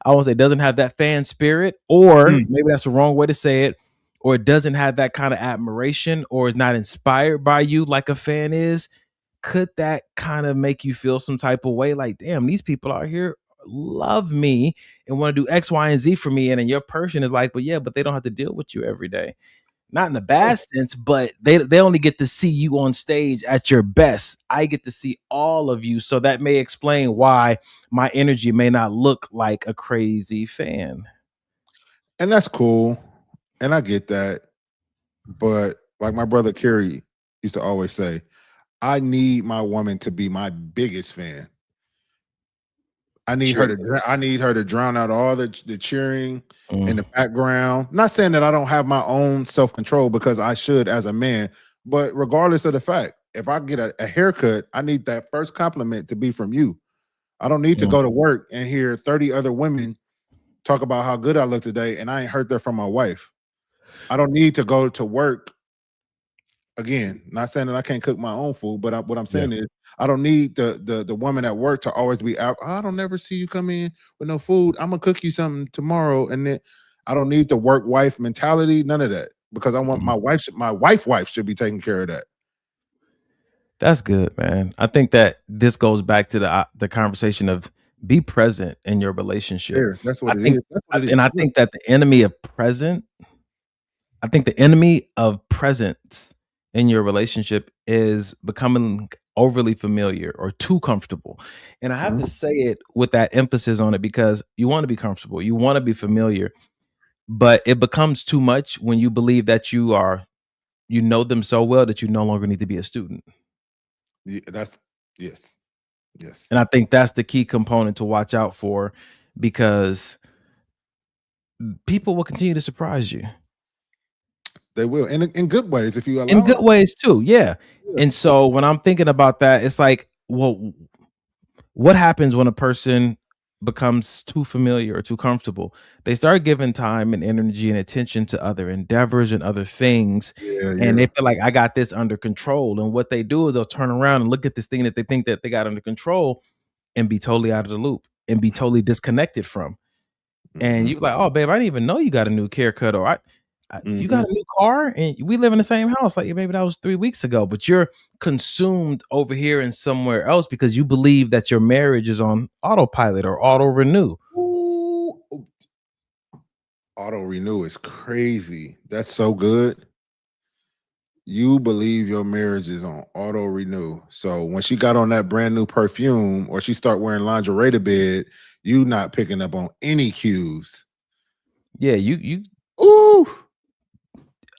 I won't say doesn't have that fan spirit, or maybe that's the wrong way to say it, or it doesn't have that kind of admiration, or is not inspired by you like a fan is, could that kind of make you feel some type of way? Like, damn, these people out here love me and want to do X, Y, and Z for me. And then your person is like, but they don't have to deal with you every day. Not in a bad sense, but they only get to see you on stage at your best. I get to see all of you. So that may explain why my energy may not look like a crazy fan. And that's cool. And I get that. But like my brother Kerry used to always say, I need my woman to be my biggest fan. I need her to drown out all the cheering in the background. Not saying that I don't have my own self-control, because I should as a man, but regardless of the fact, if I get a haircut, I need that first compliment to be from you. I don't need to go to work and hear 30 other women talk about how good I look today and I ain't heard that from my wife. I don't need to go to work. Again, not saying that I can't cook my own food, but what I'm saying is I don't need the woman at work to always be out. I don't never see you come in with no food. I'm gonna cook you something tomorrow, and then I don't need the work wife mentality. None of that, because I want my wife should be taking care of that. That's good, man. I think that this goes back to the conversation of be present in your relationship. Sure, that's what it is. And I think that the enemy of presence in your relationship is becoming overly familiar or too comfortable. And I have to say it with that emphasis on it, because you want to be comfortable. You want to be familiar. but it becomes too much when you believe that you know them so well that you no longer need to be a student. Yeah, yes. And I think that's the key component to watch out for, because people will continue to surprise you. They will, and in good ways if you allow In good them. ways too, yeah. And so when I'm thinking about that, it's like, well, what happens when a person becomes too familiar or too comfortable? They start giving time and energy and attention to other endeavors and other things, and they feel like, I got this under control. And what they do is they'll turn around and look at this thing that they think that they got under control and be totally out of the loop and be totally disconnected from. And you're like, oh, babe, I didn't even know you got a new haircut, or you got a new car, and we live in the same house. Like, baby, that was 3 weeks ago, but you're consumed over here and somewhere else because you believe that your marriage is on autopilot or auto renew. Auto renew is crazy. That's so good. You believe your marriage is on auto renew. So when she got on that brand new perfume, or she start wearing lingerie to bed, you not picking up on any cues. Yeah, you. Ooh.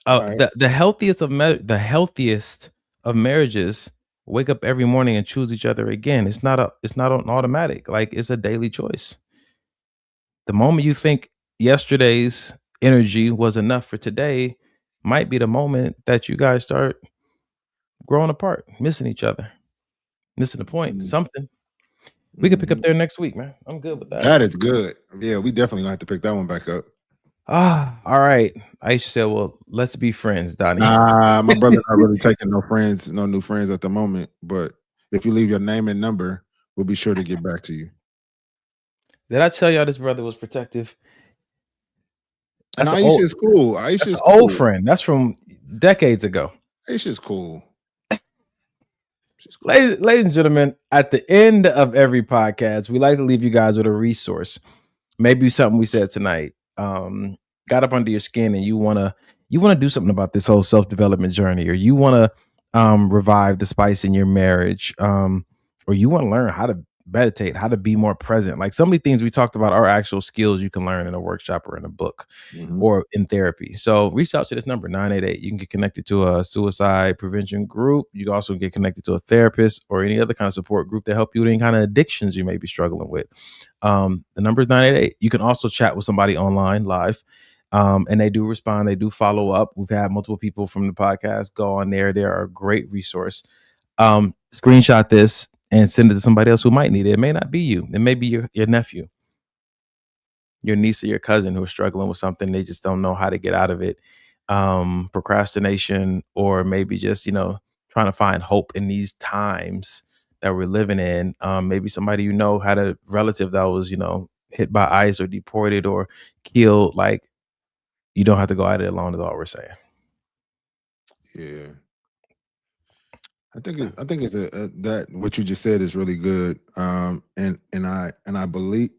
The healthiest of marriages wake up every morning and choose each other again. It's not an automatic. Like, it's a daily choice. The moment you think yesterday's energy was enough for today might be the moment that you guys start growing apart, missing each other, missing the point. Something. We could pick up there next week, man. I'm good with that. That is good. Yeah, we definitely gonna have to pick that one back up. All right. Aisha said, well, let's be friends, Donnie. My brother's not really taking no new friends at the moment. But if you leave your name and number, we'll be sure to get back to you. Did I tell y'all this brother was protective? And Aisha's cool. That's an old friend. That's from decades ago. Aisha's cool. Ladies and gentlemen, at the end of every podcast, we like to leave you guys with a resource. Maybe something we said tonight got up under your skin, and you want to do something about this whole self-development journey, or you want to revive the spice in your marriage, or you want to learn how to meditate, how to be more present. Like, some of the things we talked about are actual skills you can learn in a workshop or in a book or in therapy. So reach out to this number, 988. You can get connected to a suicide prevention group. You can also get connected to a therapist or any other kind of support group to help you with any kind of addictions you may be struggling with. The number is 988. You can also chat with somebody online live. And they do respond. They do follow up. We've had multiple people from the podcast go on there. They are a great resource. Screenshot this and send it to somebody else who might need it. It may not be you. It may be your nephew, your niece, or your cousin who are struggling with something. They just don't know how to get out of it. Procrastination, or maybe just, trying to find hope in these times that we're living in. Maybe somebody had a relative that was, hit by ICE or deported or killed. Like, you don't have to go at it alone, is all we're saying. Yeah. I think it's that what you just said is really good. And I believe,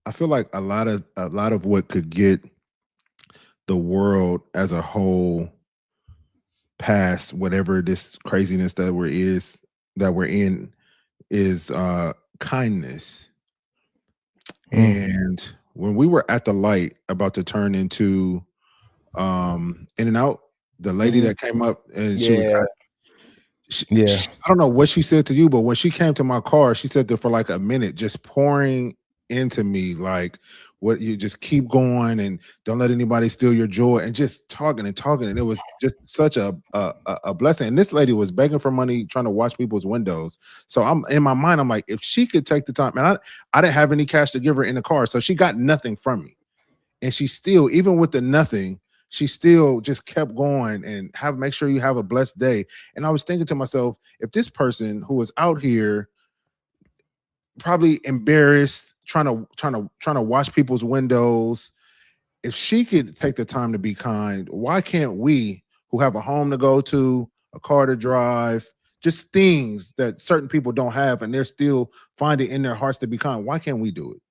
I feel like a lot of what could get the world as a whole past whatever this craziness that we're in is kindness. And when we were at the light about to turn into In-N-Out, the lady that came up and she was I don't know what she said to you, but when she came to my car, she said that for like a minute, just pouring into me, like, what, you just keep going and don't let anybody steal your joy, and just talking. And it was just such a blessing. And this lady was begging for money, trying to wash people's windows. So I'm in my mind, I'm like, if she could take the time, and I didn't have any cash to give her in the car, so she got nothing from me. And she still, even with the nothing, she still just kept going and make sure you have a blessed day. And I was thinking to myself, if this person who was out here probably embarrassed, trying to wash people's windows, if she could take the time to be kind, why can't we, who have a home to go to, a car to drive, just things that certain people don't have, and they're still finding in their hearts to be kind? Why can't we do it?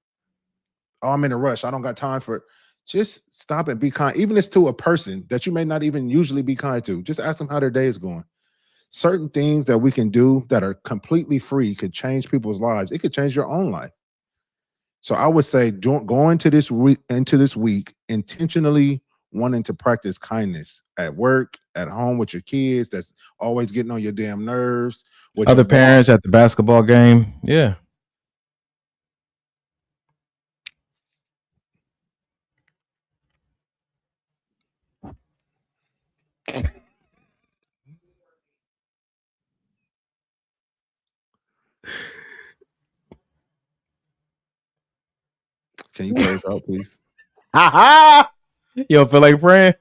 Oh, I'm in a rush, I don't got time for it. Just stop and be kind. Even if it's to a person that you may not even usually be kind to, just ask them how their day is going. Certain things that we can do that are completely free could change people's lives. It could change your own life. So I would say go into this week intentionally wanting to practice kindness at work, at home with your kids. That's always getting on your damn nerves. With Other your parents at the basketball game. Yeah. Can you play us out, please? You don't feel like praying?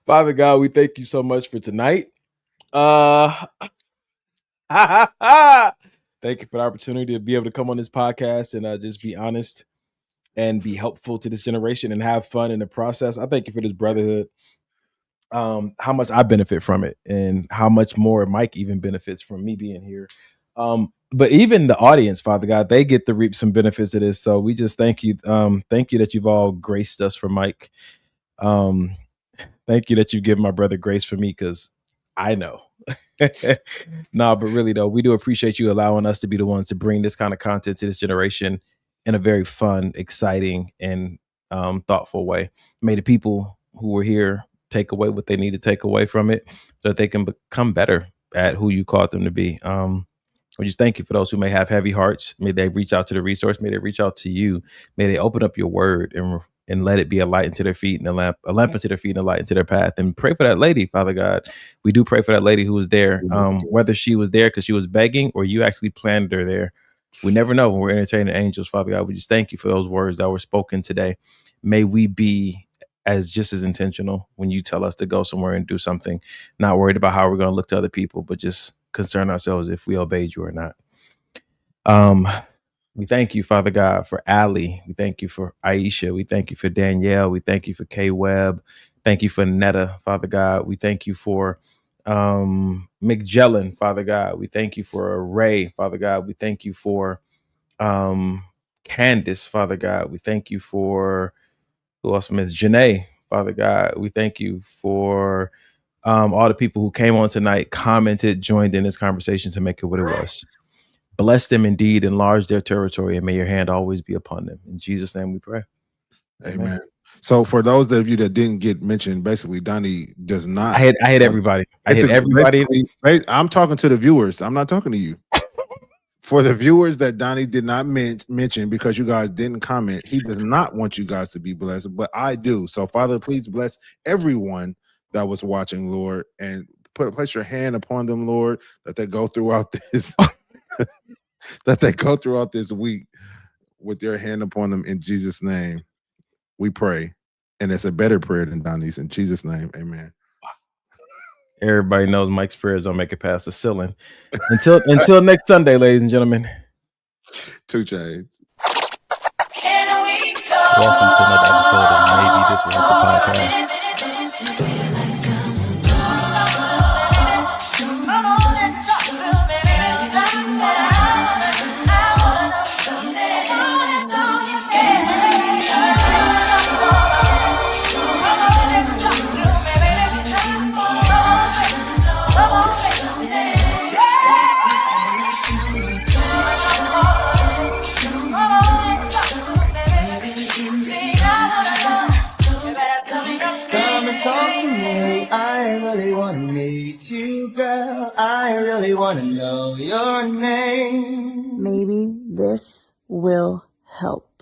Father God, we thank you so much for tonight. Thank you for the opportunity to be able to come on this podcast and just be honest and be helpful to this generation and have fun in the process. I thank you for this brotherhood. How much I benefit from it and how much more Mike even benefits from me being here. But even the audience, Father God, they get to reap some benefits of this. So we just thank you. Thank you that you've all graced us for Mike. Thank you that you give my brother grace for me, because I know. No, but really though, we do appreciate you allowing us to be the ones to bring this kind of content to this generation in a very fun, exciting, and thoughtful way. May the people who were here take away what they need to take away from it so that they can become better at who you called them to be. We just thank you for those who may have heavy hearts. May they reach out to the resource. May they reach out to you. May they open up your word and let it be a light into their feet and a lamp into their feet and a light into their path. And pray for that lady, Father God. We do pray for that lady who was there, whether she was there because she was begging or you actually planned her there. We never know when we're entertaining angels, Father God. We just thank you for those words that were spoken today. May we be just as intentional when you tell us to go somewhere and do something, not worried about how we're going to look to other people, but just concern ourselves if we obeyed you or not. We thank you, Father God, for Allie. We thank you for Aisha. We thank you for Danielle. We thank you for K Webb. Thank you for Netta, Father God. We thank you for McJellin, Father God. We thank you for Ray, Father God. We thank you for Candace, Father God. We thank you for who else? Miss Janae, Father God. We thank you for all the people who came on tonight, commented, joined in this conversation to make it what it was. Bless them indeed, enlarge their territory, and may your hand always be upon them. In Jesus' name we pray. Amen. So for those of you that didn't get mentioned, basically Donnie does not. I hit everybody. I hit everybody. I'm talking to the viewers. I'm not talking to you. For the viewers that Donnie did not mention because you guys didn't comment, he does not want you guys to be blessed, but I do. So Father, please bless everyone that was watching, Lord, and place your hand upon them, Lord, that they go throughout this. That they go throughout this week with your hand upon them. In Jesus' name, we pray. And it's a better prayer than Donnie's. In Jesus' name, amen. Everybody knows Mike's prayers don't make it past the ceiling. Until next Sunday, ladies and gentlemen. 2 Chainz. Welcome to another episode of Maybe This Will Help the Podcast. Girl, I really want to know your name. Maybe this will help.